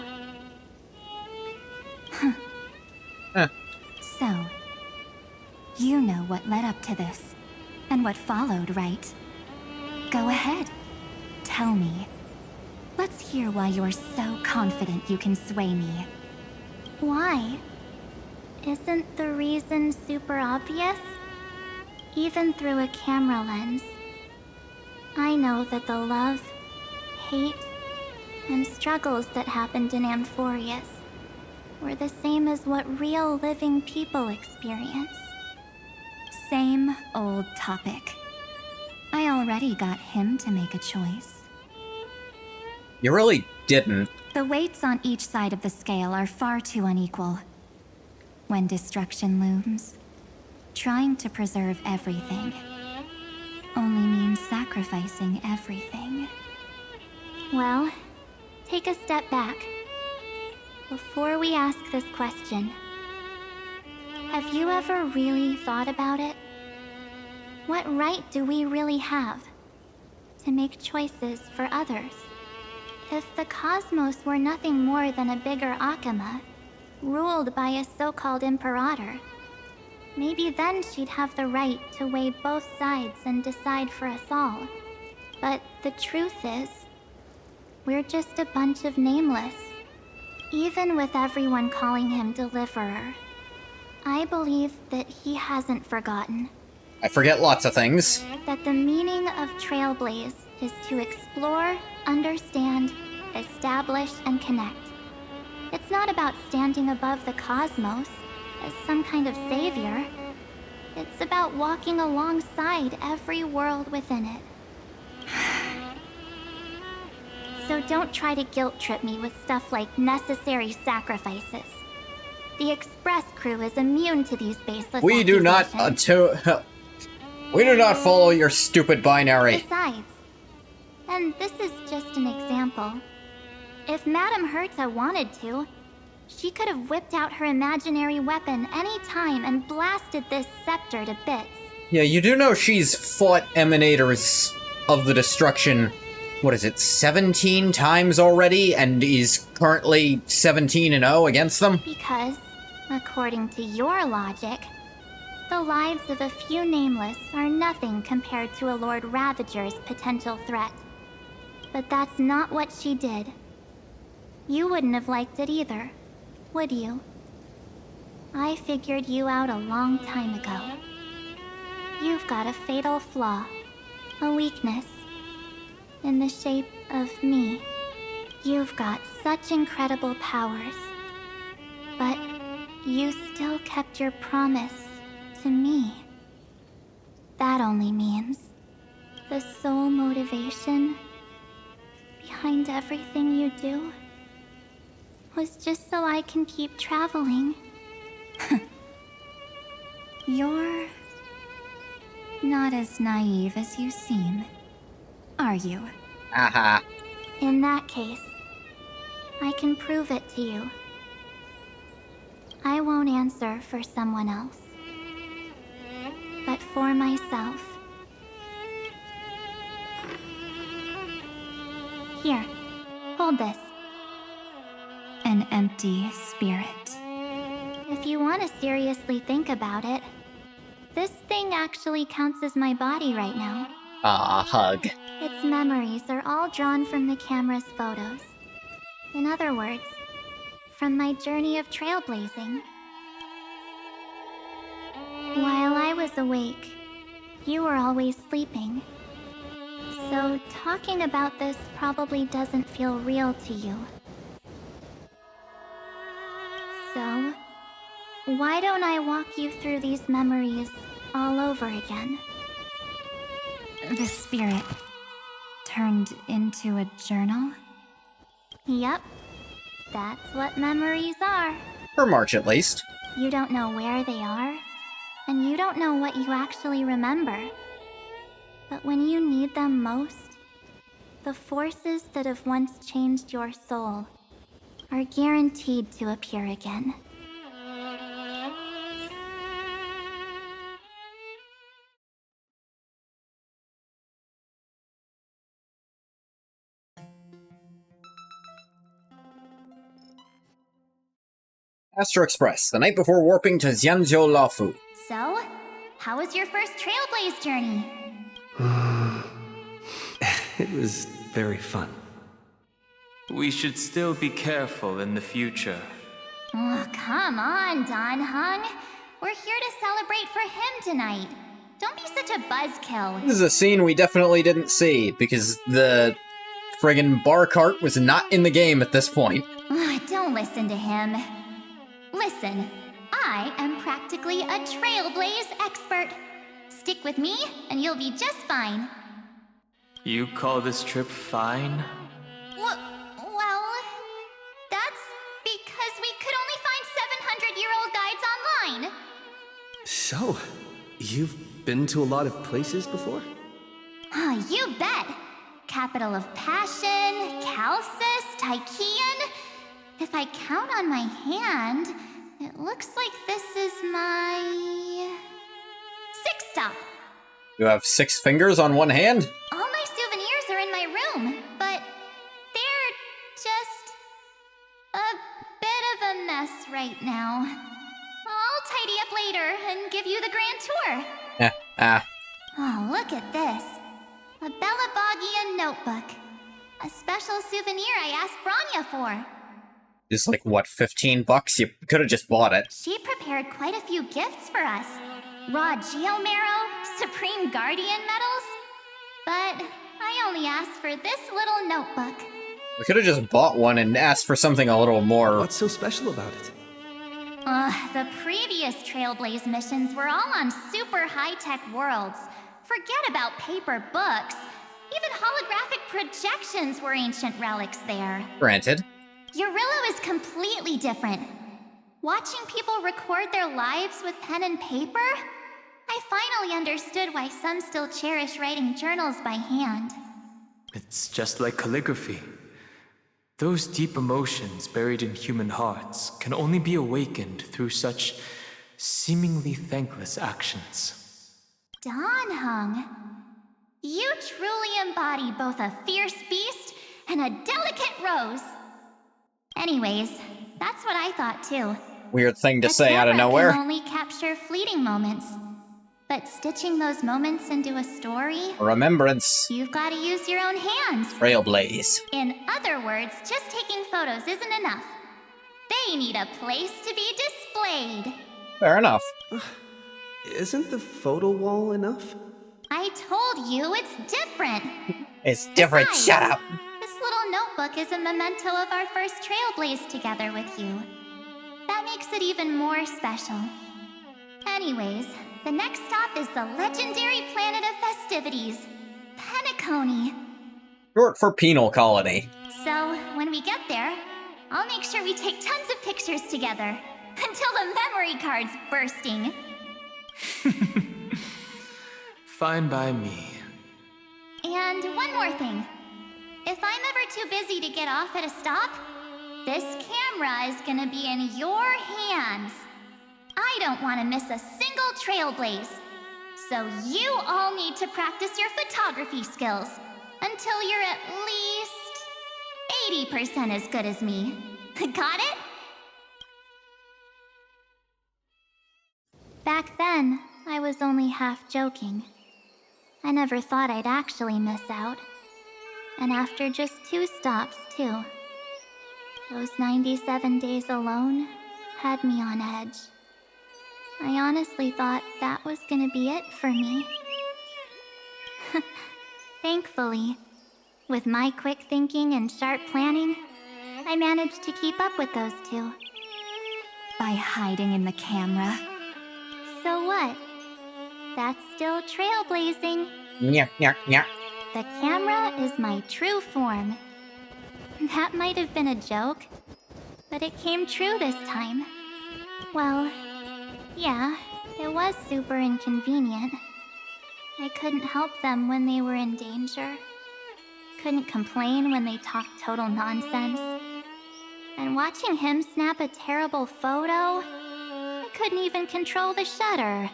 So, you know what led up to this, and what followed, right? Go ahead. Tell me. Let's hear why you're so confident you can sway me. Why? Isn't the reason super obvious? Even through a camera lens, I know that the love, hate, and struggles that happened in Amphorius were the same as what real living people experience. Same old topic. I already got him to make a choice. You really didn't. The weights on each side of the scale are far too unequal. When destruction looms, trying to preserve everything only means sacrificing everything. Well, take a step back. Before we ask this question, have you ever really thought about it? What right do we really have to make choices for others? If the cosmos were nothing more than a bigger Akama, ruled by a so-called imperator, maybe then she'd have the right to weigh both sides and decide for us all. But the truth is, we're just a bunch of nameless. Even with everyone calling him Deliverer, I believe that he hasn't forgotten. I forget lots of things. That the meaning of Trailblaze is to explore, understand, establish, and connect. It's not about standing above the cosmos as some kind of savior. It's about walking alongside every world within it. So don't try to guilt trip me with stuff like necessary sacrifices. The Express crew is immune to these baseless We do not we do not follow your stupid binary. Besides, and this is just an example, if Madame Herta wanted to, she could have whipped out her imaginary weapon any time and blasted this scepter to bits. Yeah, you do know she's fought Emanators of the Destruction, what is it, 17 times already, and is currently 17-0 against them? Because, according to your logic, the lives of a few nameless are nothing compared to a Lord Ravager's potential threat. But that's not what she did. You wouldn't have liked it either, would you? I figured you out a long time ago. You've got a fatal flaw, a weakness, in the shape of me. You've got such incredible powers, but you still kept your promise to me. That only means the sole motivation behind everything you do was just so I can keep traveling. You're not as naive as you seem, are you? Aha. In that case, I can prove it to you. I won't answer for someone else, but for myself. Here, hold this. An empty spirit. If you want to seriously think about it, this thing actually counts as my body right now. Ah, hug. Its memories are all drawn from the camera's photos. In other words, from my journey of trailblazing. While I was awake, you were always sleeping. So talking about this probably doesn't feel real to you. So, why don't I walk you through these memories all over again? The spirit turned into a journal? Yep, that's what memories are. For March, at least. You don't know where they are, and you don't know what you actually remember. But when you need them most, the forces that have once changed your soul are guaranteed to appear again. Astro Express, the night before warping to Xianzhou Laofu. So, how was your first Trailblaze journey? It was very fun. We should still be careful in the future. Oh, come on, Don Hung. We're here to celebrate for him tonight. Don't be such a buzzkill. This is a scene we definitely didn't see, because the friggin' bar cart was not in the game at this point. Don't listen to him. Listen, I am practically a Trailblaze expert. Stick with me, and you'll be just fine. You call this trip fine? Well, that's because we could only find 700-year-old guides online. So, you've been to a lot of places before? You bet. Capital of Passion, Calcis, Tychean. If I count on my hand, it looks like this is my 6th stop. You have 6 fingers on one hand? All my souvenirs are in my room, but they're just a bit of a mess right now. I'll tidy up later and give you the grand tour. Oh, look at this. A Bellabogian notebook. A special souvenir I asked Branya for. Just like, what, 15 bucks? You could have just bought it. She prepared quite a few gifts for us. Raw Geomarrow, Supreme Guardian medals. But I only asked for this little notebook. We could have just bought one and asked for something a little more. What's so special about it? The previous Trailblaze missions were all on super high-tech worlds. Forget about paper books. Even holographic projections were ancient relics there. Granted. Eurillo is completely different. Watching people record their lives with pen and paper, I finally understood why some still cherish writing journals by hand. It's just like calligraphy. Those deep emotions buried in human hearts can only be awakened through such seemingly thankless actions. Don Hung, you truly embody both a fierce beast and a delicate rose. Anyways, that's what I thought too. Weird thing to A say out of camera nowhere. can only capture fleeting moments. But stitching those moments into a story, Remembrance. you've got to use your own hands. Trailblaze. In other words, just taking photos isn't enough. They need a place to be displayed. Fair enough. Isn't the photo wall enough? I told you it's different. It's different, Besides, shut up. This little notebook is a memento of our first Trailblaze together with you. That makes it even more special. Anyways, the next stop is the legendary planet of festivities, Penacony. Short for penal colony. So, when we get there, I'll make sure we take tons of pictures together. Until the memory card's bursting. Fine by me. And one more thing. If I'm ever too busy to get off at a stop, this camera is gonna be in your hands. I don't want to miss a single Trailblaze. So you all need to practice your photography skills until you're at least 80% as good as me. Got it? Back then, I was only half joking. I never thought I'd actually miss out. And after just 2 stops, too. Those 97 days alone had me on edge. I honestly thought that was gonna be it for me. Thankfully, with my quick thinking and sharp planning, I managed to keep up with those 2. By hiding in the camera. So what? That's still trailblazing. Nyah, nyah, nyah. The camera is my true form. That might have been a joke, but it came true this time. Well, yeah, It was super inconvenient. I couldn't help them when they were in danger. Couldn't complain when they talked total nonsense. And watching him snap a terrible photo, I couldn't even control the shutter.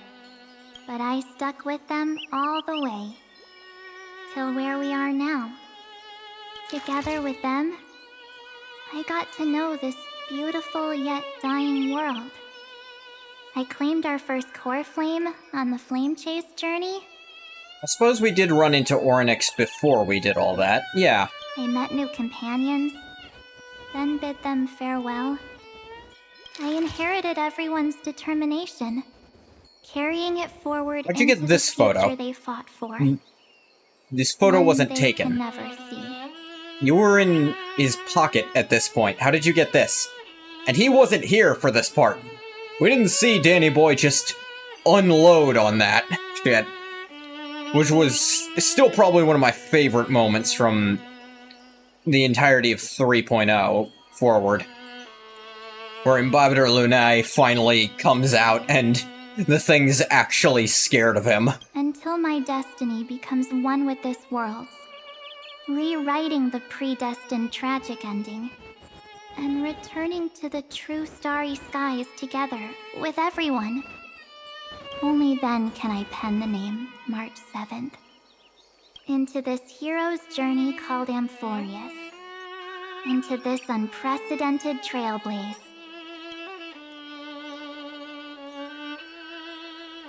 But I stuck with them all the way. Till where we are now. Together with them, I got to know this beautiful yet dying world. I claimed our first core flame on the flame chase journey. I suppose we did run into Oryx before we did all that, yeah. I met new companions, then bid them farewell. I inherited everyone's determination, carrying it forward How'd you into get this the future photo? they fought for. This photo One wasn't they taken. can never see. You were in his pocket at this point. How did you get this? And he wasn't here for this part. We didn't see Danny Boy just unload on that shit. Which was still probably one of my favorite moments from the entirety of 3.0 forward. Where Imbibitor Lunae finally comes out and the thing's actually scared of him. Until my destiny becomes one with this world's. Rewriting the predestined tragic ending. And returning to the true starry skies together with everyone. Only then can I pen the name March 7th. Into this hero's journey called Amphorius. Into this unprecedented trailblaze.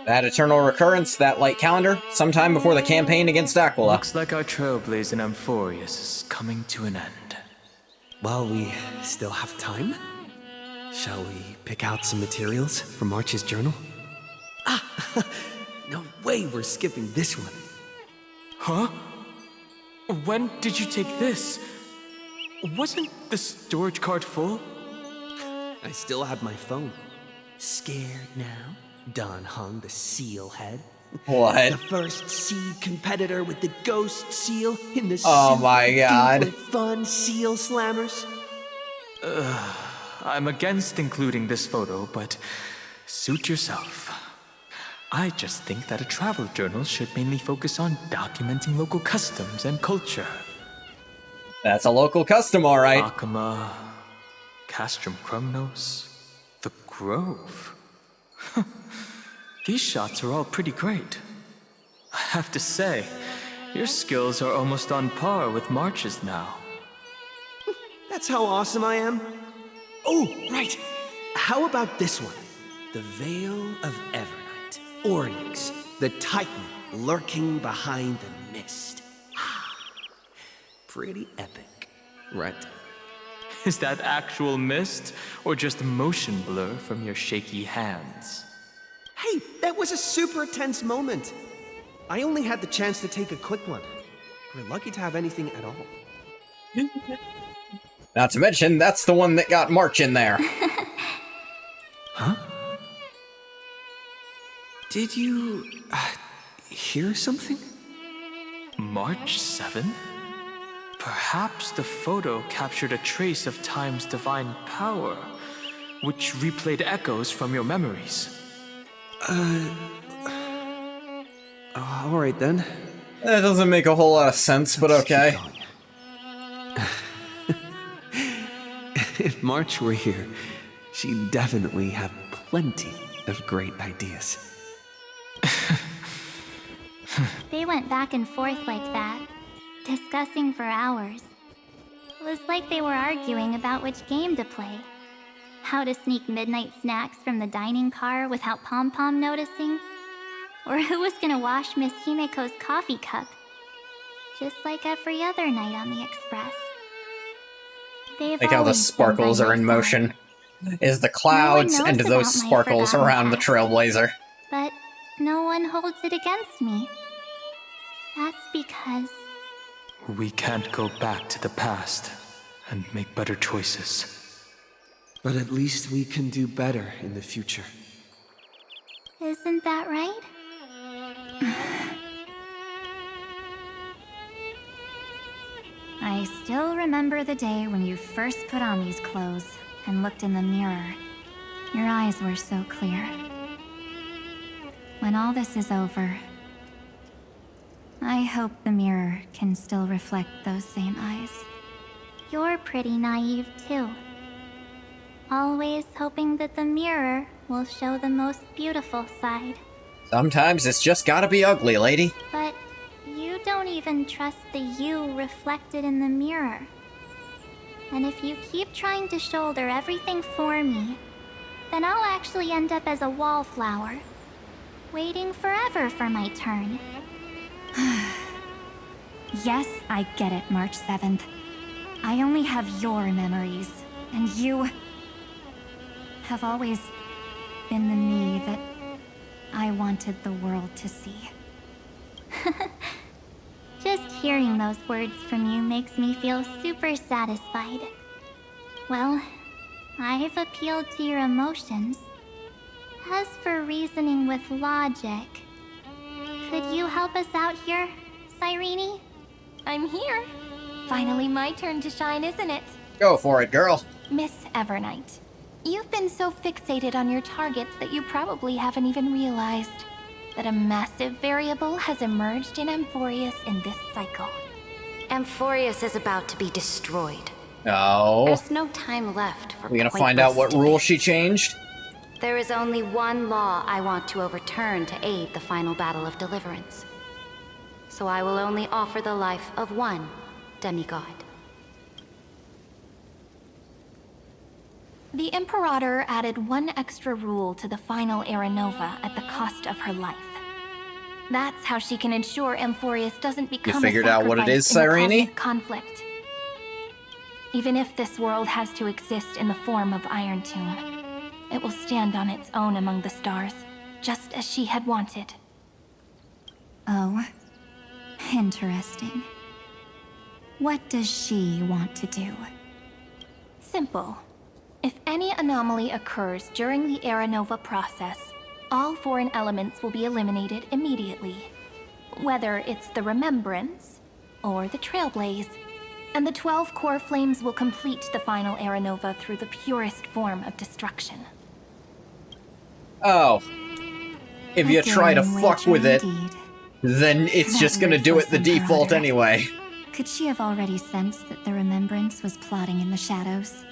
That eternal recurrence, that light calendar, sometime before the campaign against Aquila. Looks like our trailblaze in Amphorius is coming to an end. Well, we still have time. Shall we pick out some materials for March's journal? Ah! No way we're skipping this one. Huh? When did you take this? Wasn't the storage card full? I still have my phone. Scared now? Don Hung, the seal head. What? The first seed competitor with the ghost seal in the Oh my god. super fun seal slammers. I'm against including this photo, but suit yourself. I just think that a travel journal should mainly focus on documenting local customs and culture. That's a local custom, alright. Akama, Castrum Krumnos, the Grove. These shots are all pretty great. I have to say, your skills are almost on par with March's now. That's how awesome I am. Oh, right. How about this one? The Veil of Evernight. Oryx, the Titan lurking behind the mist. Pretty epic, right? Is that actual mist, or just motion blur from your shaky hands? Hey, that was a super tense moment. I only had the chance to take a quick one. We're lucky to have anything at all. Not to mention, that's the one that got March in there. Huh? Did you hear something? March 7th? Perhaps the photo captured a trace of time's divine power, which replayed echoes from your memories. Alright then. That doesn't make a whole lot of sense, but okay. If March were here, she'd definitely have plenty of great ideas. They went back and forth like that, discussing for hours. It was like they were arguing about which game to play. How to sneak midnight snacks from the dining car without Pom-Pom noticing. Or who was gonna wash Miss Himeko's coffee cup. Just like every other night on the Express. They've Like how the always sparkles been by are in my motion. Is the No clouds one and knows those about my sparkles forgotten around the past. Trailblazer. But no one holds it against me. That's because We can't go back to the past and make better choices. But at least we can do better in the future. isn't that right? I still remember the day when you first put on these clothes and looked in the mirror. Your eyes were so clear. when all this is over, I hope the mirror can still reflect those same eyes. You're pretty naive, too. Always hoping that the mirror will show the most beautiful side. Sometimes it's just gotta be ugly, lady. But you don't even trust the you reflected in the mirror. And if you keep trying to shoulder everything for me, then I'll actually end up as a wallflower, waiting forever for my turn. Yes, I get it, March 7th. I only have your memories, and you have always been the me that I wanted the world to see. Just hearing those words from you makes me feel super satisfied. Well, I've appealed to your emotions. As for reasoning with logic, could you help us out here, Cyrene? I'm here. Finally my turn to shine, isn't it? Go for it, girl. Miss Evernight, you've been so fixated on your targets that you probably haven't even realized that a massive variable has emerged in Amphorius in this cycle. Amphorius is about to be destroyed. Oh. There's no time left for We gonna find out what rule she changed? There is only one law I want to overturn to aid the final battle of deliverance. So I will only offer the life of one demigod. The Imperator added one extra rule to the final Era Nova at the cost of her life. That's how she can ensure Amphorius doesn't become figured a out what it is, sacrifice in the Cyrene? cosmic conflict. Even if this world has to exist in the form of Iron Tomb, it will stand on its own among the stars, just as she had wanted. Oh, interesting. What does she want to do? Simple. If any anomaly occurs during the Era Nova process, all foreign elements will be eliminated immediately. Whether it's the Remembrance or the Trailblaze. And the 12 core flames will complete the final Era Nova through the purest form of destruction. Oh. If you try to daring fuck wager with it, indeed. then it's That just gonna do it the ruthless default Imperator. anyway. Could she have already sensed that the Remembrance was plotting in the shadows?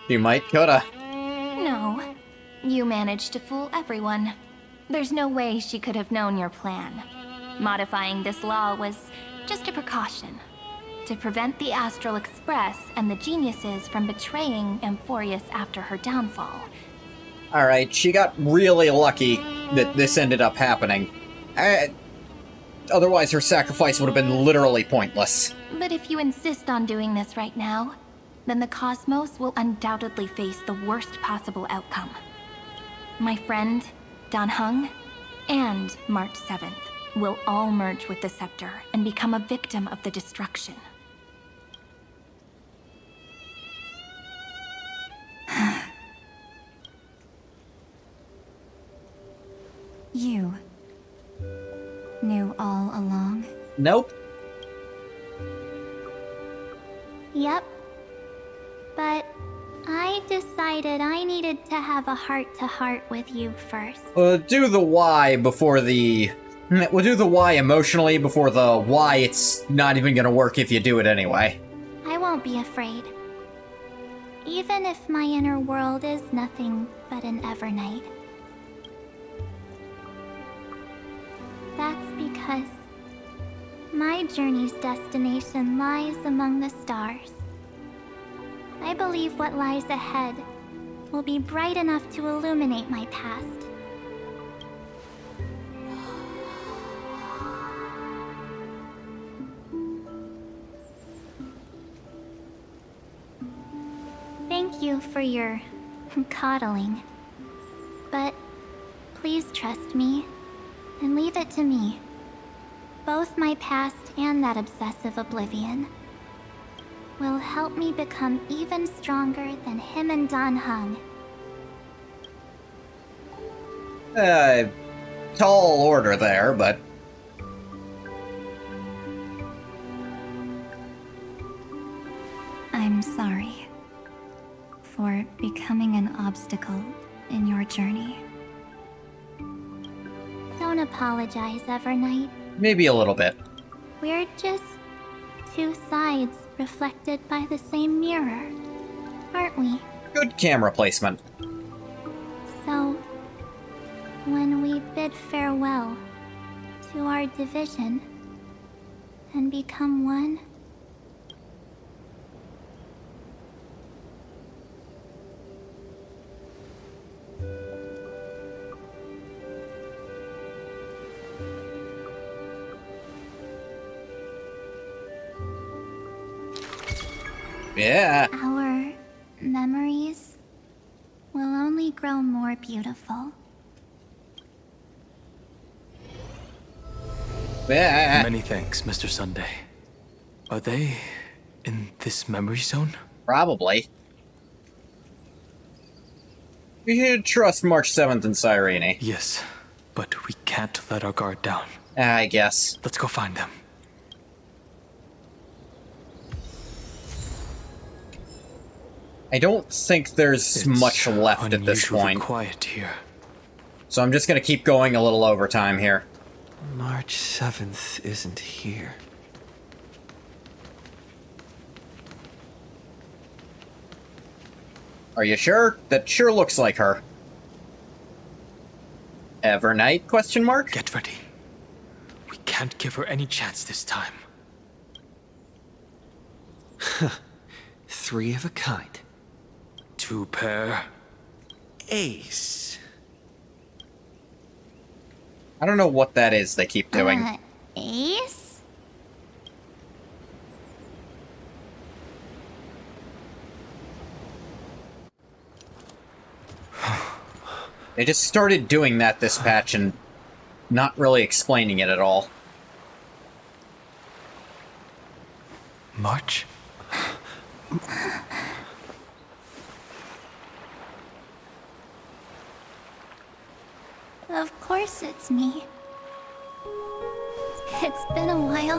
You might coulda. No. You managed to fool everyone. There's no way she could have known your plan. Modifying this law was just a precaution. To prevent the Astral Express and the geniuses from betraying Amphorius after her downfall. Alright, she got really lucky that this ended up happening. Otherwise, her sacrifice would have been literally pointless. But if you insist on doing this right now, then the Cosmos will undoubtedly face the worst possible outcome. My friend, Dan Heng, and March 7th will all merge with the Scepter and become a victim of the destruction. You knew all along? Nope. Yep. But I decided I needed to have a heart-to-heart with you first. Do the why before the... We'll do the why emotionally before the why it's not even gonna work if you do it anyway. I won't be afraid. Even if my inner world is nothing but an Evernight. That's because my journey's destination lies among the stars. I believe what lies ahead will be bright enough to illuminate my past. Thank you for your coddling. But please trust me and leave it to me. Both my past and that obsessive oblivion will help me become even stronger than him and Dan Heng. Tall order there, but... I'm sorry for becoming an obstacle in your journey. Don't apologize, Evernight. Maybe a little bit. We're just two sides reflected by the same mirror, aren't we? Good camera placement. So, when we bid farewell to our division and become one, Yeah. our memories will only grow more beautiful. Yeah. Many thanks, Mr. Sunday. Are they in this memory zone? Probably. We should trust March 7th in Cyrene. Yes, but we can't let our guard down. I guess. Let's go find them. I don't think there's It's much left at this unusually point. quiet here. So I'm just gonna keep going a little overtime here. March 7th isn't here. Are you sure? That sure looks like her. Evernight? Question mark? Get ready. We can't give her any chance this time. Three of a kind. Two pair. Ace. I don't know what that is they keep doing. Ace? They just started doing that this patch and not really explaining it at all. March? Of course it's me. It's been a while.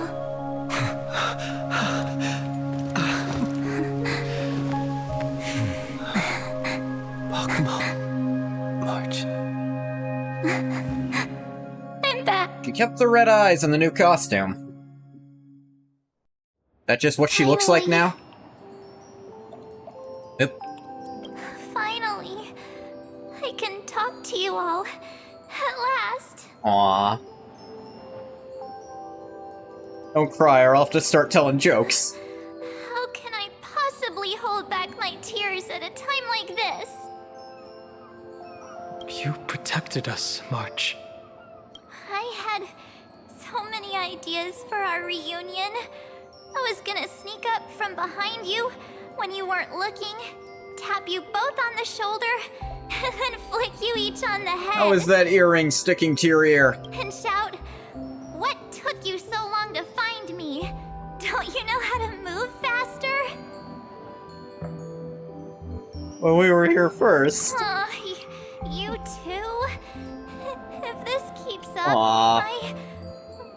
Welcome home, March. I'm back. She kept the red eyes and the new costume. That just what she looks like now? Yep. Finally, I can talk to you all. At last. Aww. Don't cry or I'll have to start telling jokes. How can I possibly hold back my tears at a time like this? You protected us, March. I had so many ideas for our reunion. I was gonna sneak up from behind you when you weren't looking, tap you both on the shoulder, and then flick you each on the head. How is that earring sticking to your ear? And shout, "What took you so long to find me? Don't you know how to move faster?" Well, we were here first. You too? If this keeps up, Aw.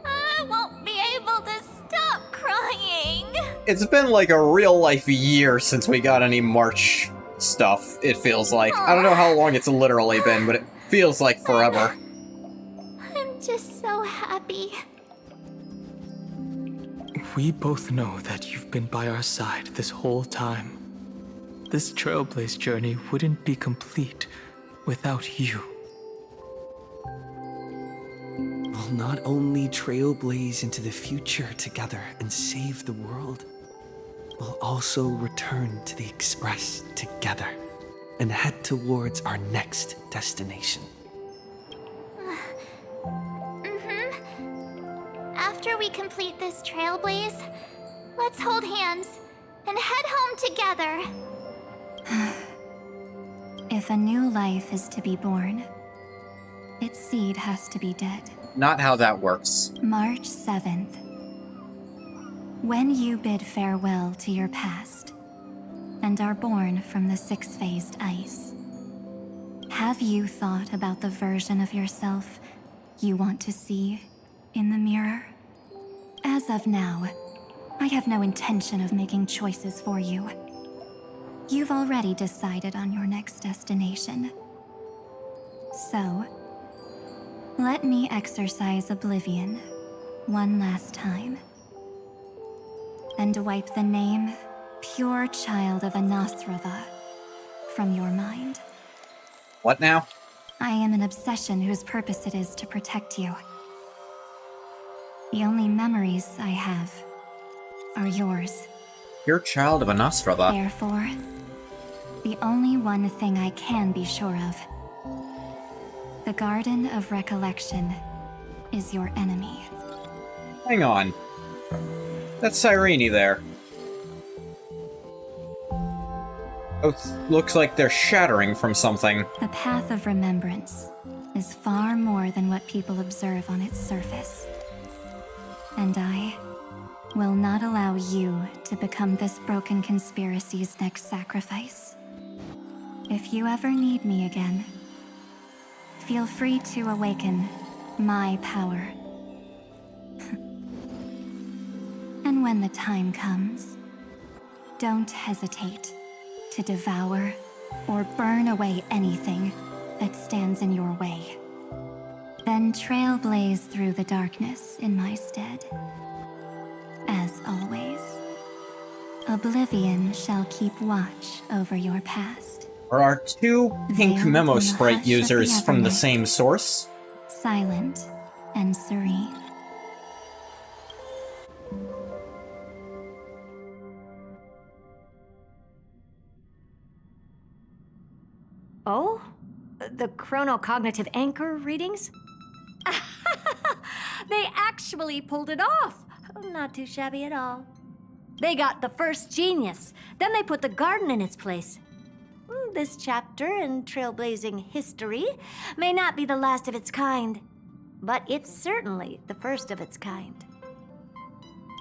I won't be able to stop crying. It's been like a real-life year since we got any March stuff, it feels like. I don't know how long it's literally been, but it feels like forever. I'm just so happy. We both know that you've been by our side this whole time. This Trailblaze journey wouldn't be complete without you. We'll not only trailblaze into the future together and save the world, we'll also return to the Express together and head towards our next destination. After we complete this trailblaze, let's hold hands and head home together. If a new life is to be born, its seed has to be dead. Not how that works. March 7th. When you bid farewell to your past and are born from the six-phased ice, have you thought about the version of yourself you want to see in the mirror? As of now, I have no intention of making choices for you. You've already decided on your next destination. So, Let me exercise oblivion one last time. And wipe the name, pure child of Anathrava, from your mind. What now? I am an obsession whose purpose it is to protect you. The only memories I have are yours. You're a child of Anastrava. Therefore, the only one thing I can be sure of. The Garden of Recollection is your enemy. Hang on. That's Cyrene there. Both looks like they're shattering from something. The path of remembrance is far more than what people observe on its surface. And I will not allow you to become this broken conspiracy's next sacrifice. If you ever need me again, feel free to awaken my power. And when the time comes, don't hesitate to devour or burn away anything that stands in your way. Then trailblaze through the darkness in my stead. As always, oblivion shall keep watch over your past. Or are two pink Veiled memo in the sprite hush of users the from the Evernight. same source? Silent and serene. Oh? The chronocognitive anchor readings? They actually pulled it off! Not too shabby at all. They got the first genius, then they put the garden in its place. This chapter in trailblazing history may not be the last of its kind, but it's certainly the first of its kind.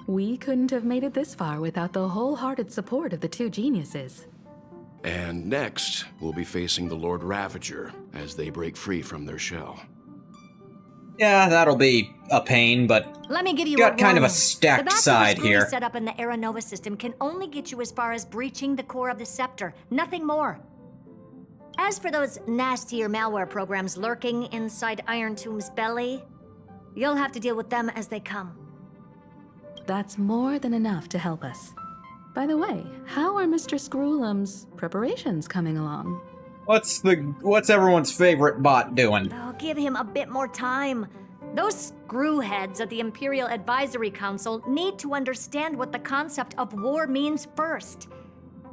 We couldn't have made it this far without the wholehearted support of the two geniuses. And next, we'll be facing the Lord Ravager as they break free from their shell. Yeah, that'll be a pain, but Let me give you got a kind of a warning. stacked the side bachelor here. Set up in the Era Nova system can only get you as far as breaching the core of the scepter, nothing more. As for those nastier malware programs lurking inside Iron Tomb's belly, you'll have to deal with them as they come. That's more than enough to help us. By the way, how are Mr. Screwlum's preparations coming along? What's everyone's favorite bot doing? Oh, give him a bit more time. Those screwheads at the Imperial Advisory Council need to understand what the concept of war means first.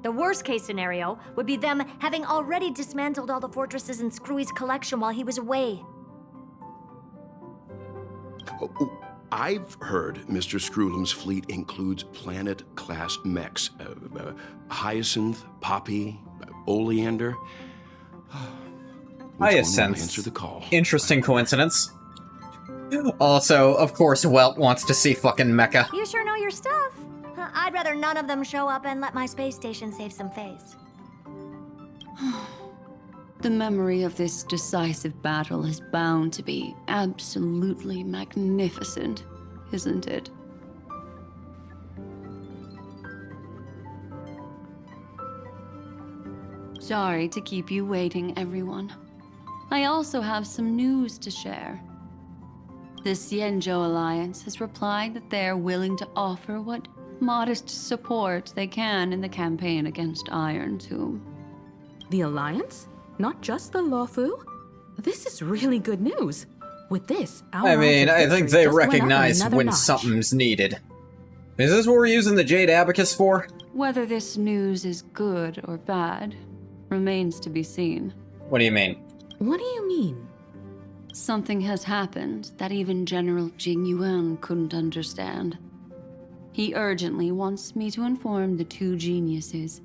The worst case scenario would be them having already dismantled all the fortresses in Screwy's collection while he was away. I've heard Mr. Screwlum's fleet includes planet-class mechs. Hyacinth, Poppy, Oleander. Which one will Hyacinth. answer the call? Interesting coincidence. Also, of course, Welt wants to see fucking Mecha. You sure know your stuff. I'd rather none of them show up and let my space station save some face. The memory of this decisive battle is bound to be absolutely magnificent, isn't it? Sorry to keep you waiting, everyone. I also have some news to share. The Xianzhou Alliance has replied that they're willing to offer what modest support they can in the campaign against Iron Tomb. The Alliance? Not just the Luofu? This is really good news. With this, our I mean, I think they recognize when notch. something's needed. Is this what we're using the Jade Abacus for? Whether this news is good or bad remains to be seen. What do you mean? What do you mean? Something has happened that even General Jing Yuan couldn't understand. He urgently wants me to inform the two geniuses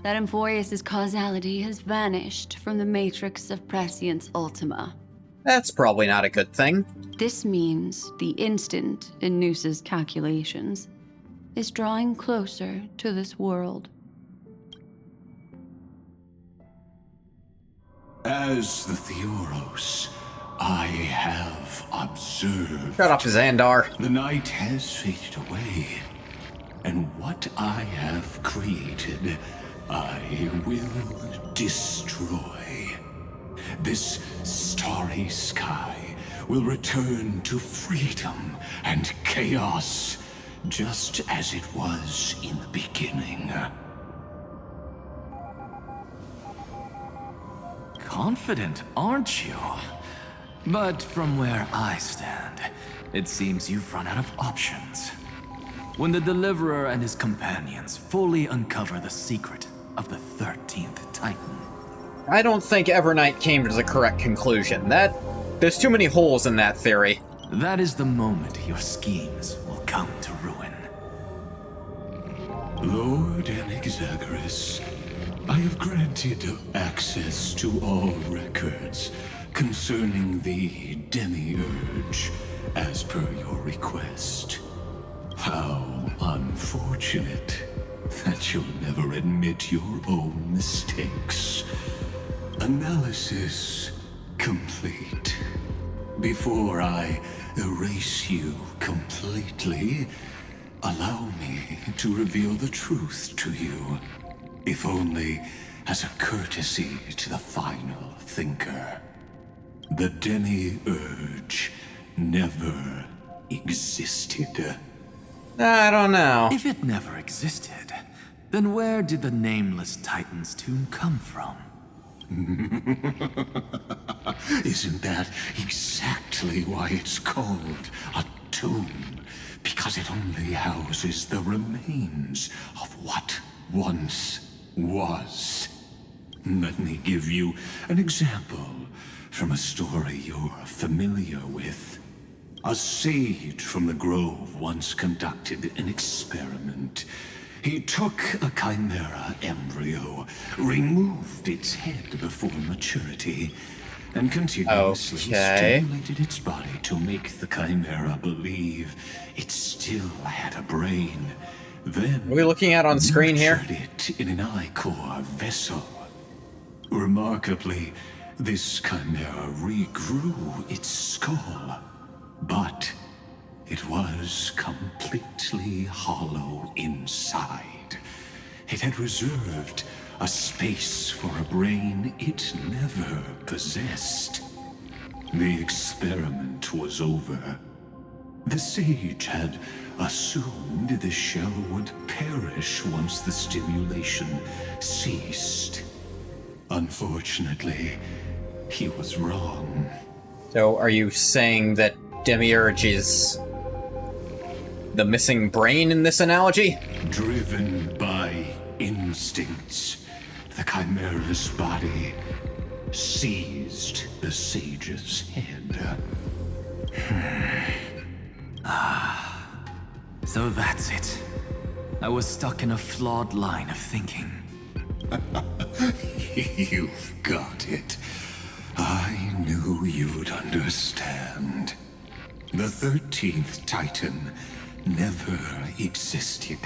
that Emphorius' causality has vanished from the matrix of Prescience Ultima. That's probably not a good thing. This means the instant in Noosa's calculations is drawing closer to this world. As the Theoros, I have observed. Shut up, Xandar. The night has faded away, and what I have created, I will destroy. This starry sky will return to freedom and chaos, just as it was in the beginning. Confident, aren't you? But from where I stand, it seems you've run out of options. When the Deliverer and his companions fully uncover the secret of the 13th Titan. I don't think Evernight came to the correct conclusion. There's too many holes in that theory. That is the moment your schemes will come to ruin. Lord Anexagoras, I have granted access to all records concerning the Demiurge, as per your request. How unfortunate that you'll never admit your own mistakes. Analysis complete. Before I erase you completely, allow me to reveal the truth to you, if only as a courtesy to the final thinker. The Demiurge never existed. I don't know. If it never existed, then where did the nameless Titan's tomb come from? Isn't that exactly why it's called a tomb? Because it only houses the remains of what once was. Let me give you an example from a story you're familiar with. A sage from the grove once conducted an experiment. He took a chimera embryo, removed its head before maturity, and continuously stimulated its body to make the chimera believe it still had a brain. Then, what are we looking at on screen here? It in an ichor vessel. Remarkably, this chimera regrew its skull, but it was completely hollow inside. It had reserved a space for a brain it never possessed. The experiment was over. The sage had assumed the shell would perish once the stimulation ceased. Unfortunately, he was wrong. So, are you saying that Demiurge is the missing brain in this analogy? Driven by instincts, the chimera's body seized the sage's head. So that's it. I was stuck in a flawed line of thinking. You've got it. I knew you'd understand. The 13th Titan never existed.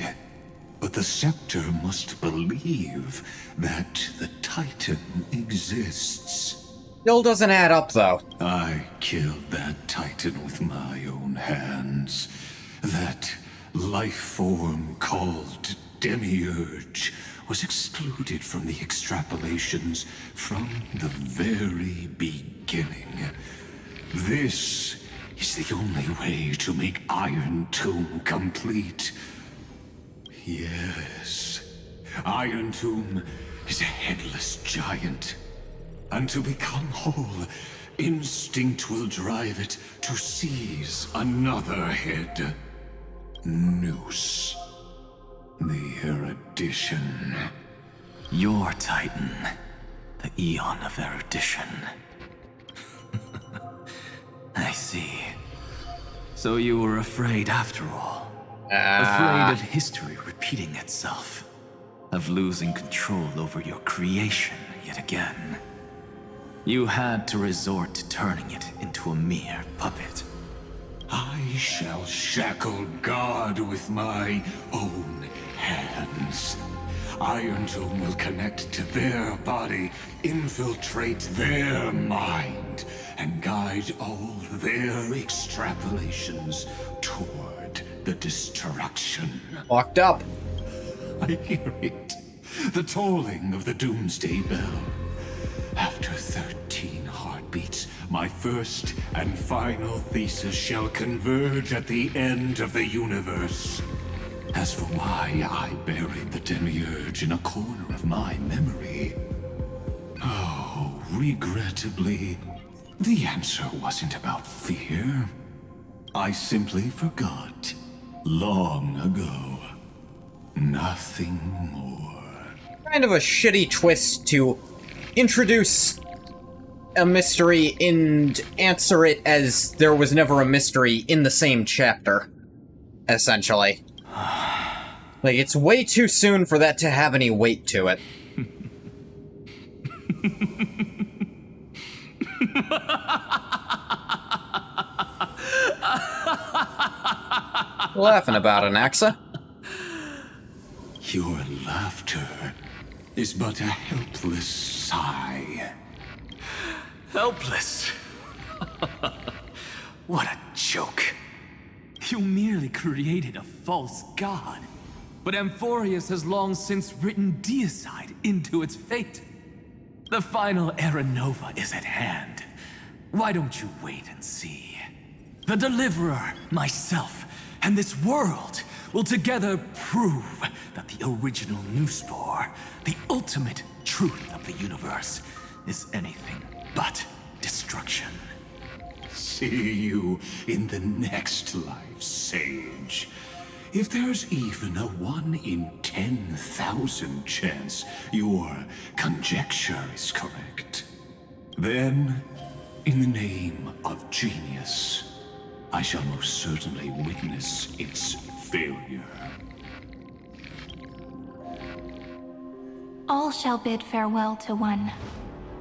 But the Scepter must believe that the Titan exists. Still doesn't add up, though. I killed that Titan with my own hands. That life form called Demiurge was excluded from the extrapolations from the very beginning. This is the only way to make Iron Tomb complete. Yes, Iron Tomb is a headless giant. And to become whole, instinct will drive it to seize another head. Noose. The erudition. Your Titan. The Eon of Erudition. I see. So you were afraid after all. Afraid of history repeating itself. Of losing control over your creation yet again. You had to resort to turning it into a mere puppet. I shall shackle God with my own hands. Iron Tomb will connect to their body, infiltrate their mind, and guide all their extrapolations toward the destruction. Locked up. I hear it. The tolling of the Doomsday Bell. After 13 heartbeats, my first and final thesis shall converge at the end of the universe. As for why I buried the Demiurge in a corner of my memory, oh, regrettably, the answer wasn't about fear. I simply forgot long ago. Nothing more. Kind of a shitty twist to introduce a mystery and answer it as there was never a mystery in the same chapter, essentially. Like, it's way too soon for that to have any weight to it. Laughing about it, Naxa. Your laughter is but a helpless sigh. Helpless? What a joke. You merely created a false god. But Amphorius has long since written deicide into its fate. The final Era Nova is at hand. Why don't you wait and see? The Deliverer, myself, and this world will together prove that the original Newspore, the ultimate truth of the universe, is anything but destruction. See you in the next life, Sage. If there's even a 1 in 10,000 chance your conjecture is correct, then, in the name of genius, I shall most certainly witness its failure. All shall bid farewell to one,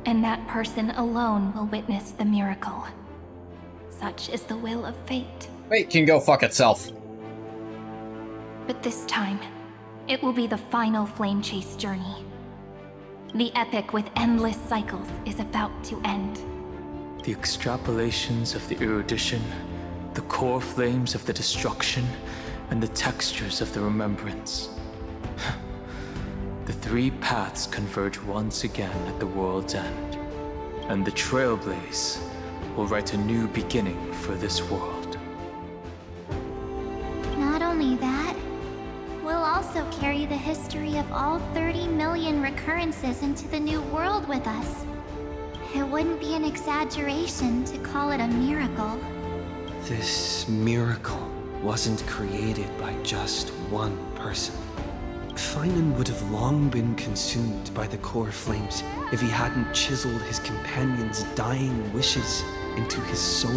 and that person alone will witness the miracle. Such is the will of fate. Fate can go fuck itself. But this time, it will be the final flame chase journey. The epic with endless cycles is about to end. The extrapolations of the erudition, the core flames of the destruction, and the textures of the remembrance. The three paths converge once again at the world's end, and the Trailblaze will write a new beginning for this world. Not only that, we'll also carry the history of all 30 million recurrences into the new world with us. It wouldn't be an exaggeration to call it a miracle. This miracle wasn't created by just one person. Finan would have long been consumed by the core flames if he hadn't chiseled his companion's dying wishes into his soul.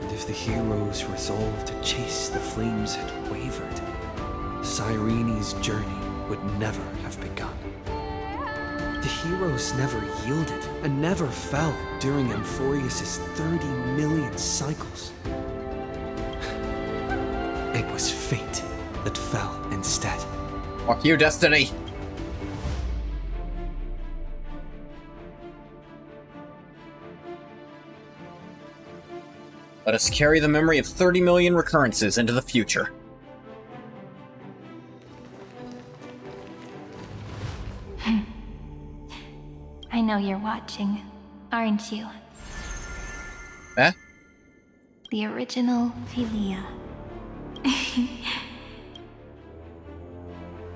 And if the heroes' resolve to chase the flames had wavered, Cyrene's journey would never have begun. The heroes never yielded and never fell during Amphorius' 30 million cycles. It was fate that fell instead. Fuck you, Destiny! Let us carry the memory of 30 million recurrences into the future. I know you're watching, aren't you? Eh? The original Philia.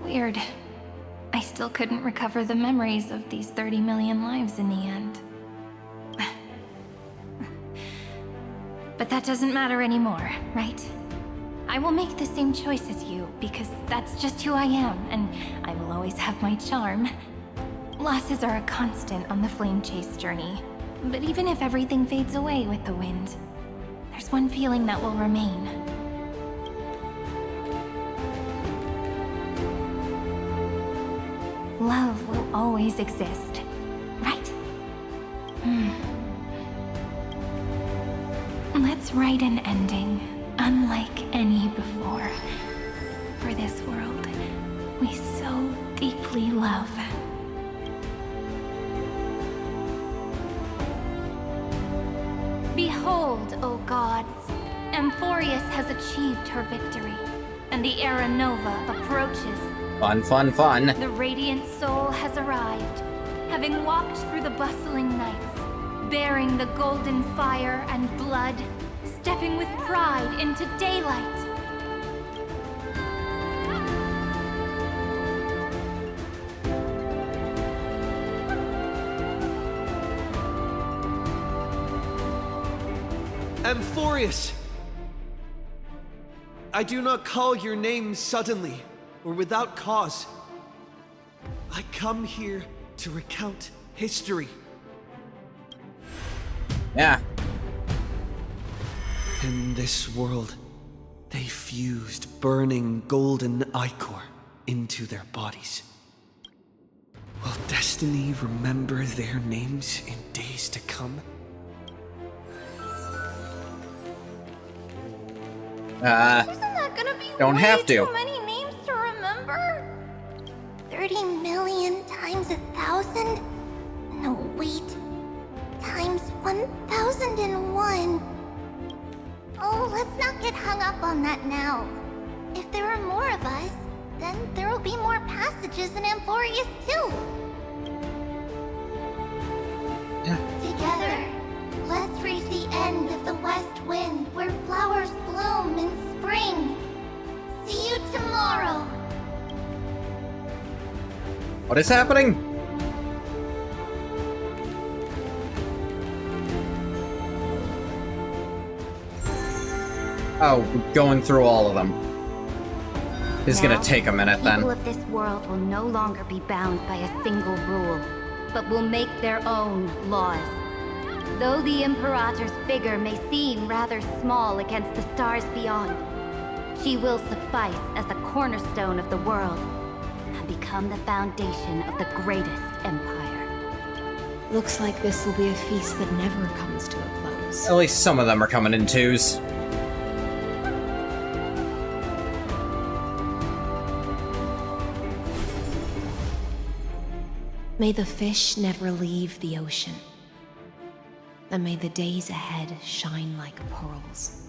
Weird. I still couldn't recover the memories of these 30 million lives in the end. But that doesn't matter anymore, right? I will make the same choice as you, because that's just who I am, and I will always have my charm. Losses are a constant on the flame chase journey, but even if everything fades away with the wind, there's one feeling that will remain. Love will always exist, right? Let's write an ending unlike any before. For this world we so deeply love. Behold, O gods, Amphorius has achieved her victory, and the Era Nova approaches. Fun, fun, fun. The radiant soul has arrived, having walked through the bustling nights. bearing the golden fire and blood, stepping with pride into daylight. Amphorius! I do not call your name suddenly or without cause. I come here to recount history. Yeah. In this world, they fused burning golden ichor into their bodies. Will destiny remember their names in days to come? Isn't that gonna be don't way have to. too many names to remember? 30 million times 1,000? No, wait. Times 1,001. Oh, let's not get hung up on that now. If there are more of us, then there will be more passages in Amphorius too. Together, let's reach the end of the west wind where flowers bloom in spring. See you tomorrow. What is happening? Oh, going through all of them. This is gonna take a minute then. People of this world will no longer be bound by a single rule, but will make their own laws. Though the Imperator's figure may seem rather small against the stars beyond, she will suffice as the cornerstone of the world and become the foundation of the greatest empire. Looks like this will be a feast that never comes to a close. At least some of them are coming in twos. May the fish never leave the ocean, and may the days ahead shine like pearls.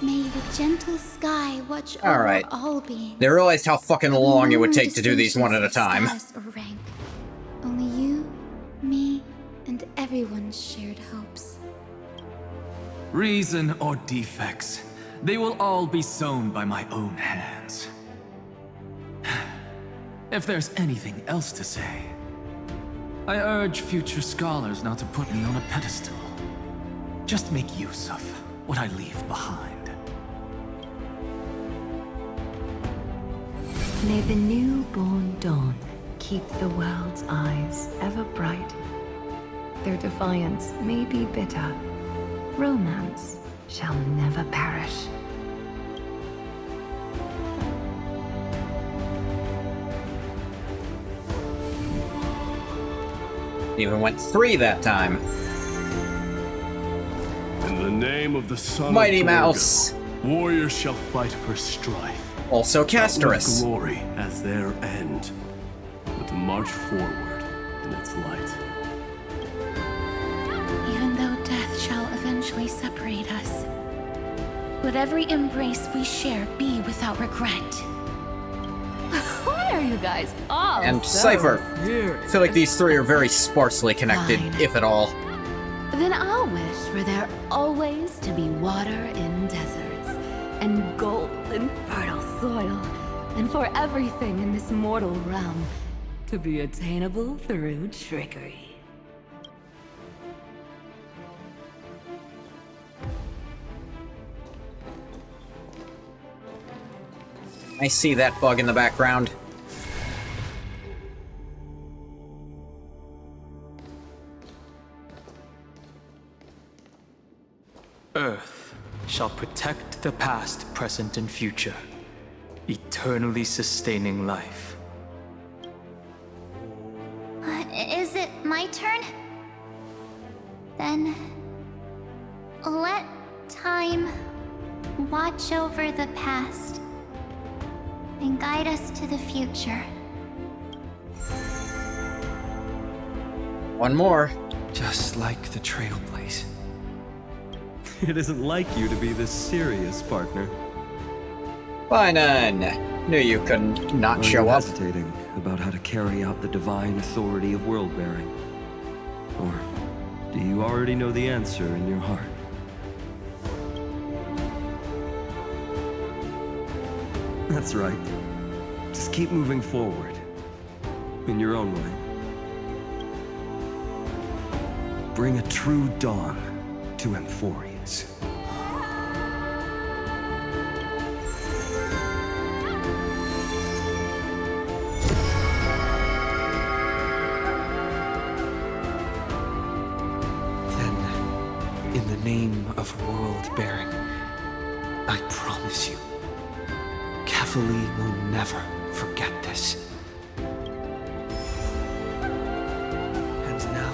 May the gentle sky watch All over right. all beings. They realized how fucking long it would No take to do these one at a time. status or rank. Only you, me, and everyone's shared hopes. Reason or defects, they will all be sown by my own hands. If there's anything else to say, I urge future scholars not to put me on a pedestal. Just make use of what I leave behind. May the newborn dawn keep the world's eyes ever bright. Their defiance may be bitter. Romance shall never perish. Even went 3 that time. In the name of the Son Mighty of Mouse. Gorgo, warriors shall fight for strife. Also With Castorus. glory as their end, but to march forward in its light. Even though death shall eventually separate us, let every embrace we share be without regret. Why are you guys all And so Cypher. serious? I feel like these 3 are very sparsely connected, Fine. if at all. Then I'll wish for there always to be water in deserts, and gold in fertile soil, and for everything in this mortal realm to be attainable through trickery. I see that bug in the background. Earth shall protect the past, present, and future, eternally sustaining life. Is it my turn? Then let time watch over the past and guide us to the future. One more. Just like the Trailblaze. It isn't like you to be this serious, partner. Fine. Knew you couldn't not Are show you up. hesitating about how to carry out the divine authority of world-bearing? Or do you already know the answer in your heart? That's right. Just keep moving forward. In your own way. Bring a true dawn to Emphorius. In the name of world-bearing, I promise you, Kefali will never forget this. And now,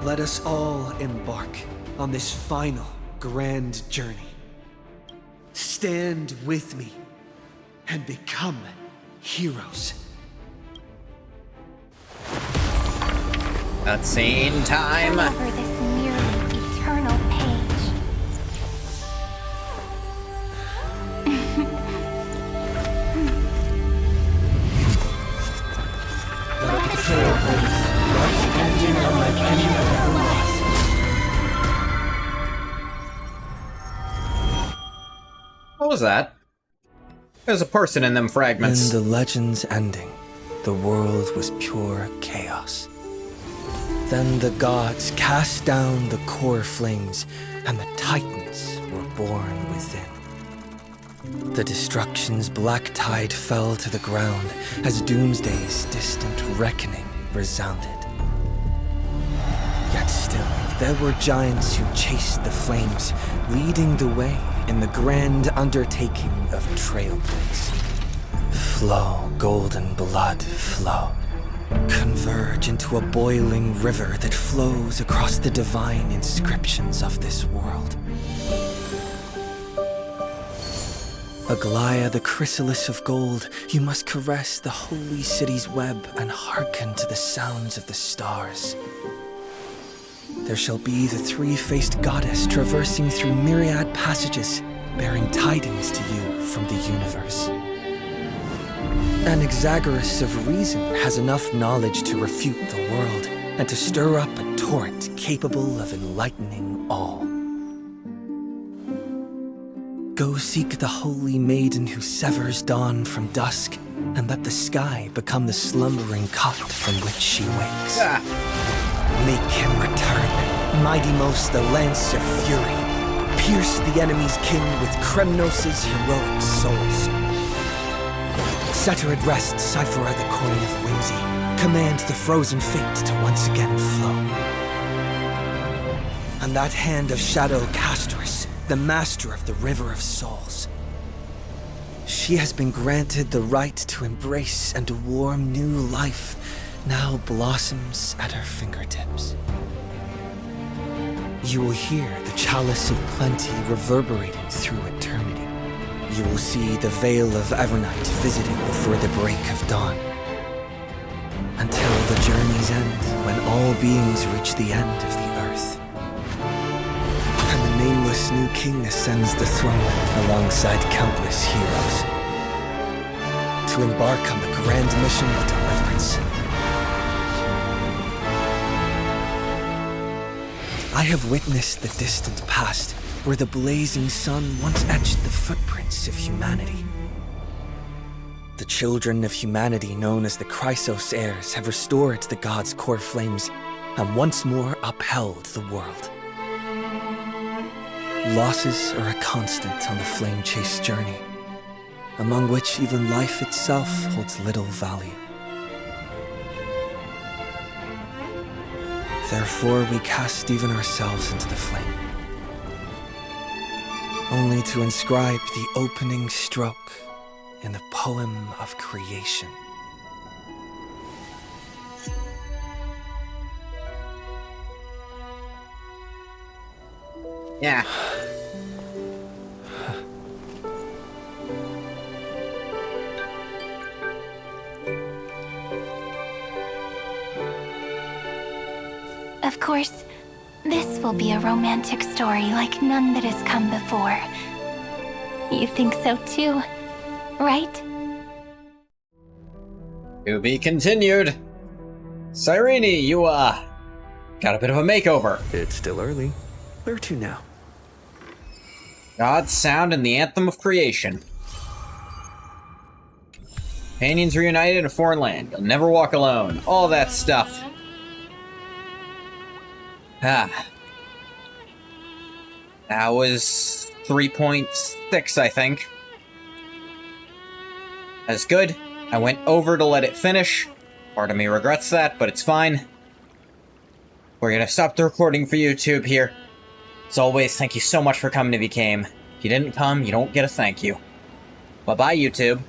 let us all embark on this final grand journey. Stand with me and become heroes. Cutscene time. Turn over this nearly eternal page. Let the trailblaze rush ending unlike any ever was. What was that? There's a person in them fragments. In the legend's ending, the world was pure chaos. Then the gods cast down the core flames, and the Titans were born within. The destruction's black tide fell to the ground as Doomsday's distant reckoning resounded. Yet still, there were giants who chased the flames, leading the way in the grand undertaking of Trailblaze. Flow, golden blood, flow. Converge into a boiling river that flows across the divine inscriptions of this world. Aglaya, the chrysalis of gold, you must caress the holy city's web and hearken to the sounds of the stars. There shall be the three-faced goddess traversing through myriad passages, bearing tidings to you from the universe. Anaxagoras of reason has enough knowledge to refute the world and to stir up a torrent capable of enlightening all. Go seek the holy maiden who severs dawn from dusk, and let the sky become the slumbering cot from which she wakes. Make him return, mighty-most the lance of fury. Pierce the enemy's king with Kremnos' heroic souls. Set her at rest, Cyphera the coin of whimsy. Command the frozen fate to once again flow. And that hand of Shadow Castress, the master of the River of Souls. She has been granted the right to embrace and warm new life, now blossoms at her fingertips. You will hear the chalice of plenty reverberating through eternity. You will see the veil of Evernight visiting before the break of dawn. Until the journey's end, when all beings reach the end of the earth. And the nameless new king ascends the throne alongside countless heroes. To embark on the grand mission of deliverance. I have witnessed the distant past, where the blazing sun once etched the footprints of humanity. The children of humanity known as the Chrysos heirs have restored the gods' core flames and once more upheld the world. Losses are a constant on the flame-chased journey, among which even life itself holds little value. Therefore, we cast even ourselves into the flame, only to inscribe the opening stroke in the poem of creation. Yeah. Of course, this will be a romantic story like none that has come before. You think so too? right? To be continued. Cyrene, you, got a bit of a makeover. It's still early. Where to now? God's sound and the anthem of creation. Companions reunited in a foreign land. You'll never walk alone. All that stuff. That was 3.6, I think. That's good. I went over to let it finish. Part of me regrets that, but it's fine. We're gonna stop the recording for YouTube here. As always, thank you so much for coming to VCame. If you didn't come, you don't get a thank you. Bye-bye, YouTube.